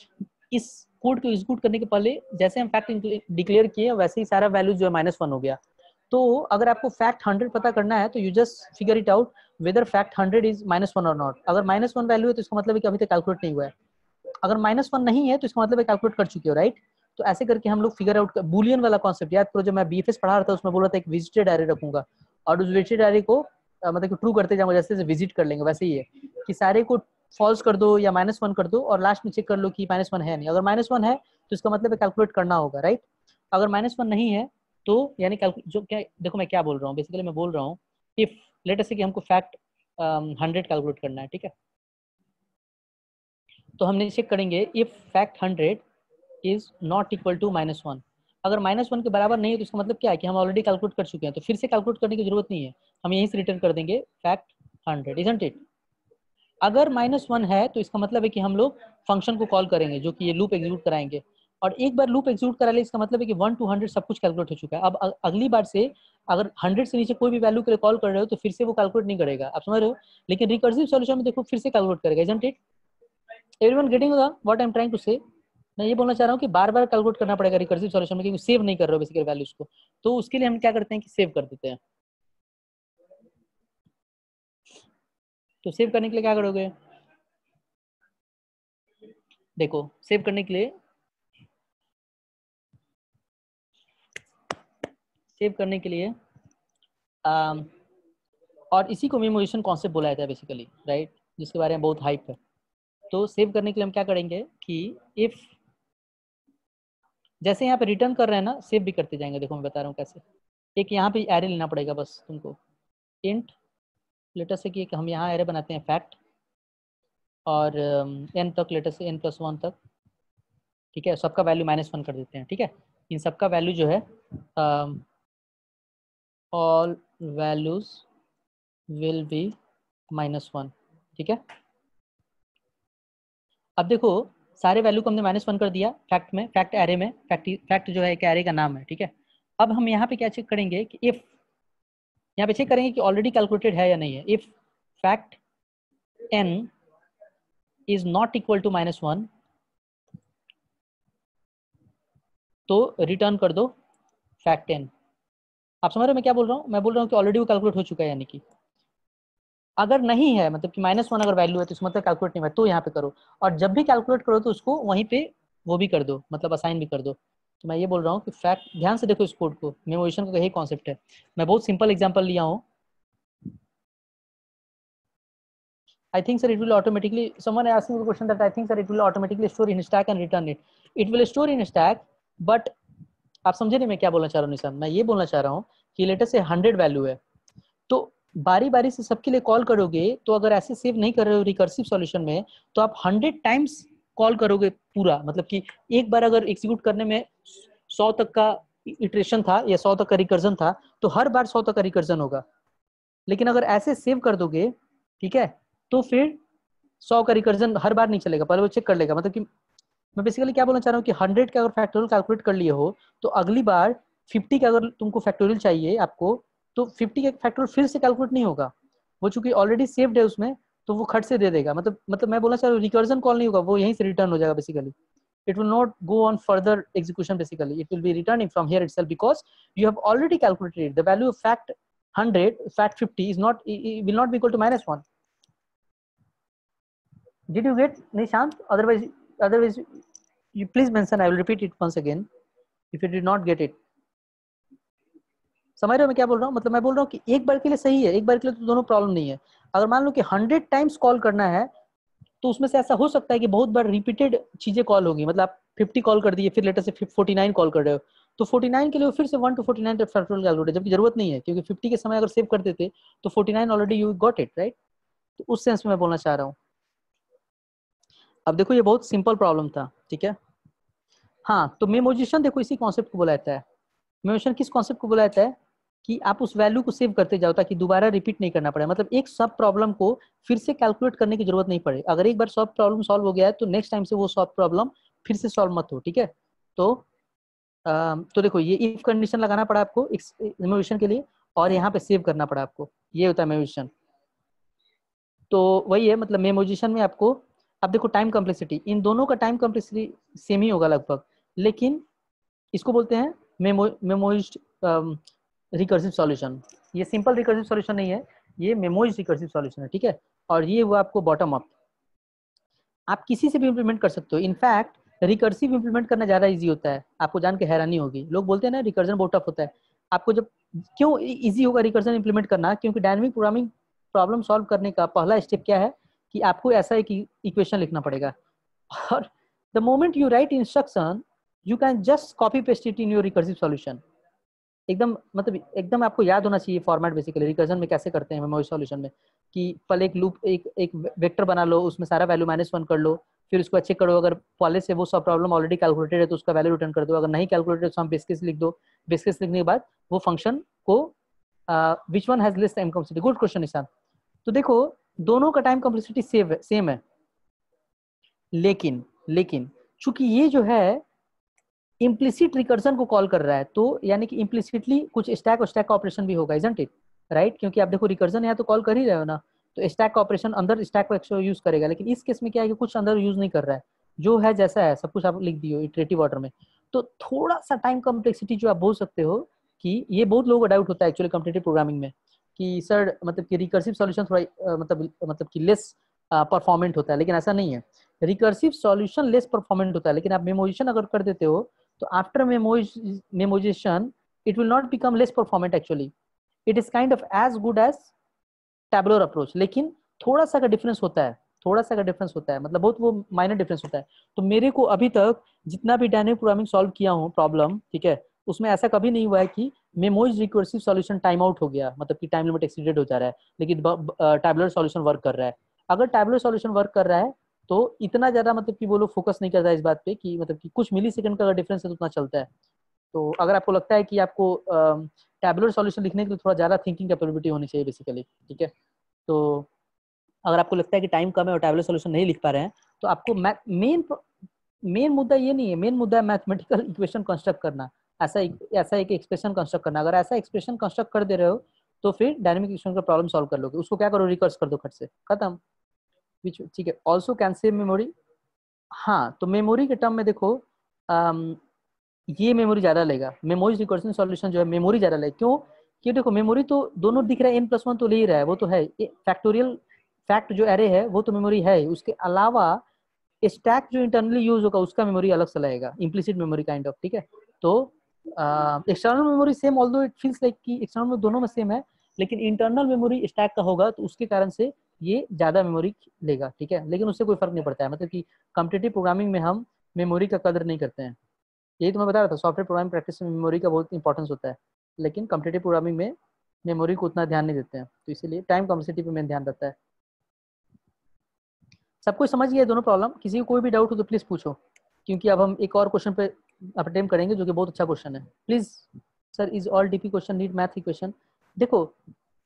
S1: इस कोड को एग्जीक्यूट करने के पहले जैसे हम फैक्ट डिक्लेयर किए वैसे ही सारा वैल्यू जो है -1 हो गया. तो अगर आपको फैक्ट 100 पता करना है तो you just figure it out whether fact 100 is -1 और नॉट. अगर -1 वैल्यू है तो इसका मतलब है कि अभी तक कैलकुलेट नहीं हुआ है. अगर -1 नहीं है तो इसका मतलब है कैलकुलेट कर चुके हो, राइट? तो ऐसे करके हम लोग फिगर आउट. बूलियन वाला कॉन्सेप्ट याद करो, जब मैं बीएफएस पढ़ा रहा था उसमें बोल रहा था एक विजिटेड एरे रखूंगा और उस विजिटेड एरे को मतलब कि ट्रू करते जाऊंगा, जैसे जैसे विजिट कर लेंगे वैसे ही है कि सारे को फॉल्स कर दो या -1 कर दो और लास्ट में चेक कर लो कि -1 है नहीं. अगर -1 है तो इसका मतलब है कैलकुलेट करना होगा, राइट? अगर -1 नहीं है तो यानी जो क्या, देखो मैं क्या बोल रहा हूँ बेसिकली, मैं बोल रहा हूँ इफ लेट अस से कि हमको फैक्ट 100 कैलकुलेट करना है, ठीक है? तो हमने चेक करेंगे if fact 100 is not equal to -1. अगर -1 के बराबर नहीं है तो इसका मतलब क्या है कि हम ऑलरेडी कैलकुलेट कर चुके हैं, तो फिर से कैलकुलेट करने की जरूरत नहीं है, हम यहीं से रिटर्न कर देंगे फैक्ट 100, इजंट इट? अगर -1 है तो इसका मतलब है कि हम लोग फंक्शन को कॉल करेंगे जो कि ये लूप एग्जीक्यूट कराएंगे, और एक बार लूप एग्जीक्यूट करा ले इसका मतलब है कि 1 to 100 सब कुछ कैलकुलेट हो चुका है. अब अगली बार से अगर 100 से नीचे कोई भी वैल्यू के लिए कॉल कर रहे हो तो फिर से वो कैलकुलेट नहीं करेगा, आप समझ रहे हो? लेकिन रिकर्सिव सॉल्यूशन में देखो फिर से कैलकुलेट करेगा, isn't it? Everyone getting what I am trying to say? मैं ये बोलना चाह रहा हूँ कि बार बार कैलकुलेट करना पड़ेगा रिकर्सिव सॉल्यूशन में, क्योंकि सेव नहीं कर रहे हो बेसिकली वैल्यूज को. तो उसके लिए हम क्या करते हैं कि सेव कर देते हैं. तो सेव करने के लिए क्या करोगे? देखो सेव करने के लिए और इसी को मेमोराइजेशन कॉन्सेप्ट बोला जाता है बेसिकली, राइट? जिसके बारे में बहुत हाइप है. तो सेव करने के लिए हम क्या करेंगे कि इफ जैसे यहाँ पे रिटर्न कर रहे हैं ना, सेव भी करते जाएंगे. देखो मैं बता रहा हूँ कैसे. एक यहाँ पे एरे लेना पड़ेगा बस तुमको, इंट लेटर से कि हम यहाँ एरे बनाते हैं फैक्ट और n तक, लेटर से n+1 तक, ठीक है? सबका वैल्यू -1 कर देते हैं, ठीक है? इन सबका वैल्यू जो है ऑल वैल्यूज विल बी -1, ठीक है? अब देखो सारे वैल्यू को हमने -1 कर दिया फैक्ट में, फैक्ट एरे में. फैक्ट जो है एक एरे का नाम है, ठीक है? अब हम यहाँ पे क्या चेक करेंगे कि इफ, यहाँ पे चेक करेंगे कि ऑलरेडी कैलकुलेटेड है या नहीं है. If fact n is not equal to -1 तो रिटर्न कर दो फैक्ट n. आप समझ रहे हो मैं क्या बोल रहा हूँ? मैं बोल रहा हूँ कि ऑलरेडी वो कैलकुलेट हो चुका है, यानी कि अगर नहीं है मतलब कि -1 अगर वैल्यू है तो इसका मतलब कैलकुलेट नहीं हुआ, तो यहाँ पे करो. और जब भी कैलकुलेट करो तो उसको वहीं पे वो भी कर दो, मतलब असाइन भी कर दो. तो मैं ये बोल रहा हूँ कि फैक्ट, ध्यान से देखो इस कोड को, मेमोराइजेशन का यही कॉन्सेप्ट है. मैं बहुत सिंपल एग्जांपल लिया हूँ. I think sir it will automatically, someone asked me the question that I think sir it will automatically store in stack and return it. It will store in stack, but आप समझे नहीं मैं क्या बोलना चाह रहा हूँ निशान? मैं ये बोलना चाह रहा हूँ कि लेटर से 100 वैल्यू है तो बारी बारी से सबके लिए कॉल करोगे, तो अगर ऐसे सेव नहीं कर रहे हो रिकर्सिव सॉल्यूशन में तो आप 100 टाइम्स कॉल करोगे पूरा. मतलब कि एक बार अगर एग्जीक्यूट करने में 100 तक का इटरेशन था या 100 तक का रिकर्जन था तो हर बार 100 तक का रिकर्जन होगा. लेकिन अगर ऐसे सेव कर दोगे, ठीक है, तो फिर 100 का रिकर्जन हर बार नहीं चलेगा, पहले वो चेक कर लेगा. मतलब कि मैं बेसिकली क्या बोलना चाह रहा हूँ कि 100 का अगर फैक्टोरियल कैलकुलेट कर लिए हो तो अगली बार 50 का अगर तुमको फैक्टोरियल चाहिए आपको, तो 50 का फैक्टोरियल फिर से कैलकुलेट नहीं होगा. वो चूंकि ऑलरेडी सेव्ड है उसमें तो वो खट से दे देगा. मतलब मैं बोलना चाह रहा हूँ रिकर्जन कॉल नहीं होगा, वो यहीं से रिटर्न हो जाएगा basically. It will not go on further execution basically. It will be returning from here itself because you have already calculated it. The value of fact 100, fact 50 is not, it will not be equal to -1. Did you get Nishant? Otherwise you please mention. I will repeat it once again. If you did not get it. समझ रहे हो मैं क्या बोल रहा हूँ? मतलब मैं बोल रहा हूँ कि एक बार के लिए सही है, एक बार के लिए तो दोनों प्रॉब्लम नहीं है। अगर मान लो कि 100 टाइम्स कॉल करना है तो उसमें से ऐसा हो सकता है कि बहुत बार रिपीटेड चीजें कॉल होगी। मतलब आप 50 कॉल कर दिए, फिर लेटर से 49 कॉल कर रहे हो, तो 49 के लिए फिर से 1 to 49 फैक्टोरियल कैलकुलेट, जबकि जरूरत नहीं है, क्योंकि 50 के समय अगर सेव कर देते तो 49 already you got it, right? तो उस सेंस में मैं बोलना चाह रहा हूँ। अब देखो ये बहुत सिंपल प्रॉब्लम था, ठीक है। हाँ, तो मेमोइजेशन देखो इसी कॉन्सेप्ट को बोला जाता है। मेमोइजेशन किस कॉन्सेप्ट को बोला जाता है? कि आप उस वैल्यू को सेव करते जाओ ताकि दोबारा रिपीट नहीं करना पड़े। मतलब एक सब प्रॉब्लम को फिर से कैलकुलेट करने की जरूरत नहीं पड़े। अगर एक बार सब प्रॉब्लम सॉल्व हो गया है तो नेक्स्ट टाइम से वो सब प्रॉब्लम फिर से सॉल्व मत हो, ठीक है। तो देखो ये इफ कंडीशन लगाना पड़ा आपको मेमोइजेशन के लिए, और यहाँ पे सेव करना पड़ा आपको, ये होता है मेमोइजेशन। तो वही है, मतलब मेमोइजेशन में आपको, अब देखो टाइम कम्प्लेक्सिटी, इन दोनों का टाइम कम्प्लेक्सिटी सेम ही होगा लगभग, लेकिन इसको बोलते हैं मेमोइज्ड रिकर्सिव सॉल्यूशन। ये सिंपल रिकर्सिव सॉल्यूशन नहीं है, ये मेमोइज्ड रिकर्सिव सॉल्यूशन है, ठीक है। और ये हुआ आपको बॉटम अप। आप किसी से भी इंप्लीमेंट कर सकते हो। इनफैक्ट रिकर्सिव इंप्लीमेंट करना ज्यादा इजी होता है। आपको जान के हैरानी होगी, लोग बोलते हैं ना रिकर्जन बहुत टफ होता है। आपको जब क्यों इजी होगा रिकर्जन इंप्लीमेंट करना? क्योंकि डायनामिक प्रोग्रामिंग प्रॉब्लम सॉल्व करने का पहला स्टेप क्या है कि आपको ऐसा एक इक्वेशन लिखना पड़ेगा, और the moment you right instruction you can just copy paste it in your recursive solution. एकदम मतलब एकदम आपको याद होना चाहिए फॉर्मेट। बेसिकली रिकर्जन में कैसे करते हैं मेमोरी सॉल्यूशन में, कि पहले एक लूप एक वेक्टर बना लो, उसमें सारा वैल्यू -1 कर लो, फिर उसको चेक करो, अगर पहले से वो सब प्रॉब्लम ऑलरेडी कैलकुलेटेड है तो उसका वैल्यू रिटर्न कर दो, अगर नहीं कैलकुलेटेड तो हम बेस केस लिख दो। बेस केस लिखने के बाद वो फंक्शन को which one has less time complexity. Good question निशान। तो देखो दोनों का टाइम कम्प्लेक्सिटी सेम है, लेकिन लेकिन चूंकि ये जो है इम्प्लिसिट रिकर्जन को कॉल कर रहा है, तो यानी कि इम्प्लिसिटली कुछ स्टैक और स्टैक का ऑपरेशन भी होगा, इजंट इट, राइट? क्योंकि आप देखो रिकर्जन यहाँ तो कॉल कर ही रहे हो ना, तो स्टैक का ऑपरेशन अंदर स्टैक को यूज करेगा। लेकिन इस केस में क्या है कि कुछ अंदर यूज नहीं कर रहा है, जो है जैसा है सब कुछ आप लिख दियो इटरेटिव ऑर्डर में। तो थोड़ा सा टाइम कम्प्लेक्सिटी जो आप बोल सकते हो, कि ये बहुत लोगों का डाउट होता है एक्चुअली कॉम्पिटिटिव प्रोग्रामिंग में, कि सर मतलब कि रिकर्सिव सॉल्यूशन थोड़ा मतलब कि लेस परफॉर्मेंट होता है, लेकिन ऐसा नहीं है। रिकर्सिव सॉल्यूशन लेस परफॉर्मेंट होता है, लेकिन आप मेमोइजेशन अगर कर देते हो तो after memoization it will not become less performant actually, it is kind of as good as tabular approach, लेकिन थोड़ा सा का डिफरेंस होता है, थोड़ा सा का डिफरेंस होता है, मतलब बहुत वो माइनर डिफरेंस होता है। तो मेरे को अभी तक जितना भी डायनेमिक प्रोग्रामिंग सॉल्व किया हूँ प्रॉब्लम, ठीक है, उसमें ऐसा कभी नहीं हुआ है कि मेमोइज रिकर्सिव सॉल्यूशन टाइम आउट हो गया, मतलब कि टाइम लिमिट एक्सीडेड हो जा रहा है, लेकिन टैबुलर सॉल्यूशन वर्क कर रहा है। अगर टैबुलर सॉल्यूशन वर्क कर रहा है तो इतना ज्यादा मतलब कि वो लोग फोकस नहीं करता है इस बात पे कि मतलब कि कुछ मिली सेकंड का अगर डिफरेंस है तो उतना चलता है। तो अगर आपको लगता है कि आपको टैबुलर सॉल्यूशन लिखने के लिए थोड़ा ज्यादा थिंकिंग कैपेबिलिटी होनी चाहिए बेसिकली, ठीक है, तो अगर आपको लगता है कि टाइम कम है और टैबुलर सॉल्यूशन नहीं लिख पा रहे हैं, तो आपको मेन मुद्दा ये नहीं है, मेन मुद्दा है मैथमेटिकल इक्वेशन कंस्ट्रक्ट करना, ऐसा एक एक्सप्रेशन कंस्ट्रक्ट करना। अगर ऐसा एक्सप्रेशन कंस्ट्रक्ट कर दे रहे हो तो फिर डायनामिक इक्वेशन का प्रॉब्लम सॉल्व कर लोगे। उसको क्या करो, रिकर्स कर दो खट से, खत्म। ठीक है, ऑल्सो कैन सेव मेमोरी। हाँ, तो मेमोरी के टर्म में देखो ये मेमोरी ज्यादा लेगा, मेमोरीज रिकर्सन सॉल्यूशन जो है मेमोरी ज्यादा लेगा। क्यों? कि देखो मेमोरी तो दोनों दिख रहा है, n+1 तो ले ही रहा है, वो तो है फैक्टोरियल फैक्ट जो एरे है वो तो मेमोरी है ही। उसके अलावा स्टैक जो इंटरनली यूज होगा उसका मेमोरी अलग से लगेगा, इम्प्लिसिट मेमोरी काइंड ऑफ, ठीक है। तो external memory same, although it feels like कि एक्सटर्नल में दोनों में सेम है, लेकिन इंटरनल मेमोरी स्टैक का होगा तो उसके कारण से ये ज्यादा मेमोरी लेगा, ठीक है। लेकिन उससे कोई फर्क नहीं पड़ता है, मतलब कि कॉम्पिटिटिव प्रोग्रामिंग में हम मेमोरी का कदर नहीं करते हैं। यही तो मैं बता रहा था, सॉफ्टवेयर प्रोग्रामिंग प्रैक्टिस में मेमोरी का बहुत इंपॉर्टेंस होता है, लेकिन कॉम्पिटिटिव प्रोग्रामिंग में मेमोरी को उतना ध्यान नहीं देते हैं, तो इसीलिए टाइम कॉम्प्लेक्सिटी पे मेन ध्यान रहता है। सब कुछ समझ गया दोनों प्रॉब्लम? किसी को कोई भी डाउट हो तो प्लीज पूछो, क्योंकि अब हम एक और क्वेश्चन पे अटेम्प्ट करेंगे जो कि बहुत अच्छा क्वेश्चन है। Please sir, is all DP question need math equation? देखो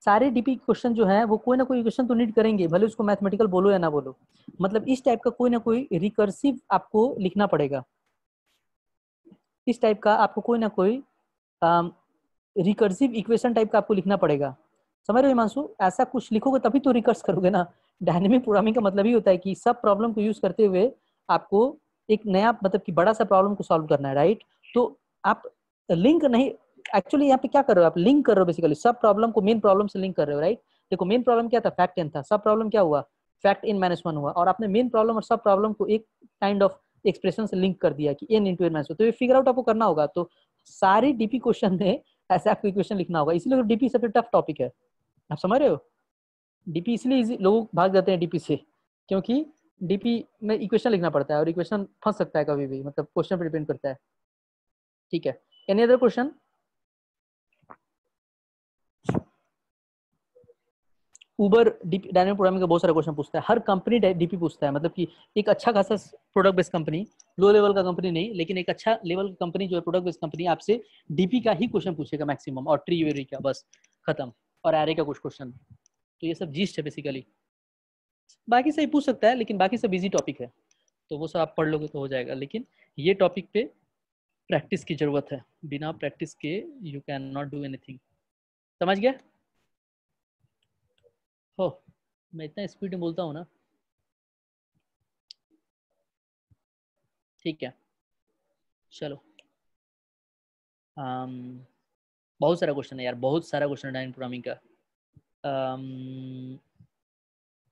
S1: सारे डीपी क्वेश्चन जो है वो कोई ना कोई इक्वेशन तो नीड करेंगे, भले उसको मैथमेटिकल बोलो या ना बोलो। मतलब इस टाइप का कोई ना कोई रिकर्सिव आपको लिखना पड़ेगा, इस टाइप का आपको कोई ना कोई रिकर्सिव इक्वेशन टाइप का आपको लिखना पड़ेगा। समझ रहे हो हिमांशु? ऐसा कुछ लिखोगे तभी तो रिकर्स करोगे ना। डायनेमिक प्रोग्रामिंग का मतलब ही होता है कि सब प्रॉब्लम को यूज करते हुए आपको एक नया मतलब कि बड़ा सा प्रॉब्लम को सॉल्व करना है, राइट? तो आप लिंक नहीं, एक्चुअली यहाँ पे क्या कर रहे हो, आप लिंक कर रहे हो बेसिकली, सब प्रॉब्लम को मेन प्रॉब्लम से लिंक कर रहे हो, राइट? देखो मेन प्रॉब्लम क्या था, फैक्ट n था, सब प्रॉब्लम क्या हुआ, फैक्ट n-1 हुआ, और आपने मेन प्रॉब्लम और सब प्रॉब्लम को एक काइंड ऑफ एक्सप्रेशन से लिंक कर दिया कि n इंटू एन माइनस, तो ये फिगर आउट आपको करना होगा। तो सारे डीपी क्वेश्चन में ऐसे आपको इक्वेशन लिखना होगा, इसलिए तो डीपी सबसे टफ टॉपिक है। आप समझ रहे हो? डीपी इसलिए लोग भाग जाते हैं डीपी से, क्योंकि डीपी में इक्वेशन लिखना पड़ता है और इक्वेशन फंस सकता है कभी भी, मतलब क्वेश्चन पर डिपेंड करता है। ठीक है, एनी अदर क्वेश्चन? उबर डीपी डायनेमिक प्रोग्रामिंग का बहुत सारा क्वेश्चन पूछता है, हर कंपनी डीपी पूछता है। मतलब कि एक अच्छा खासा product based company, low level का कंपनी नहीं, लेकिन एक अच्छा लेवल की कंपनी जो है प्रोडक्ट बेस्ड कंपनी, आपसे डीपी का ही क्वेश्चन पूछेगा मैक्सिमम, और ट्री वेरी का, बस खत्म, और एरे का कुछ क्वेश्चन। तो ये सब जीस्ट है बेसिकली। बाकी से ही पूछ सकता है, लेकिन बाकी सब इजी टॉपिक है, तो वो सब आप पढ़ लोगे तो हो जाएगा। लेकिन ये टॉपिक पे प्रैक्टिस की जरूरत है, बिना प्रैक्टिस के you can not do anything. समझ गया? हो, मैं इतना स्पीड में बोलता हूँ ना। ठीक है, चलो। बहुत सारा क्वेश्चन है यार, बहुत सारा क्वेश्चन है डायनेमिक प्रोग्रामिंग का।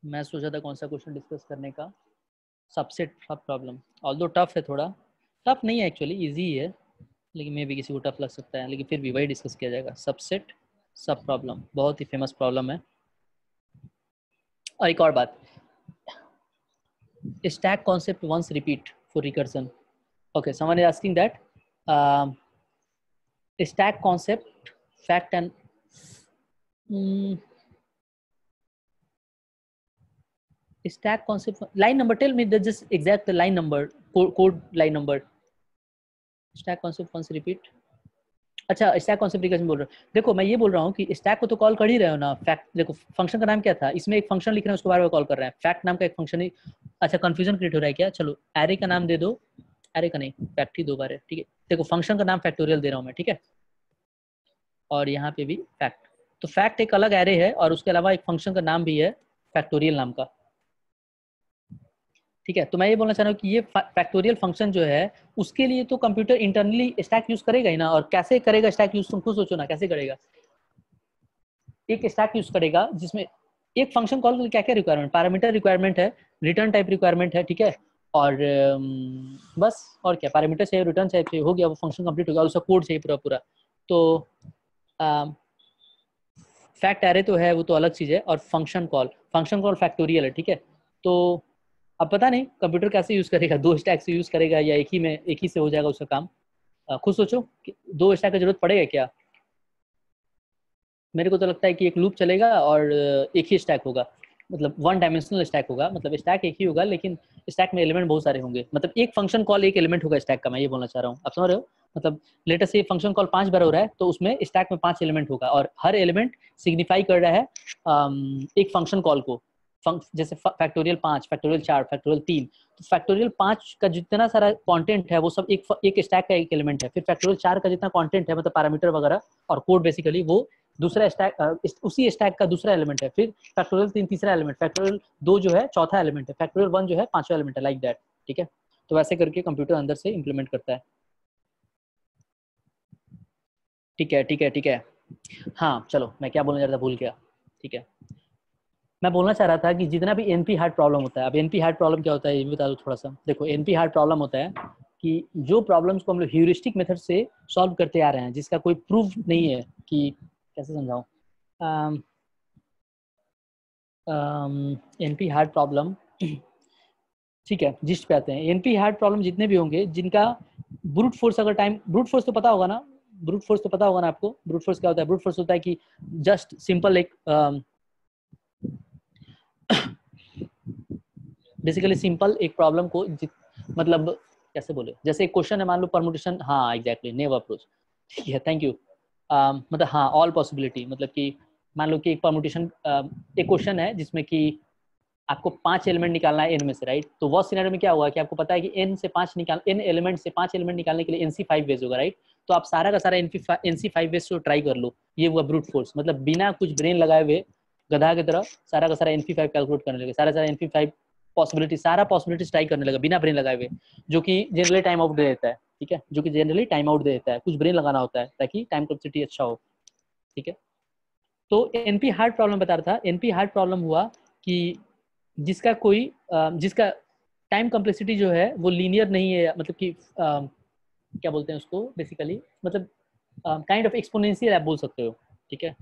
S1: मैं सोचा था कौन सा क्वेश्चन डिस्कस करने का। सबसेट सब प्रॉब्लम, ऑल्दो टफ है थोड़ा, टफ नहीं है एक्चुअली, इजी ही है, लेकिन मे भी किसी को टफ लग सकता है, लेकिन फिर भी वही डिस्कस किया जाएगा। सबसेट सब प्रॉब्लम बहुत ही फेमस प्रॉब्लम है। और एक और बात, stack concept once repeat for recursion. Okay, someone is asking that stack concept, fact and stack concept line number. Tell me the just exact line number, code line number. Stack concept once repeat. अच्छा, stack concept recursion बोल रहे हो। देखो मैं ये बोल रहा हूँ कि स्टैक को तो कॉल कर ही रहे हो ना। फैक्ट देखो, फंक्शन का नाम क्या था, इसमें एक फंक्शन लिख रहे हैं, उसको बार बार कॉल कर रहे हैं। फैक्ट नाम का एक फंक्शन ही। अच्छा, कंफ्यूजन क्रिएट हो रहा है क्या? चलो एरे का नाम दे दो, एरे का नहीं, फैक्ट ही दो बार है, ठीक है। देखो फंक्शन का नाम फैक्टोरियल दे रहा हूँ मैं, ठीक है, और यहाँ पे भी फैक्ट। तो फैक्ट एक अलग एरे है, और उसके अलावा एक फंक्शन का नाम भी है फैक्टोरियल नाम का, ठीक है। तो मैं ये बोलना चाह रहा हूँ कि ये फैक्टोरियल फंक्शन जो है, उसके लिए तो कंप्यूटर इंटरनली स्टैक यूज करेगा ही ना। और कैसे करेगा स्टैक यूज, तुम खुद सोचो ना कैसे करेगा। एक स्टैक यूज करेगा जिसमें एक फंक्शन कॉल के लिए क्या क्या रिक्वायरमेंट, पैरामीटर रिक्वायरमेंट है, रिटर्न टाइप रिक्वायरमेंट है, ठीक है, और बस और क्या, पैरामीटर चाहिए, रिटर्न चाहिए, हो गया, वो फंक्शन कंप्लीट हो गया। उसका कोड चाहिए पूरा पूरा। तो फैक्ट एरे तो है, वो तो अलग चीज़ है। और फंक्शन कॉल फैक्टोरियल है, ठीक है। तो अब पता नहीं कंप्यूटर कैसे यूज़ करेगा, दो स्टैक से यूज़ करेगा या एक ही से हो जाएगा उसका काम। खुद सोचो कि दो स्टैक की जरूरत पड़ेगा क्या? मेरे को तो लगता है कि एक लूप चलेगा और एक ही स्टैक होगा, मतलब वन डायमेंशनल स्टैक होगा, मतलब स्टैक एक ही होगा, लेकिन स्टैक में एलिमेंट बहुत सारे होंगे। मतलब एक फंक्शन कॉल एक एलिमेंट होगा स्टैक का, मैं ये बोलना चाह रहा हूँ। आप समझ रहे हो? मतलब लेटेस्ट से फंक्शन कॉल 5 बार हो रहा है, तो उसमें स्टैक में 5 एलिमेंट होगा, और हर एलिमेंट सिग्निफाई कर रहा है एक फंक्शन कॉल को। जैसे फैक्टोरियल 5, फैक्टोरियल 4, फैक्टोरियल 3। तो फैक्टोरियल 5 का जितना सारा कंटेंट है वो सब एक स्टैक का एक एलिमेंट है। फिर फैक्टोरियल 4 का जितना कंटेंट है, मतलब पैरामीटर वगैरह और कोड बेसिकली, वो दूसरा स्टैक, उसी स्टैक का दूसरा एलिमेंट है। फिर फैक्टोरियल 3 तीसरा एलिमेंट, फैक्टोरियल 2 जो है चौथा एलिमेंट है, फैक्टोरियल 1 जो है पांचवा एलिमेंट है, लाइक दैट, ठीक है। तो वैसे करके कंप्यूटर अंदर से इंप्लीमेंट करता है। ठीक है, ठीक है, ठीक है। हाँ चलो, मैं क्या बोलने जा रहा था भूल गया। ठीक है, मैं बोलना चाह रहा था कि जितना भी एनपी हार्ड प्रॉब्लम होता है, अब एनपी हार्ड प्रॉब्लम क्या होता है ये भी बता दो थोड़ा सा। देखो एनपी हार्ड प्रॉब्लम होता है कि जो प्रॉब्लम्स को हम लोग ह्यूरिस्टिक मेथड से सॉल्व करते आ रहे हैं, जिसका कोई प्रूफ नहीं है, कि कैसे समझाऊं। एनपी हार्ड प्रॉब्लम, ठीक है, जिस्ट पे आते हैं। एनपी हार्ड प्रॉब्लम जितने भी होंगे जिनका ब्रूट फोर्स, अगर टाइम, ब्रूट फोर्स तो पता होगा ना, ब्रूट फोर्स तो पता होगा ना आपको। ब्रूट फोर्स क्या होता है? ब्रूट फोर्स होता है कि जस्ट सिंपल एक बेसिकली सिंपल एक प्रॉब्लम को मतलब कैसे बोले, जैसे एक क्वेश्चन है, मान लो परमुटेशन, हाँ एग्जैक्टली, नेव अप्रोच, ठीक है, थैंक यू। मतलब हाँ, ऑल पॉसिबिलिटी, मतलब कि मान लो कि एक परमुटेशन, एक क्वेश्चन है जिसमें कि आपको 5 एलिमेंट निकालना है एन में से, राइट। तो वो सिनेरियो में क्या होगा कि आपको पता है कि एन एलिमेंट से 5 एलिमेंट निकालने के लिए एनसी 5 वेज होगा, राइट। तो आप सारा का सारा एनसी 5 वेज को ट्राई कर लो। ये हुआ ब्रूट फोर्स, मतलब बिना कुछ ब्रेन लगाए हुए गधा की तरह सारा का सारा एनपी 5 कैलकुलेट करने लगे, सारा एनपी 5 पॉसिबिलिटी ट्राई करने लगा बिना ब्रेन लगाए हुए, जो कि जनरली टाइम आउट दे देता है, ठीक है, जो कि जनरली टाइम आउट दे देता है। कुछ ब्रेन लगाना होता है ताकि टाइम कॉम्प्लेक्सिटी अच्छा हो, ठीक है। तो एनपी हार्ड प्रॉब्लम बता रहा था। एनपी हार्ड प्रॉब्लम हुआ कि जिसका टाइम कॉम्प्लेक्सिटी जो है वो लीनियर नहीं है, मतलब कि क्या बोलते हैं उसको बेसिकली, मतलब काइंड ऑफ एक्सपोनेंशियल आप बोल सकते हो, ठीक है।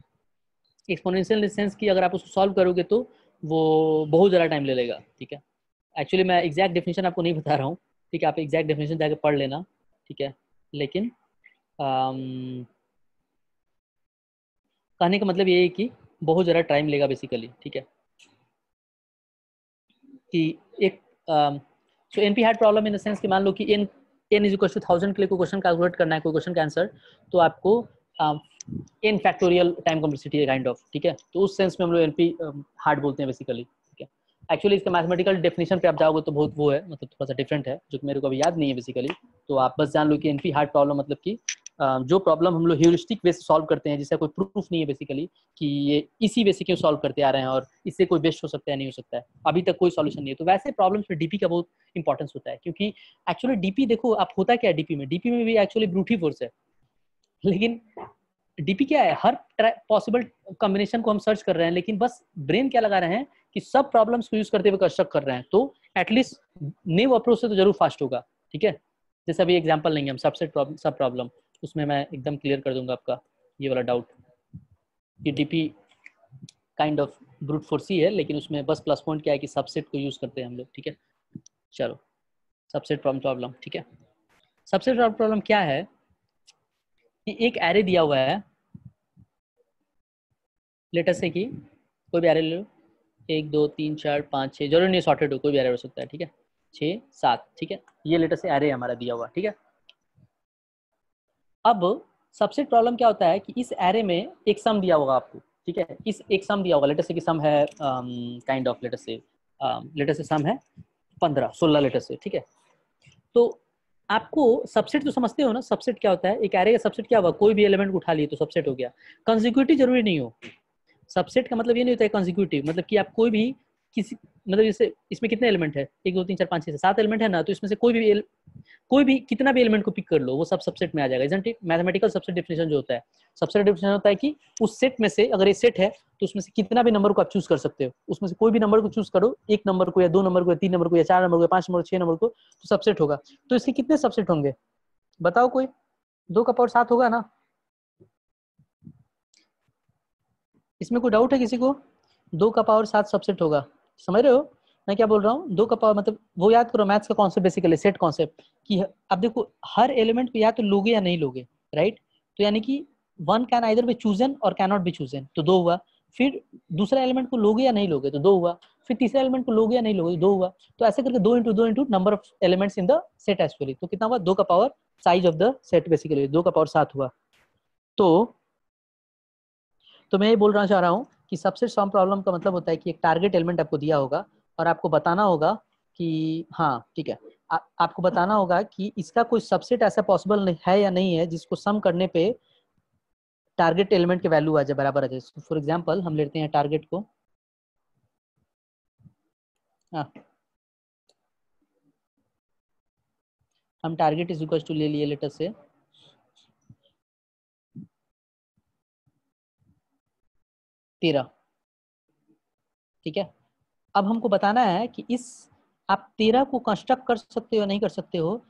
S1: एक्सपोनेंशियल इन सेंस कि अगर आप उसको सॉल्व करोगे तो वो बहुत ज़्यादा टाइम ले लेगा, ठीक है। एक्चुअली मैं एग्जैक्ट डेफिनेशन आपको नहीं बता रहा हूँ, ठीक है, आप एग्जैक्ट डेफिनेशन जाके पढ़ लेना, ठीक है। लेकिन कहने का मतलब ये है कि बहुत ज़्यादा टाइम लेगा बेसिकली, ठीक है। कि एक so NP hard problem in the sense कि मान लो कि n इज इक्वल टू 1000 के लिए कोई क्वेश्चन कैलकुलेट करना है, कोई क्वेश्चन का आंसर, तो आपको n फैक्टोरियल टाइम कॉम्प्लेक्सिटी है काइंड ऑफ, ठीक है। तो उस सेंस में हम लोग एनपी हार्ड बोलते हैं बेसिकली, ठीक है। एक्चुअली इसका मैथमेटिकल डेफिनेशन पे आप जाओगे तो बहुत वो है, मतलब थोड़ा सा डिफरेंट है, जो कि मेरे को अभी याद नहीं है बेसिकली। तो आप बस जान लो कि एनपी हार्ड प्रॉब्लम मतलब कि जो प्रॉब्लम हम लोग ह्यूरिस्टिक वे से सॉल्व करते हैं, जिसका कोई प्रूफ नहीं है बेसिकली कि ये इसी वे से क्यों सॉल्व करते आ रहे हैं और इससे कोई बेस्ट हो सकता है नहीं हो सकता है, अभी तक कोई सॉल्यूशन नहीं है। तो वैसे प्रॉब्लम्स में डीपी का बहुत इंपॉर्टेंस होता है, क्योंकि एक्चुअली डीपी देखो आप होता क्या है डीपी में भी एक्चुअली ब्रूटी फोर्स है, लेकिन डीपी क्या है, हर पॉसिबल कॉम्बिनेशन को हम सर्च कर रहे हैं, लेकिन बस ब्रेन क्या लगा रहे हैं कि सब प्रॉब्लम्स को यूज करते हुए कंस्ट्रक्ट कर रहे हैं, तो एटलीस्ट न्यू अप्रोच से तो जरूर फास्ट होगा, ठीक है। जैसे अभी एग्जांपल लेंगे हम सबसेट प्रॉब्लम, सब प्रॉब्लम, उसमें मैं एकदम क्लियर कर दूंगा आपका ये वाला डाउट कि DP kind of brute force ही है, लेकिन उसमें बस प्लस पॉइंट क्या है कि सबसेट को यूज करते हैं हम लोग, ठीक है। चलो सबसेट प्रॉब्लम, ठीक है। सबसेट प्रॉब्लम क्या है कि एक एरे दिया हुआ है, लेटेस्ट से कि कोई भी एरे ले लो, 1 2 3 4 5 6, जरूर नहीं सॉर्टेड हो, कोई भी एरे हो सकता है, ठीक है। 6 7, ठीक है, ये लेटेस्ट से एरे हमारा दिया हुआ, ठीक है। अब सबसेट प्रॉब्लम क्या होता है कि इस एरे में एक सम दिया होगा आपको, ठीक है। इस एक सम दिया होगा, लेटेस्ट से कि सम है काइंड ऑफ लेटेस्ट से सम है 15 16 लेटेस्ट से, ठीक है। तो आपको सबसेट तो समझते हो ना, सबसेट क्या होता है, एक एरे का सबसेट क्या होगा, कोई भी एलिमेंट को उठा लिए तो सबसेट हो गया। कंसेक्यूटिव जरूरी नहीं हो, सबसेट का मतलब ये नहीं होता है कंसेक्यूटिव, मतलब कि आप कोई भी किसी, मतलब जैसे इसमें कितने एलिमेंट है, 1 2 3 4 5 6 7 एलिमेंट है ना, तो इसमें से कोई भी कितना भी एलिमेंट को पिक कर लो, वो सब सबसेट में आ जाएगा, isn't it. Mathematical subset definition जो होता है, सबसेट डेफिनेशन होता है कि उस सेट में से, अगर ये सेट है तो उसमें से कितना भी नंबर को आप चूज कर सकते हो, उसमें से कोई भी नंबर को चूज करो, 1 नंबर को या 2 नंबर को या 3 नंबर को या 4 नंबर को 5 नंबर को 6 नंबर को, तो सबसेट होगा। तो इसके कितने सबसेट होंगे बताओ कोई, 2 का पावर 7 होगा ना, इसमें कोई डाउट है किसी को, 2 का पावर 7 सबसेट होगा, समझ रहे हो मैं क्या बोल रहा हूँ। 2 का पावर मतलब वो याद करो मैथ्स का कॉन्सेप्ट बेसिकली, सेट कॉन्सेप्ट कि अब देखो हर एलिमेंट को या तो लोगे या नहीं लोगे, राइट। तो यानी कि one can either be chosen और कैन नॉट बी चूजन, तो 2 हुआ। फिर दूसरा एलिमेंट को लोगे या नहीं लोगे तो 2 हुआ। फिर तीसरा एलिमेंट को लोगे या नहीं लोगे तो 2 हुआ। तो ऐसे करके 2 × 2 × number of elements in the set actually, तो कितना हुआ, 2 का power size of the set basically 2 का पावर 7 हुआ। तो मैं ये बोलना चाह रहा हूँ कि सबसे सम प्रॉब्लम का मतलब होता है कि एक टारगेट एलिमेंट आपको दिया होगा और आपको बताना होगा कि हाँ ठीक है, आपको बताना होगा कि इसका कोई सबसेट ऐसा पॉसिबल नहीं है या नहीं है जिसको सम करने पे टारगेट एलिमेंट की वैल्यू आ जाए, बराबर आ जाए। फॉर एग्जांपल हम लेते हैं टारगेट को, हाँ हम टारगेट इज इक्वल टू ले लिए लेटर से 13, ठीक है। अब हमको बताना है कि इस आप 13 को कंस्ट्रक्ट कर सकते हो नहीं कर सकते हो,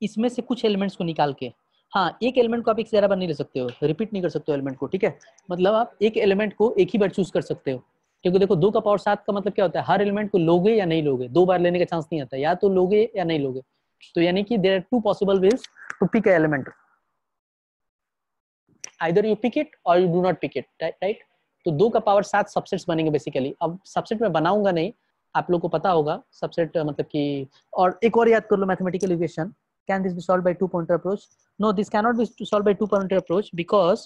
S1: इसमें से कुछ एलिमेंट्स को निकाल के। हाँ एक एलिमेंट को आप एक से ज्यादा बार नहीं ले सकते हो, रिपीट नहीं कर सकते हो एलिमेंट को, ठीक है। मतलब आप एक एलिमेंट को एक ही बार चूज कर सकते हो, क्योंकि देखो 2 का पावर 7 का मतलब क्या होता है, हर एलिमेंट को लोगे या नहीं लोगे, 2 बार लेने का चांस नहीं आता, या तो लोगे या नहीं लोगे। तो यानी कि there are 2 possible ways to pick a element, either you pick it और you do not pick it, right. तो 2 का पावर 7 सबसेट्स बनेंगे बेसिकली। अब सबसेट में बनाऊंगा नहीं, आप लोग को पता होगा सबसेट मतलब कि, और एक और याद कर लो mathematical equation, can this be solved by two pointer approach? No, this cannot be solved by two pointer approach because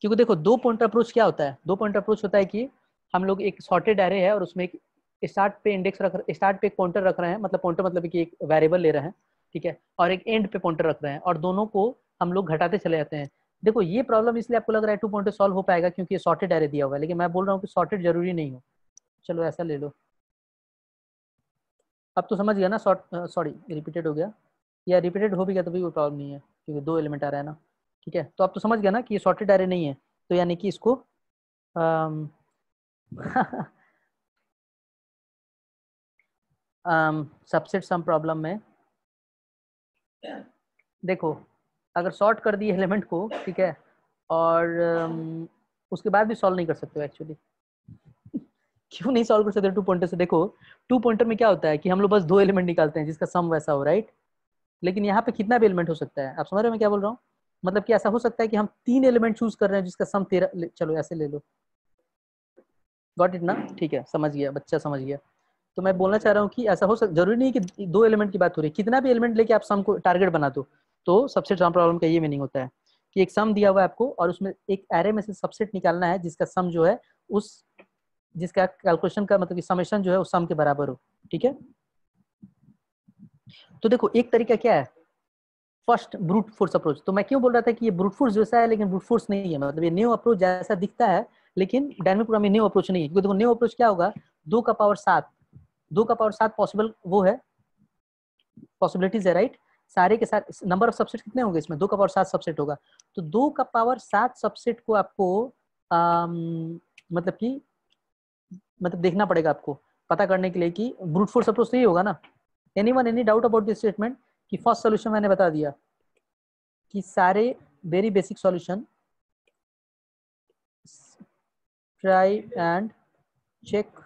S1: क्योंकि देखो 2 पॉइंटर अप्रोच क्या होता है, 2 पॉइंटर अप्रोच होता है कि हम लोग एक सॉर्टेड एरे है और उसमें एक स्टार्ट पे इंडेक्स स्टार्ट पे एक पॉइंटर रख रहे हैं, मतलब पॉइंटर मतलब कि एक वेरिएबल ले रहे हैं, ठीक है, और एक एंड पे पॉइंटर रख रहे हैं और दोनों को हम लोग घटाते चले जाते हैं। देखो ये प्रॉब्लम इसलिए आपको लग रहा है 2 पॉइंटर सॉल्व हो पाएगा क्योंकि ये सॉर्टेड एरे दिया हुआ है, लेकिन मैं बोल रहा हूँ कि सॉर्टेड जरूरी नहीं हो। चलो ऐसा ले लो, अब तो समझ गया ना, सॉरी रिपीटेड हो गया, या रिपीटेड हो भी गया तो भी कोई प्रॉब्लम नहीं है क्योंकि 2 एलिमेंट आ रहा है ना, ठीक है। तो अब तो समझ गया ना कि ये सॉर्टेड एरे नहीं है, तो यानी कि इसको सबसेट सम प्रॉब्लम में देखो, अगर सॉर्ट कर दिए एलिमेंट को, ठीक है, और उसके बाद भी सॉल्व नहीं कर सकते हो एक्चुअली। क्यों नहीं सॉल्व कर सकते टू पॉइंटर से? देखो, टू पॉइंटर में क्या होता है कि हम लोग बस दो एलिमेंट निकालते हैं जिसका सम वैसा हो, राइट। लेकिन यहाँ पे कितना भी एलिमेंट हो सकता है, आप समझ रहे हो मैं क्या बोल रहा हूँ? मतलब कि ऐसा हो सकता है कि हम 3 एलिमेंट चूज कर रहे हैं जिसका सम 13, चलो ऐसे ले लो, गॉट इट ना? ठीक है, समझ गया, बच्चा समझ गया। तो मैं बोलना चाह रहा हूँ कि ऐसा हो सकता, जरूरी नहीं कि 2 एलिमेंट की बात हो रही है, कितना भी एलिमेंट लेके आप सम को टारगेट बना दो। तो सबसेट सम प्रॉब्लम का ये मीनिंग होता है कि एक सम दिया हुआ है आपको और उसमें एक एरे में से सबसेट निकालना है जिसका सम जो है उस, जिसका कैलकुलेशन का मतलब कि समेशन जो है उस सम के बराबर हो, ठीक है। तो देखो, एक तरीका क्या है, फर्स्ट ब्रूट फोर्स अप्रोच। तो मैं क्यों बोल रहा था कि ये ब्रूट फोर्स जैसा है लेकिन ब्रूट फोर्स नहीं है, मतलब ये न्यू अप्रोच जैसा दिखता है लेकिन डायनामिक प्रोग्रामिंग न्यू अप्रोच नहीं है। क्योंकि देखो, न्यू अप्रोच क्या होगा, 2 का पावर 7, 2 का पावर 7 पॉसिबल वो है, पॉसिबिलिटीज है, राइट। सारे के साथ नंबर ऑफ सबसेट कितने होंगे इसमें, 2 का पावर 7 सबसेट होगा। तो 2 का पावर 7 सबसेट को आपको मतलब कि मतलब देखना पड़ेगा आपको पता करने के लिए कि ब्रूट फोर्स अप्रोच तो ही होगा ना। Anyone any doubt about this statement? कि फर्स्ट सॉल्यूशन मैंने बता दिया कि सारे very basic solution try and check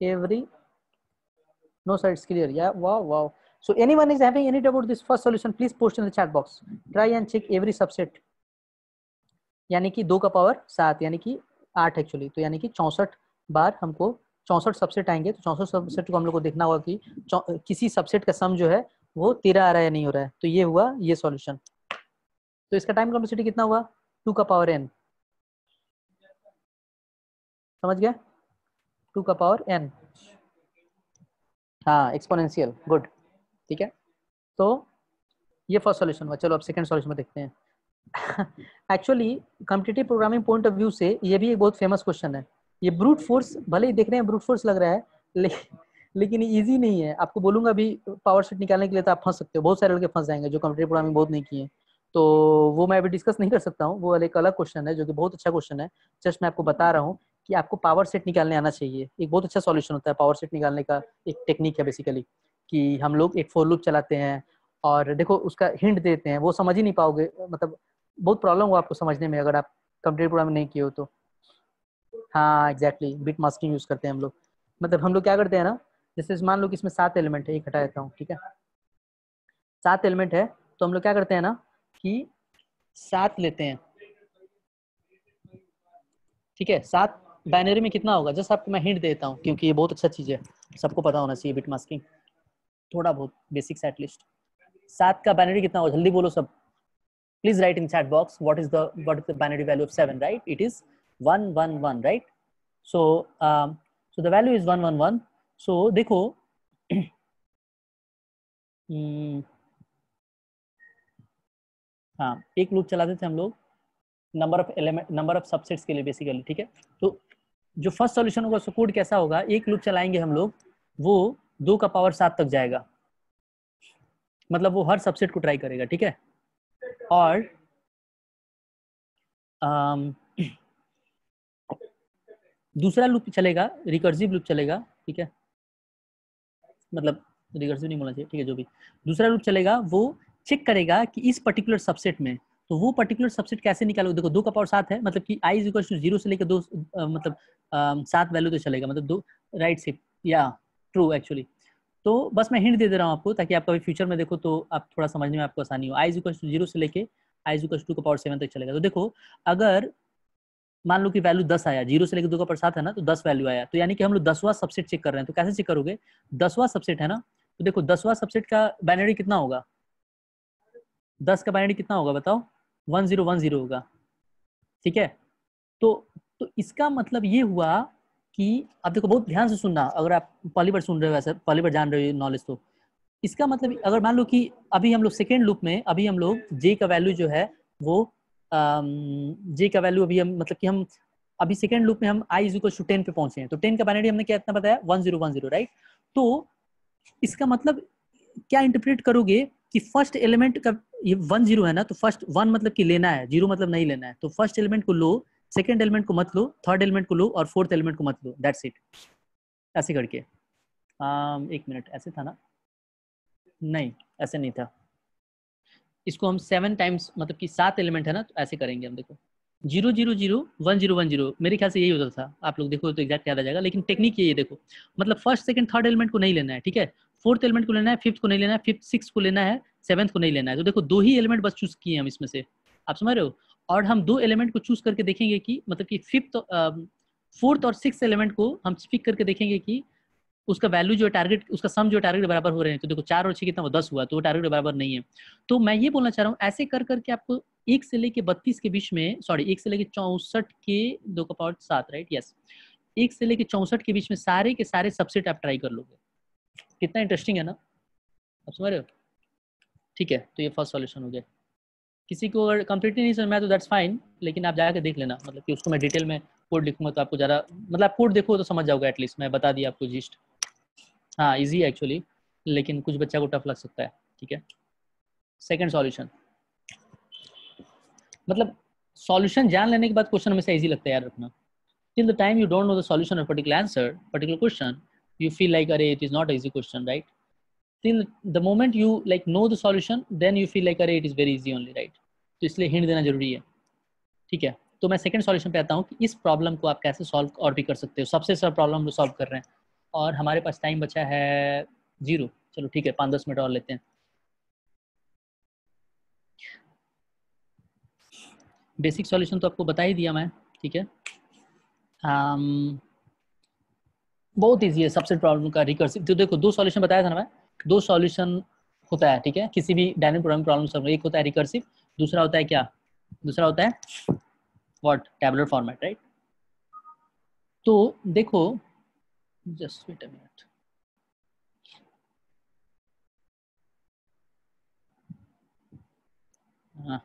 S1: every, no sir, it's clear, yeah, wow. So anyone is having any doubt about this first solution, please post in the chat box. Try and check every subset, यानी कि 2 का power 7 यानी कि 8 actually, तो यानी कि 64 बार हमको 64 subset आएंगे। तो 64 सबसेट को हम लोग को देखना होगा कि किसी सबसेट का सम जो है वो 13 आ रहा है या नहीं हो रहा है। तो ये हुआ ये सॉल्यूशन। तो इसका टाइम कॉम्प्लेक्सिटी कितना हुआ, 2 का पावर n, समझ गया, 2 का पावर n, हाँ एक्सपोनेंशियल, गुड, ठीक है। तो ये फर्स्ट सॉल्यूशन हुआ। चलो अब सेकंड सॉल्यूशन में देखते हैं। Actually competitive programming point of view से ये भी एक बहुत फेमस क्वेश्चन है। ये ब्रूट फोर्स भले ही देखने में ब्रूट फोर्स लग रहा है लेकिन इजी नहीं है। आपको बोलूंगा अभी पावर शीट निकालने के लिए तो आप फंस सकते हो, बहुत सारे लड़के फंस जाएंगे जो कॉम्पिटिटिव प्रोग्रामिंग बहुत नहीं किए। तो वो मैं अभी डिस्कस नहीं कर सकता हूँ, वो एक अलग क्वेश्चन है जो कि बहुत अच्छा क्वेश्चन है। जस्ट मैं आपको बता रहा हूँ कि आपको पावर सेट निकालने आना चाहिए। एक बहुत अच्छा सॉल्यूशन होता है पावर सेट निकालने का, एक टेक्निक है बेसिकली कि हम लोग एक फॉर लूप चलाते हैं और देखो उसका हिंट देते हैं, वो समझ ही नहीं पाओगे, मतलब बहुत प्रॉब्लम हो आपको समझने में अगर आप कंप्यूटर प्रोग्रामिंग नहीं किए हो तो। हाँ एग्जैक्टली, बिट मास्किंग यूज करते हैं हम लोग। मतलब हम लोग क्या करते हैं ना, जैसे मान लो कि इसमें 7 एलिमेंट है, एक हटा देता हूँ, ठीक है, 7 एलिमेंट है। तो हम लोग क्या करते हैं ना कि 7 लेते हैं, ठीक है। 7 बाइनरी में कितना होगा, जस्ट आपको मैं हिंट देता हूँ क्योंकि ये बहुत अच्छा चीज है, सबको पता होना चाहिए बिट मास्किंग, थोड़ा बहुत बेसिक्स एटलीस्ट। 7 का बाइनरी कितना होगा, जल्दी बोलो सब। Please write in chat box what is the binary value of 7, right? It is 111, right? So so the value is 111. So देखो हाँ, एक लूप चलाते थे हम लोग number of element, number of subsets के लिए बेसिकली, ठीक है। तो जो फर्स्ट सॉल्यूशन होगा उसका कोड कैसा होगा, एक लूप चलाएंगे हम लोग, वो 2 का पावर 7 तक जाएगा, मतलब वो हर सबसेट को ट्राई करेगा, ठीक है। और दूसरा लूप चलेगा, रिकर्सिव लूप चलेगा, ठीक है, मतलब रिकर्सिव नहीं बोलना चाहिए, ठीक है, जो भी दूसरा लूप चलेगा वो चेक करेगा कि इस पर्टिकुलर सबसेट में, तो वो पर्टिकुलर सबसेट कैसे निकालोगे। देखो 2 का पावर 7 है, मतलब कि i इज इक्वल टू 0 से लेकर 2 मतलब 7 वैल्यू तो चलेगा, मतलब 2 राइट से, या ट्रू एक्चुअली। तो बस मैं हिंट दे रहा हूँ आपको ताकि आप कभी फ्यूचर में देखो तो आप थोड़ा समझने में आपको आसानी हो। i इज इक्वल टू 0 से लेके i इज इक्वल टू 2 का पावर 7 तक चलेगा। तो देखो अगर मान लो कि वैल्यू 10 आया, 0 से लेकर 2 का पावर 7 है ना, तो 10 वैल्यू आया, तो यानी कि हम लोग 10वां सबसेट चेक कर रहे हैं। तो कैसे चेक करोगे, 10वां सबसेट है ना, तो देखो 10वां सबसेट का बाइनरी कितना होगा, 10 का बाइनरी कितना होगा बताओ, 1010 होगा, ठीक है। तो इसका मतलब ये हुआ कि अब देखो बहुत ध्यान से सुनना, अगर आप पहली बार सुन रहे हो, वैसे पहली बार जान रहे हो नॉलेज, तो इसका मतलब अगर मान लो कि अभी हम लोग सेकेंड लूप में, अभी हम लोग जे का वैल्यू जो है वो जे का वैल्यू अभी हम मतलब कि हम अभी सेकेंड लूप में हम i इज इक्वल टू 10 पे पहुंचे हैं, तो 10 का बाइनरी हमने क्या इतना बताया, 1010, राइट। तो इसका मतलब क्या इंटरप्रेट करोगे कि फर्स्ट एलिमेंट का ये 10 है ना, तो फर्स्ट 1 मतलब कि लेना है, 0 मतलब नहीं लेना है, तो फर्स्ट एलिमेंट को लो, सेकेंड एलिमेंट को मत लो, थर्ड एलिमेंट को लो और फोर्थ एलिमेंट को मत लो, दैट्स इट, ऐसे करके। एक मिनट, ऐसे था ना? नहीं, ऐसे नहीं था। इसको हम 7 टाइम्स, मतलब कि 7 एलिमेंट है ना, तो ऐसे करेंगे हम। देखो 0 0 0 1 0 1 0, मेरे ख्याल से यही होता था। आप लोग देखो तो एग्जैक्ट याद आ जाएगा, लेकिन टेक्निक ये देखो, मतलब फर्स्ट सेकंड थर्ड एलिमेंट को नहीं लेना है, ठीक है? फोर्थ एलिमेंट को लेना है, फिफ्थ को नहीं लेना है, फिफ्थ सिक्स को लेना है, सेवंथ को नहीं लेना है। तो देखो 2 ही एलिमेंट बस चूज किए हम इसमें से, आप समझ रहे हो? और हम 2 एलिमेंट को चूज करके देखेंगे कि मतलब कि फिफ्थ, फोर्थ और सिक्स एलिमेंट को हम पिक करके देखेंगे कि उसका वैल्यू जो टारगेट, उसका सम जो टारगेट के बराबर हो रहे हैं। तो देखो 4 और 6 कितना हुआ, 10 हुआ, तो वो टारगेट के बराबर नहीं है। तो मैं ये बोलना चाह रहा हूँ, ऐसे कर करके आपको 1 से लेके 32 के बीच में, सॉरी 1 से लेके 64 के 2 का पावर 7, राइट? यस, 1 से लेके 64 के बीच में सारे के सारे सबसेट आप ट्राई कर लोगे। कितना इंटरेस्टिंग है ना, आप समझ रहे हो? ठीक है, तो ये फर्स्ट सॉल्यूशन हो गया। किसी को अगर कंप्लीटली नहीं समझ में आया तो दैट्स फाइन, लेकिन आप जाके देख लेना, मतलब कि उसको मैं डिटेल में कोड लिखूंगा तो आपको ज़रा, मतलब आप कोड देखो तो समझ जाओगे एटलीस्ट, मैं बता दिया आपको जिस्ट। हाँ इजी है एक्चुअली, लेकिन कुछ बच्चा को टफ लग सकता है, ठीक है? सेकंड सॉल्यूशन, मतलब सॉल्यूशन जान लेने के बाद क्वेश्चन हमेशा इजी लगता है यार रखना। Till the time you don't know the solution of particular answer, particular question, you feel like अरे it is not an easy question, right? Till the moment you like know the solution, then you feel like अरे it is very easy only, right? तो इसलिए hint देना जरूरी है, ठीक है? तो मैं सेकंड सॉल्यूशन पे आता हूँ कि इस प्रॉब्लम को आप कैसे सॉल्व और भी कर सकते हो। सबसे सरल प्रॉब्लम को सॉल्व कर रहे हैं और हमारे पास टाइम बचा है 0। चलो ठीक है, 5-10 मिनट और लेते हैं। बेसिक सॉल्यूशन तो आपको बता ही दिया मैं, ठीक है? बहुत ईजी है सबसे प्रॉब्लम का रिकर्सिव। तो देखो 2 सॉल्यूशन बताया था ना मैं, 2 सॉल्यूशन होता है, ठीक है? किसी भी डायनेमिक प्रोग्रामिंग प्रॉब्लम सॉल्व, एक होता है रिकर्सिव, दूसरा होता है क्या? दूसरा होता है व्हाट? Tabular format, right? तो देखो, जस्ट वेट अ मिनट, हाँ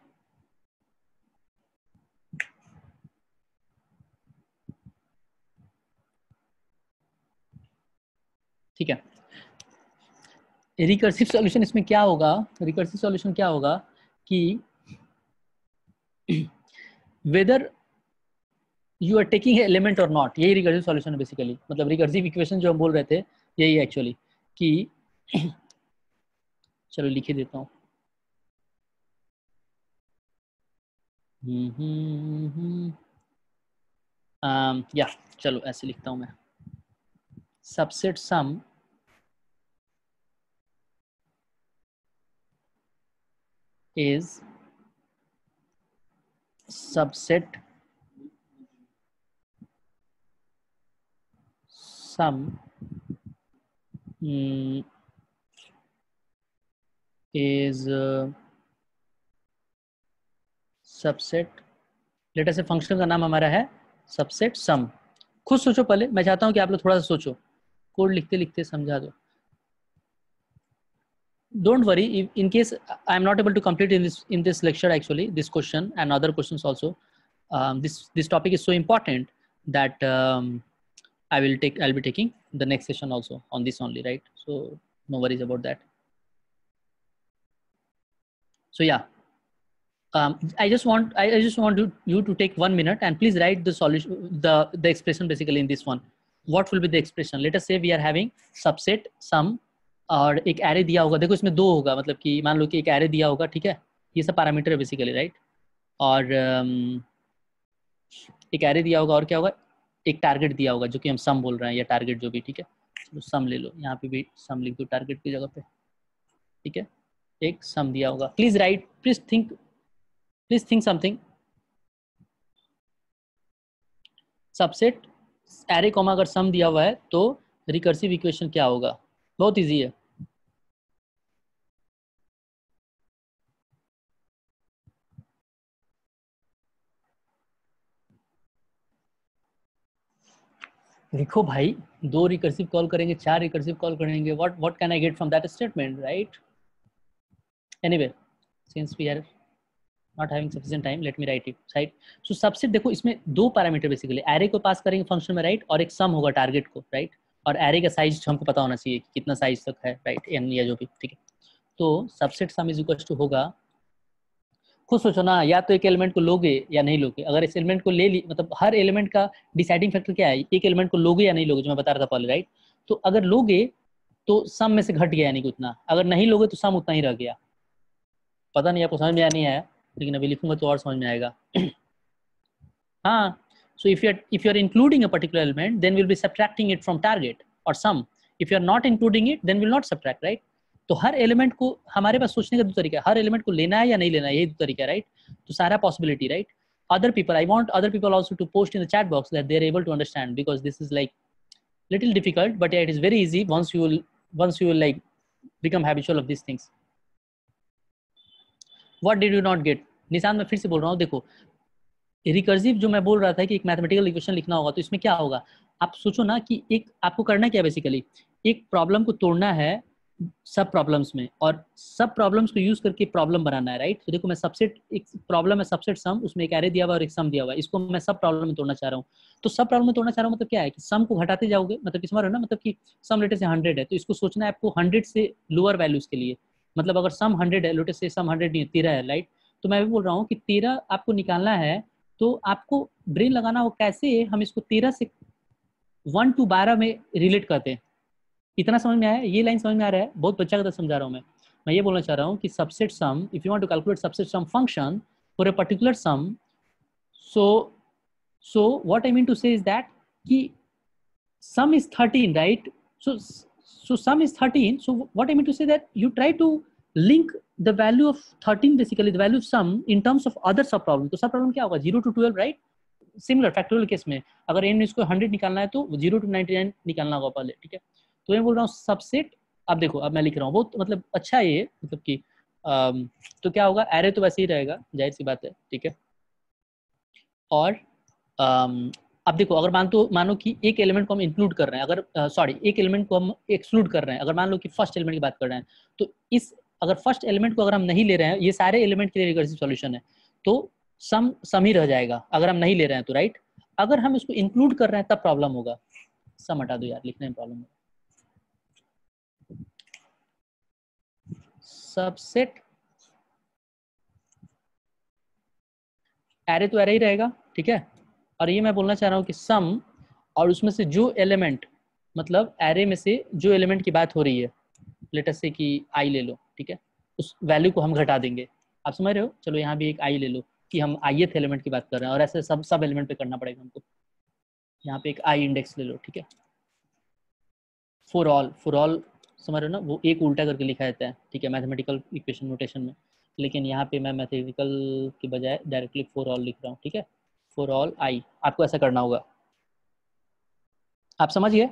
S1: ठीक है। रिकर्सिव सॉल्यूशन इसमें क्या होगा? रिकर्सिव सॉल्यूशन क्या होगा कि whether you are taking element और नॉट, यही रिकर्सिव सॉल्यूशन है बेसिकली। मतलब रिकर्सिव इक्वेशन जो हम बोल रहे थे यही है एक्चुअली, कि चलो लिख ही देता हूँ। या चलो ऐसे लिखता हूँ मैं, subset sum is subset sum is subset, let us say function का नाम हमारा है सबसेट सम। खुद सोचो पहले, मैं चाहता हूँ कि आप लोग थोड़ा सा सोचो, कोड लिखते लिखते समझा दो। Don't worry, in case I am not able to complete in this lecture actually this question and other questions also, this topic is so important that I'll be taking the next session also on this only, right? So no worries about that. So yeah, I just want you to take 1 minute and please write the solution, the expression basically in this one. What will be the expression? Let us say we are having subset sum और एक array दिया होगा। देखो इसमें 2 होगा, मतलब कि मान लो कि एक एरे दिया होगा, ठीक है? ये सब पैरामीटर है बेसिकली, राइट? और एक एरे दिया होगा और क्या होगा? एक टारगेट दिया होगा जो कि हम सम बोल रहे हैं, या टारगेट जो भी, ठीक है? तो सम ले लो, यहाँ पे भी सम लिख दो टारगेट की जगह पे, ठीक है? एक सम दिया होगा। Please right, please think something. Subset array comma अगर सम दिया हुआ है तो रिकर्सिव इक्वेशन क्या होगा? बहुत इजी है। लिखो भाई, 2 रिकर्सिव कॉल करेंगे, 4 रिकर्सिव कॉल करेंगे, what can I get from that statement, right? Anyway, since we are not having sufficient time, let me write it, right? So subset देखो इसमें 2 पैरामीटर बेसिकली, एरे को पास करेंगे function में, right? और एक सम होगा टारगेट को, राइट? और एरे का साइज हमको पता होना चाहिए कि कितना साइज तक है, राइट? एन या जो भी, ठीक है? तो subset sum is equal to होगा, खुद सोचो ना, या तो एक एलिमेंट को लोगे या नहीं लोगे। अगर इस एलिमेंट को ले ली, मतलब हर एलिमेंट का डिसाइडिंग फैक्टर क्या है? एक एलिमेंट को लोगे या नहीं लोगे, जो मैं बता रहा था पहले, राइट? तो अगर लोगे तो सम में से घट गया नहीं उतना, अगर नहीं लोगे तो सम उतना ही रह गया। पता नहीं आपको समझ में आया नहीं आया, लेकिन अभी लिखूंगा तो और समझ में आएगा। हाँ, so if you're including a particular element, then we'll be subtracting it from target or sum. If you're not including it, then we'll not subtract, right? तो हर एलिमेंट को हमारे पास सोचने का दो तरीका है, हर एलिमेंट को लेना है या नहीं लेना है, यही दो तरीका है, राइट? तो सारा possibility, right? Other people, I want other people also to post in the chat box that they're able to understand, because this is like little difficult, but yeah, it is very easy once you will like become habitual of these things. What did you not get? निशान, मैं फिर से बोल रहा हूँ, देखो recursive जो मैं बोल रहा था कि एक मैथमेटिकल इक्वेशन लिखना होगा, तो इसमें क्या होगा, आप सोचो ना कि एक आपको करना क्या है, बेसिकली एक प्रॉब्लम को तोड़ना है सब प्रॉब्लम्स में, और सब प्रॉब्लम्स को यूज करके प्रॉब्लम बनाना है, राइट? तो देखो मैं सबसेट, एक प्रॉब्लम है सबसेट सम, उसमें एक एरे दिया हुआ और एक सम दिया हुआ है, इसको मैं सब प्रॉब्लम में तोड़ना चाह रहा हूँ। तो सब प्रॉब्लम में तोड़ना चाह रहा हूँ मतलब क्या है कि सम को घटाते जाओगे, मतलब कि समझ रहे हो ना, मतलब कि सम लेटर से 100 है, तो इसको सोचना है आपको 100 से लोअर वैल्यूज के लिए, मतलब अगर सम 100 है, लेटर से सम 100 नहीं है, 13 है, राइट? तो मैं भी बोल रहा हूँ कि 13 आपको निकालना है, तो आपको ब्रेन लगाना हो कैसे हम इसको 13 से 1 to 12 में रिलेट करते हैं। इतना समझ में आया? ये लाइन समझ में आ रहा है? बहुत बच्चा का तरह समझा रहा हूँ मैं ये बोलना चाह रहा हूँ कि subset sum, if you want to calculate subset sum function for a particular sum, so what I mean to say is that कि sum is 13, right? So sum is 13, so what I mean to say that you try to link the value of 13, basically the value of sum, in terms of other sub problem. तो सब problem क्या होगा, 0 to 12, right? Similar factorial case में अगर n इसको 100 निकालना है तो 0 to 99 निकालना होगा पहले, ठीक है? तो मैं बोल रहा हूँ सबसेट, अब देखो अब मैं लिख रहा हूँ, बहुत मतलब अच्छा है ये, मतलब कि तो क्या होगा, एरे तो वैसे ही रहेगा, जाहिर सी बात है, ठीक है? और अब देखो, अगर मानो कि एक एलिमेंट को हम इंक्लूड कर रहे हैं, अगर सॉरी एक एलिमेंट को हम एक्सक्लूड कर रहे हैं, अगर मान लो कि फर्स्ट एलिमेंट की बात कर रहे हैं, तो इस अगर फर्स्ट एलिमेंट को अगर हम नहीं ले रहे हैं, ये सारे एलिमेंट के लिए रिकर्सिव सॉल्यूशन है, तो सम ही रह जाएगा अगर हम नहीं ले रहे हैं तो, राइट? अगर हम इसको इंक्लूड कर रहे हैं तब प्रॉब्लम होगा। सम हटा दो यार, लिखने में प्रॉब्लम होगा। सबसेट एरे तो एरे ही रहेगा, ठीक है? और ये मैं बोलना चाह रहा हूँ कि सम, और उसमें से जो एलिमेंट, मतलब एरे में से जो एलिमेंट की बात हो रही है, लेट अस से कि आई ले लो, ठीक है? उस वैल्यू को हम घटा देंगे। आप समझ रहे हो? चलो यहाँ भी एक आई ले लो कि हम आईएथ एलिमेंट की बात कर रहे हैं, और ऐसे सब एलिमेंट पे करना पड़ेगा हमको। यहाँ पे एक आई इंडेक्स ले लो, ठीक है? फॉर ऑल समझ रहे हो ना, वो एक उल्टा करके लिखा जाता है, ठीक है, मैथमेटिकल इक्वेशन नोटेशन में, लेकिन यहाँ पे मैं मैथमेटिकल की बजाय डायरेक्टली फॉर ऑल लिख रहा हूँ, ठीक है? फॉर ऑल आई, आपको ऐसा करना होगा। आप समझ गए?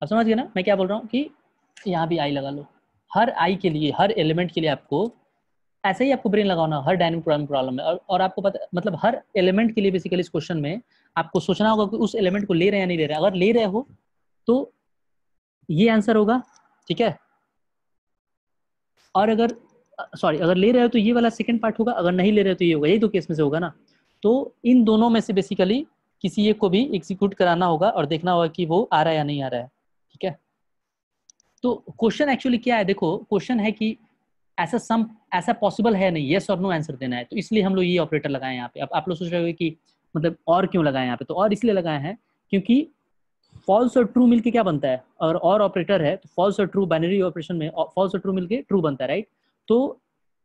S1: आप समझ गए ना मैं क्या बोल रहा हूँ? कि यहाँ भी आई लगा लो, हर आई के लिए, हर एलिमेंट के लिए आपको ऐसे ही आपको ब्रेन लगाना हर डायनेमिक प्रोग्रामिंग प्रॉब्लम में, और आपको पता, मतलब हर एलिमेंट के लिए बेसिकली इस क्वेश्चन में आपको सोचना होगा कि उस एलिमेंट को ले रहे हैं या नहीं ले रहे हैं। अगर ले रहे हो तो ये आंसर होगा, ठीक है? और अगर सॉरी अगर ले रहे हो तो ये वाला सेकंड पार्ट होगा, अगर नहीं ले रहे हो तो ये होगा, यही दो केस में से होगा ना। तो इन दोनों में से बेसिकली किसी एक को भी एग्जीक्यूट कराना होगा और देखना होगा कि वो आ रहा है या नहीं आ रहा है, ठीक है? तो क्वेश्चन एक्चुअली क्या है, देखो क्वेश्चन है कि ऐसा पॉसिबल है नहीं, यस और नो आंसर देना है, तो इसलिए हम लोग ये ऑपरेटर लगाए यहाँ पे। अब आप लोग सोच रहे हो कि मतलब और क्यों लगाए यहाँ पे, तो और इसलिए लगाए हैं क्योंकि फॉल्स और ट्रू मिलके क्या बनता है, और ऑपरेटर है तो फॉल्स और ट्रू, बाइनरी ऑपरेशन में फॉल्स और ट्रू मिलके ट्रू बनता है, राइट? तो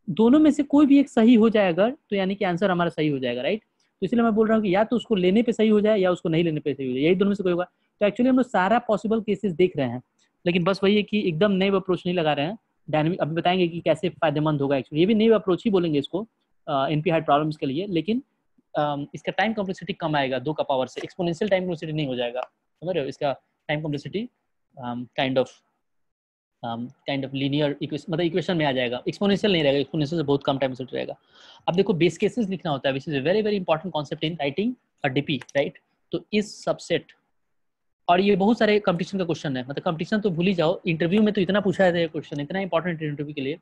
S1: दोनों में से कोई भी एक सही हो जाएगा तो यानी कि आंसर हमारा सही हो जाएगा, राइट? तो इसलिए मैं बोल रहा हूँ कि या तो उसको लेने पे सही हो जाए या उसको नहीं लेने पे सही हो जाए, यही दोनों में से कोई होगा। तो एक्चुअली हम लोग सारा पॉसिबल केसेस देख रहे हैं, लेकिन बस वही है कि एकदम नए अप्रोच नहीं लगा रहे हैं। डायनेमिक अभी बताएंगे कि कैसे फायदेमंद होगा, एक्चुअली ये भी नई अप्रोच ही बोलेंगे इसको एनपी हाइड प्रॉब्लम्स के लिए, लेकिन इसका टाइम कॉम्प्लेक्सिटी कम आएगा, 2 का पावर से, एक्सपोनेंशियल टाइम कॉम्प्लेक्सिटी नहीं हो जाएगा, समझ रहे हो? इसका time complexity kind of linear मतलब इक्वेशन में आ जाएगा, एक्सपोनेंशियल नहीं रहेगा, एक्सपोनेंशियल से बहुत कम टाइम से रहेगा। अब देखो बेस केसेस लिखना होता है, which is a very very important concept in writing a DP, right? तो इस सबसेट, और ये बहुत सारे कंपटीशन का क्वेश्चन है, मतलब कंपटीशन तो भूल ही जाओ, इंटरव्यू में तो इतना पूछा है क्वेश्चन, इतना इंपॉर्टेंट इंटरव्यू के लिए,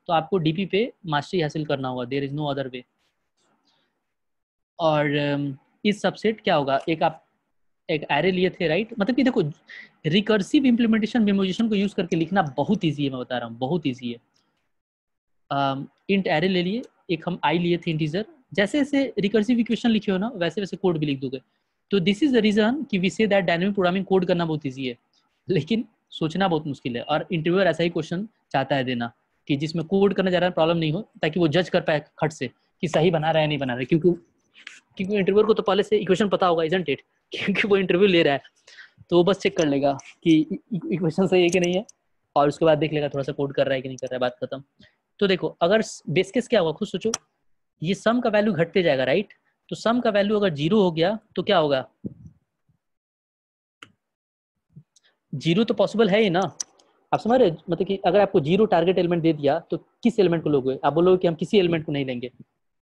S1: तो आपको डीपी पे मास्टरी हासिल करना होगा, there is no other way. और इस सबसेट क्या होगा, एक एरे लिए थे, राइट? मतलब कि देखो रिकर्सिव इंप्लीमेंटेशन मेमोराइजेशन को यूज करके लिखना बहुत इजी है, मैं बता रहा हूँ, बहुत इजी है। इंट एरे ले लिए, एक हम आई लिए थे इंटीजर, जैसे जैसे रिकर्सिव इक्वेशन लिखे हो ना वैसे वैसे कोड भी लिख दोगे। तो दिस इज द रीजन कि we say that dynamic programming code करना बहुत इजी है, लेकिन सोचना बहुत मुश्किल है, और इंटरव्यूअर ऐसा ही क्वेश्चन चाहता है देना कि जिसमें कोड करने जा रहा है प्रॉब्लम नहीं हो, ताकि वो जज कर पाए खट से कि सही बना रहा है या नहीं बना रहा है, क्योंकि इंटरव्यूअर को तो पहले से इक्वेशन पता होगा, इजंट इट? क्योंकि वो इंटरव्यू ले रहा है, तो वो बस चेक कर लेगा कि इक्वेशन सही है कि नहीं है, और उसके बाद देख लेगा थोड़ा सा कोड कर रहा है कि नहीं कर रहा है, बात खत्म। तो देखो, अगर बेस केस क्या होगा, खुद सोचो, ये सम का वैल्यू घटते जाएगा, राइट? तो सम का वैल्यू अगर 0 हो गया तो क्या होगा? 0 तो पॉसिबल है ही ना। आप समझ रहे, मतलब कि अगर आपको 0 टारगेट एलिमेंट दे दिया तो किस एलिमेंट को लोगे? आप बोलोगे कि हम किसी एलिमेंट को नहीं लेंगे,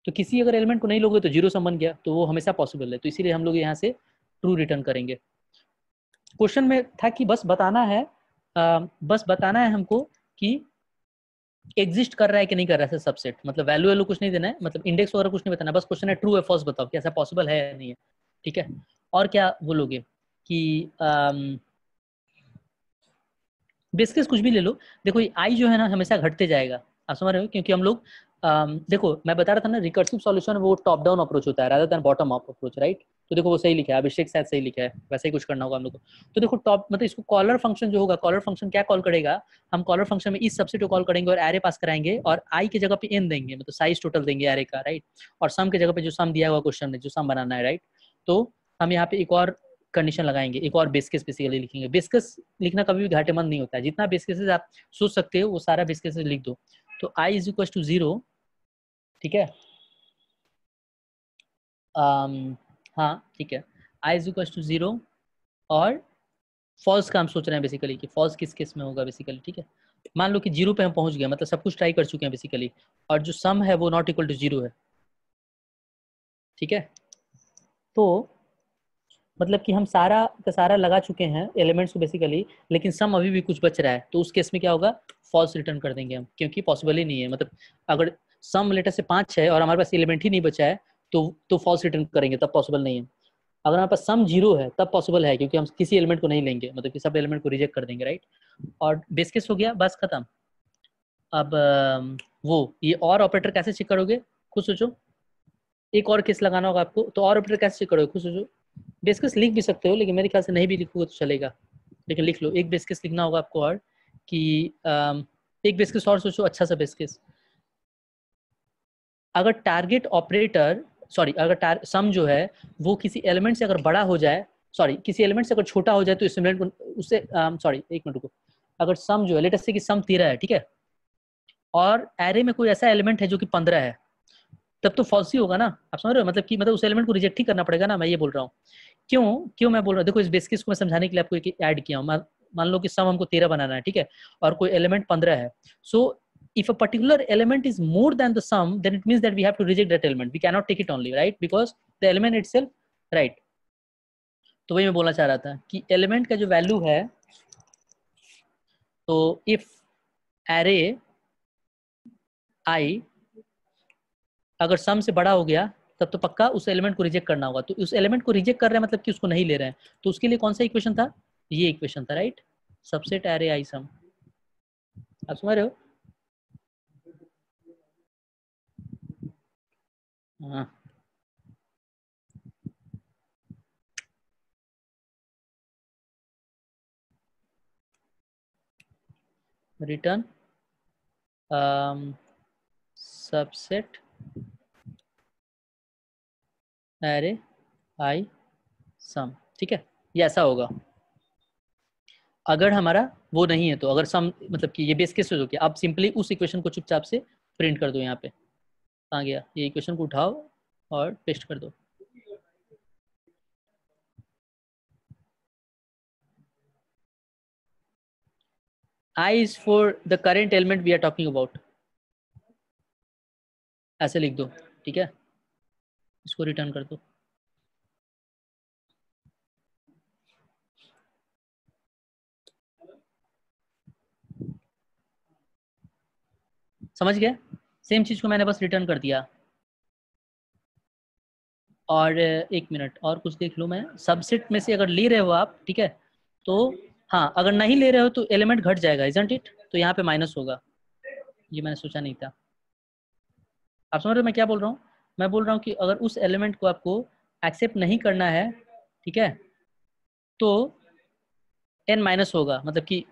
S1: तो किसी अगर एलिमेंट को नहीं लोगे तो 0 सम बन गया, तो वो हमेशा पॉसिबल है, तो इसीलिए हम लोग यहाँ से ट्रू रिटर्न करेंगे। क्वेश्चन में था कि बस बताना है हमको कि एग्जिस्ट कर रहा है कि नहीं कर रहा है सबसेट, मतलब वैल्यू वैल्यू कुछ नहीं देना है, मतलब इंडेक्स वगैरह कुछ नहीं बताना, बस क्वेश्चन है ट्रू है फॉल्स बताओ कि ऐसा पॉसिबल है या नहीं है, ठीक है? और क्या बोलोगे कि बेस केस कुछ भी ले लो। देखो ये आई जो है ना हमेशा घटते जाएगा, आप समझ रहे हो, क्योंकि हम लोग देखो मैं बता रहा था ना, रिकर्सिव सॉल्यूशन वो टॉप डाउन अप्रोच होता है rather than bottom up approach, right? तो देखो वो सही लिखा है, अभिषेक शायद सही लिखा है, वैसे ही कुछ करना होगा हम लोग को। तो देखो टॉप मतलब इसको कॉलर फंक्शन जो होगा, कॉलर फंक्शन क्या कॉल करेगा, हम कॉलर फंक्शन में इस सबसेट को कॉल करेंगे और एरे पास कराएंगे, और आई की जगह पे एन देंगे, मतलब साइज टोटल देंगे एरे का, राइट? और सम की जगह पे जो सम दिया हुआ क्वेश्चन में जो सम बनाना है, राइट? तो हम यहाँ पे एक और कंडीशन लगाएंगे, एक और बेस केस बेसिकली लिखेंगे। बेस केस लिखना कभी भी घाटेमंद नहीं होता है, जितना बेस केसेस आप सोच सकते हो वो सारा बेस केसेस लिख दो। तो i इज इक्वल टू 0, ठीक है? हाँ ठीक है, i इज इक्वल टू 0, और फॉल्स का हम सोच रहे हैं बेसिकली कि फॉल्स किस केस में होगा बेसिकली, ठीक है? मान लो कि 0 पे हम पहुंच गए, मतलब सब कुछ ट्राई कर चुके हैं बेसिकली, और जो सम है वो नॉट इक्वल टू 0 है, ठीक है? तो मतलब कि हम सारा का सारा लगा चुके हैं एलिमेंट्स को बेसिकली, लेकिन सम अभी भी कुछ बच रहा है, तो उस केस में क्या होगा, फॉल्स रिटर्न कर देंगे हम, क्योंकि पॉसिबल ही नहीं है, मतलब अगर सम लेटर से 5 है और हमारे पास एलिमेंट ही नहीं बचा है तो फॉल्स रिटर्न करेंगे, तब पॉसिबल नहीं है। अगर हमारे पास सम 0 है तब पॉसिबल है, क्योंकि हम किसी एलिमेंट को नहीं लेंगे, मतलब कि सब एलिमेंट को रिजेक्ट कर देंगे, राइट? और बेस केस हो गया, बस खत्म। अब वो ये और ऑपरेटर कैसे चेक करोगे, खुद सोचो। एक और केस लगाना होगा आपको, तो और ऑपरेटर कैसे चेक करोगे, खुद सोचो। बेस केस लिख भी सकते हो, लेकिन मेरे ख्याल से नहीं भी लिखोगे तो चलेगा, लेकिन लिख लो। एक बेस केस लिखना होगा आपको, और कि एक बेस केस और सोचो, अच्छा सा बेस केस। अगर टारगेट ऑपरेटर अगर सम जो है वो किसी एलिमेंट से अगर बड़ा हो जाए, किसी एलिमेंट से अगर छोटा हो जाए, तो इस एलिमेंट को उससे एक मिनट रुको। अगर सम जो है, लेट अस से कि सम 13 है, ठीक है? और एरे में कोई ऐसा एलिमेंट है जो कि 15 है, तब तो फॉल्स ही होगा ना। आप समझ रहे हो, मतलब कि मतलब उस एलिमेंट को रिजेक्ट ही करना पड़ेगा ना, मैं ये बोल रहा हूँ। क्यों क्यों मैं बोल रहा हूँ, देखो इस बेस केस को मैं समझाने के लिए आपको एक ऐड किया हूँ। मान लो कि सम हमको 13 बनाना है, ठीक है? और कोई एलिमेंट 15 है। सो if a particular element is more than the sum, then it means that we have to reject that element, we cannot take it only, right? Because the element itself, right? तो वही मैं बोलना चाह रहा था कि element का जो वैल्यू है, तो इफ एरे आई अगर सम से बड़ा हो गया, तब तो पक्का उस एलिमेंट को रिजेक्ट करना होगा। तो उस एलिमेंट को रिजेक्ट कर रहे हैं मतलब कि उसको नहीं ले रहे हैं, तो उसके लिए कौन सा इक्वेशन था, ये इक्वेशन था, राइट? सबसेट एरे आई सम। आप समझ रहे हो? हाँ, रिटर्न सबसेट एरे आई सम, ठीक है? ये ऐसा होगा अगर हमारा वो नहीं है, तो अगर सम मतलब कि ये बेस केस हो गया, आप सिंपली उस इक्वेशन को चुपचाप से प्रिंट कर दो। यहाँ पे कहाँ गया, ये इक्वेशन को उठाओ और पेस्ट कर दो। I is for the current element we are talking about, ऐसे लिख दो, ठीक है? इसको रिटर्न कर दो। समझ गए? सेम चीज को मैंने बस रिटर्न कर दिया। और एक मिनट और कुछ देख लो, मैं सबसेट में से अगर ले रहे हो आप, ठीक है? तो हाँ, अगर नहीं ले रहे हो तो एलिमेंट घट जाएगा, इजंट इट? तो यहाँ पे माइनस होगा, ये मैंने सोचा नहीं था। आप समझ रहे हो मैं क्या बोल रहा हूँ? मैं बोल रहा हूँ कि अगर उस एलिमेंट को आपको एक्सेप्ट नहीं करना है, ठीक है, तो n माइनस होगा, मतलब कि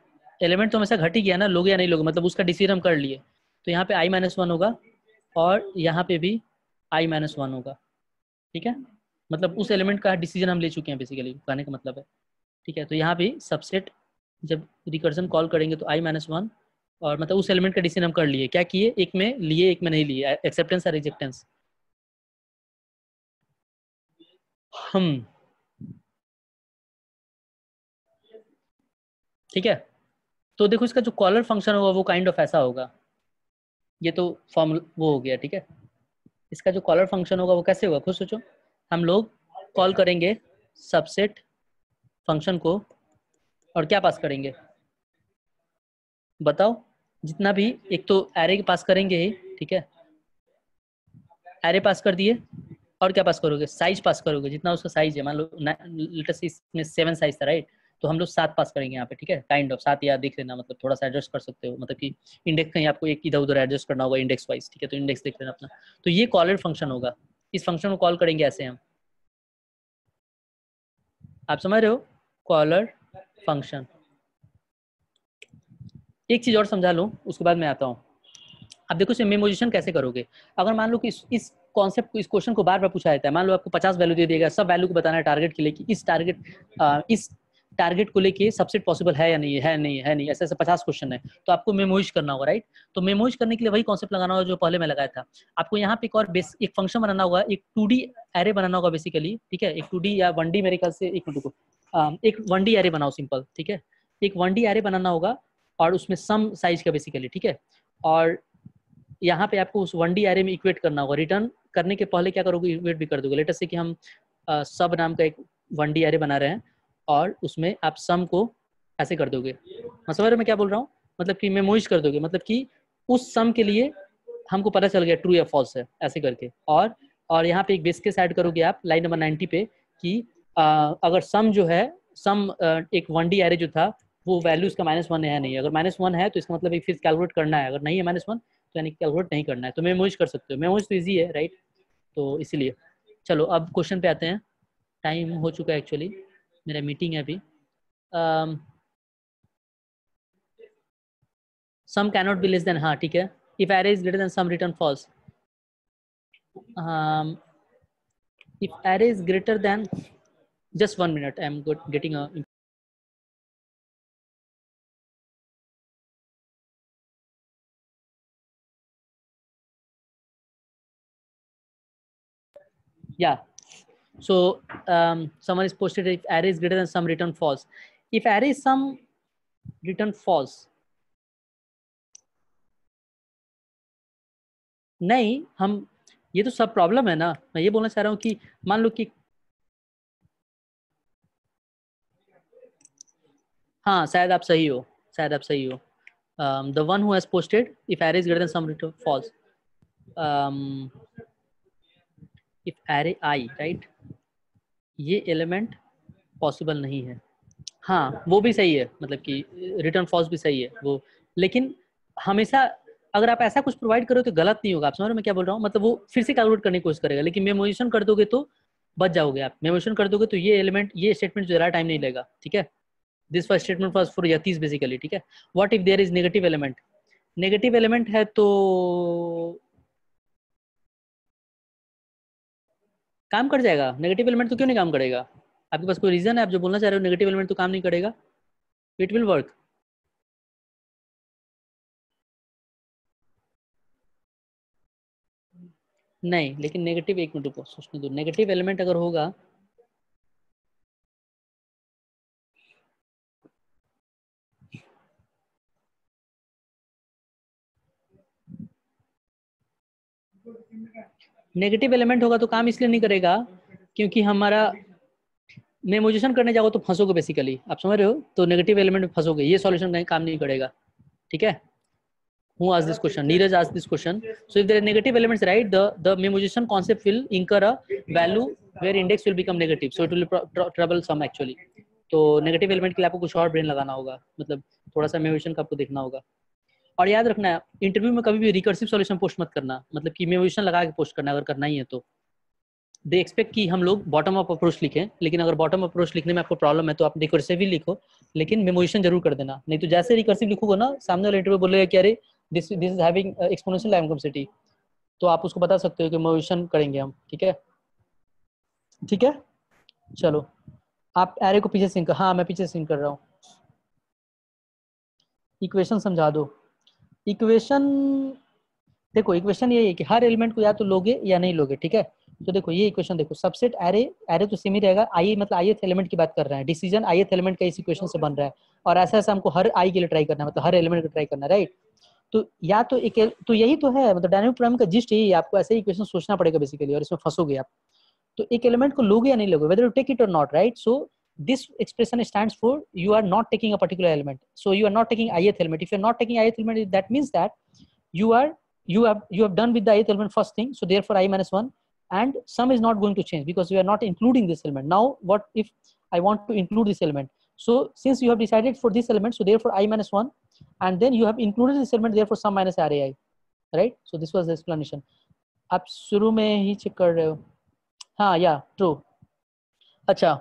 S1: एलिमेंट तो हमेशा घट ही गया ना, लोगे या नहीं लोगे, मतलब उसका डिसीजन हम कर लिए। तो यहाँ पे i माइनस वन होगा और यहाँ पे भी i माइनस वन होगा, ठीक है। मतलब उस एलिमेंट का डिसीजन हम ले चुके हैं बेसिकली, कहने का मतलब है, ठीक है। तो यहाँ भी सबसेट जब रिकर्जन कॉल करेंगे तो i माइनस वन, और मतलब उस एलिमेंट का डिसीजन हम कर लिए, क्या किए, एक में लिए एक में नहीं लिए, एक्सेप्टेंस और रिजेक्टेंस। हम ठीक है। तो देखो इसका जो कॉलर फंक्शन होगा वो काइंड ऑफ ऐसा होगा, ये तो फॉर्म वो हो गया, ठीक है। इसका जो कॉलर फंक्शन होगा वो कैसे होगा, खुद सोचो। हम लोग कॉल करेंगे सबसेट फंक्शन को, और क्या पास करेंगे बताओ, जितना भी, एक तो एरे के पास करेंगे ही, ठीक है, एरे पास कर दिए, और क्या पास करोगे, साइज पास करोगे, जितना उसका साइज है, मान लो लेटेस्ट इसमें 7 साइज था, राइट, तो हम लोग 7 पास करेंगे यहाँ पे, ठीक है, काइंड ऑफ 7, या देख लेना, मतलब थोड़ा सा एडजस्ट कर सकते हो, मतलब कि इंडेक्स कहीं आपको एक इधर उधर एडजस्ट करना होगा इंडेक्स वाइज, ठीक है, तो इंडेक्स देख लेना अपना। तो ये कॉलर फंक्शन होगा, इस फंक्शन को कॉल करेंगे ऐसे हम, आप समझ रहे हो, कॉलर फंक्शन। एक चीज और समझा लूँ उसके बाद मैं आता हूँ। अब देखो इसे मेमोराइजेशन कैसे करोगे, अगर मान लो कि इस कॉन्सेप्ट को, इस क्वेश्चन को बार बार पूछा जाता है, मान लो आपको 50 वैल्यू दे देगा, सब वैल्यू को बताना है टारगेट के लिए कि इस टारगेट को लेके सबसेट पॉसिबल है या नहीं है, नहीं है नहीं, ऐसे ऐसे 50 क्वेश्चन है, तो आपको मेमोराइज करना होगा, राइट। तो मेमोराइज करने के लिए वही कॉन्सेप्ट लगाना होगा जो पहले मैं लगाया था। आपको यहाँ पे एक और एक फंक्शन बनाना होगा, एक 2D एरे बनाना होगा बेसिकली, ठीक है, एक 2D या 1D, मेरे ख्याल से एक मिनट को, एक 1D एरे बनाओ सिंपल, ठीक है, एक 1D एरे बनाना होगा, और उसमें सम साइज का बेसिकली, ठीक है। और यहाँ पे आपको उस 1D एरे में इक्वेट करना होगा, रिटर्न करने के पहले क्या करोगे, इक्वेट भी कर दोगे। लेटर से कि हम सब नाम का एक 1D एरे बना रहे हैं, और उसमें आप सम को ऐसे कर दोगे, मैं समझ रहे हो मैं क्या बोल रहा हूँ, मतलब कि मेमोइज कर दोगे, मतलब कि उस सम के लिए हमको पता चल गया ट्रू या फॉल्स है, ऐसे करके। और यहाँ पे एक बेस केस ऐड करोगे आप लाइन नंबर 90 पे कि अगर सम जो है, सम एक 1D एरे जो था वो वैल्यू इसका -1 है नहीं, अगर -1 है तो इसका मतलब एक फिर कैलकुलेट करना है, अगर नहीं है -1 तो यानी कैलकुलेट नहीं करना है, तो मेमोइज कर सकते हो, मेमोइज तो ईजी है, राइट। तो इसीलिए चलो अब क्वेश्चन पे आते हैं, टाइम हो चुका है एक्चुअली, मेरा मीटिंग है अभी। Sum cannot be less than, हाँ ठीक है, if array is greater than sum return false, if array is greater than, just 1 minute, I'm getting a, yeah. So someone is posted if array is greater than some return false, if array is some return false, नहीं हम, ये तो सब problem है ना, मैं ये बोलना चाह रहा हूँ कि मान लो कि, हाँ शायद आप सही हो, शायद आप सही हो, the one who has posted if array is greater than some return false, if array I, right, ये एलिमेंट पॉसिबल नहीं है, हाँ वो भी सही है, मतलब कि रिटर्न फॉल्स भी सही है वो, लेकिन हमेशा अगर आप ऐसा कुछ प्रोवाइड करो तो गलत नहीं होगा, आप समझ रहे हो मैं क्या बोल रहा हूँ, मतलब वो फिर से कैलकुलेट करने की कोशिश करेगा, लेकिन मेमोराइजेशन कर दोगे तो बच जाओगे आप, मेमोराइजेशन कर दोगे तो ये एलिमेंट, ये स्टेटमेंट ज़्यादा टाइम नहीं लेगा, ठीक है। This first statement was for यतीस बेसिकली, ठीक है। What if there is negative element, negative element है तो काम कर जाएगा, नेगेटिव एलिमेंट तो क्यों नहीं काम करेगा, आपके पास कोई रीजन है, आप जो बोलना चाह रहे हो नेगेटिव एलिमेंट तो काम नहीं करेगा, इट विल वर्क। नहीं लेकिन नेगेटिव, एक मिनट रुको सोचने दो, नेगेटिव एलिमेंट अगर होगा, नेगेटिव एलिमेंट होगा तो काम इसलिए नहीं करेगा क्योंकि हमारा मेमोराइजेशन करने जाओ तो फंसोगे बेसिकली, आप समझ रहे हो, तो नेगेटिव एलिमेंट में फंसोगे, ये सॉल्यूशन कहीं काम नहीं करेगा, ठीक है। Who asked this question? Neeraj asked this question. So if there are negative elements, right, the memoization concept will incur a value where index will become negative. So it will be troublesome actually. तो negative element के लिए आपको कुछ और brain लगाना होगा, मतलब थोड़ा सा मेमोराइजेशन का आपको देखना होगा। और याद रखना इंटरव्यू में कभी भी रिकर्सिव सॉल्यूशन पोस्ट मत करना, मतलब कि मेमोराइजेशन लगा के पोस्ट करना अगर करना ही है तो, दे एक्सपेक्ट कि हम लोग बॉटम अप अप्रोच लिखें, लेकिन अगर बॉटम अप्रोच लिखने में आपको प्रॉब्लम है तो आप रिकर्सिवली लिखो, लेकिन मेमोरिजेशन जरूर कर देना। नहीं तो जैसे रिकर्सिव लिखोगे ना, सामने वाले इंटरव्यू बोलेगा कि अरे this is having exponential time complexity, तो आप उसको बता सकते हो कि मेमोरिजेशन करेंगे हम। ठीक है, ठीक है, चलो आप एरे को पीछे सिंक, हाँ मैं पीछे सिंक कर रहा हूँ। इक्वेशन समझा दो। इक्वेशन देखो, इक्वेशन ये है कि हर एलिमेंट को या तो लोगे या नहीं लोगे। ठीक है, तो देखो ये इक्वेशन देखो, सबसेट एरे, एरे तो सेम ही रहेगा, आई मतलब आई एलिमेंट की बात कर रहे हैं, डिसीजन आई एलिमेंट का इस इक्वेशन से बन रहा है, और ऐसा ऐसा हमको हर आई के लिए ट्राई करना है, मतलब हर एलिमेंट को ट्राई करना है, राइट। तो या तो एक, तो यही तो है, मतलब डायनामिक प्रोग्रामिंग का जिस्ट यही है, आपको ऐसे ही इक्वेशन सोचना पड़ेगा बेसिकली, और इसमें फंसोगे आप। तो एक एलिमेंट को लोगे या नहीं लोगे, वेदर यू टेक इट और not, right. So this expression stands for you are not taking a particular element, so you are not taking ith element. If you are not taking ith element, that means that you are, you have done with the ith element first thing, so therefore I minus 1, and sum is not going to change because you are not including this element. Now what if I want to include this element? So since you have decided for this element, so therefore I minus 1, and then you have included this element, therefore sum minus rai, right? So this was the explanation. आप शुरू में ही check कर रहे हो, हाँ या true, अच्छा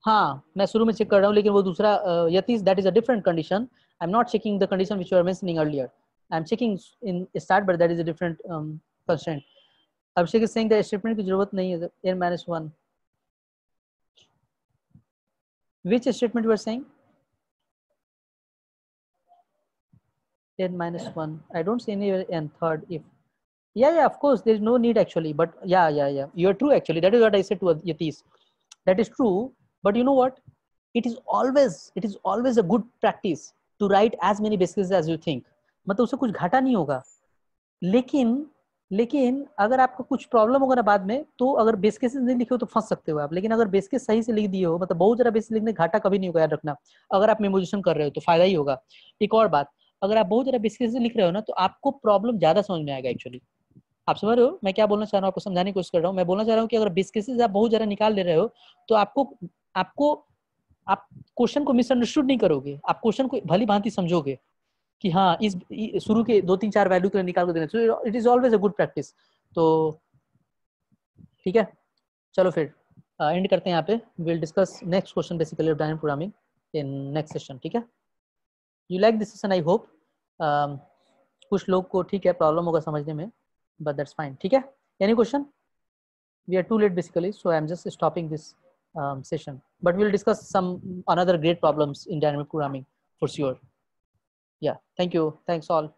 S1: हाँ मैं शुरू में चेक कर रहा हूँ, लेकिन वो दूसरा Yatish, that is a different condition, I am not checking the condition which you are mentioning earlier, I am checking in start, but that is a different constraint. Abhishek is saying that statement की जरूरत नहीं है n-1, which statement you are saying n-1, I don't see any n third if, yeah of course there is no need actually, but yeah you are true actually, that is what I said to Yatish, that is true, but you know what, it is always a good practice to write as many base cases as you think, मतलब उससे कुछ घाटा नहीं होगा, लेकिन लेकिन अगर आपको कुछ प्रॉब्लम होगा ना बाद में, तो अगर बेस केसेस नहीं लिखे हो तो फंस सकते हो आप, लेकिन अगर बेस केस सही से लिख दिए हो, मतलब बहुत जरा बेस लिखने घाटा कभी नहीं होगा, याद रखना। अगर आप मेमोरिजेशन कर रहे हो तो फायदा ही होगा। एक और बात, अगर आप बहुत जरा बेस केसेस लिख रहे हो ना, तो आपको प्रॉब्लम ज्यादा समझ में आएगा एक्चुअली। आप समझ रहे हो मैं क्या बोलना चाह रहा हूँ, आपको समझाने की कोशिश कर रहा हूँ। मैं बोलना चाह रहा हूँ कि अगर बेस केसेस आप बहुत जरा निकाल ले रहे हो, तो आपको आपको आप क्वेश्चन को मिसअंडरस्टूड नहीं करोगे, आप क्वेश्चन को भली भांति समझोगे कि हाँ इस शुरू के 2 3 4 वैल्यू के लिए निकाल कर देना, so it is always a good practice. तो ठीक है, चलो फिर एंड करते हैं यहाँ पे, will discuss next question basically of dynamic programming in next session. ठीक है, you like this session I hope. कुछ लोग को ठीक है प्रॉब्लम होगा समझने में, बट दैट्स फाइन। ठीक है, any question? We are too late basically, so I'm just stopping this session, but we'll discuss some another great problems in dynamic programming for sure. Yeah, thank you, thanks all.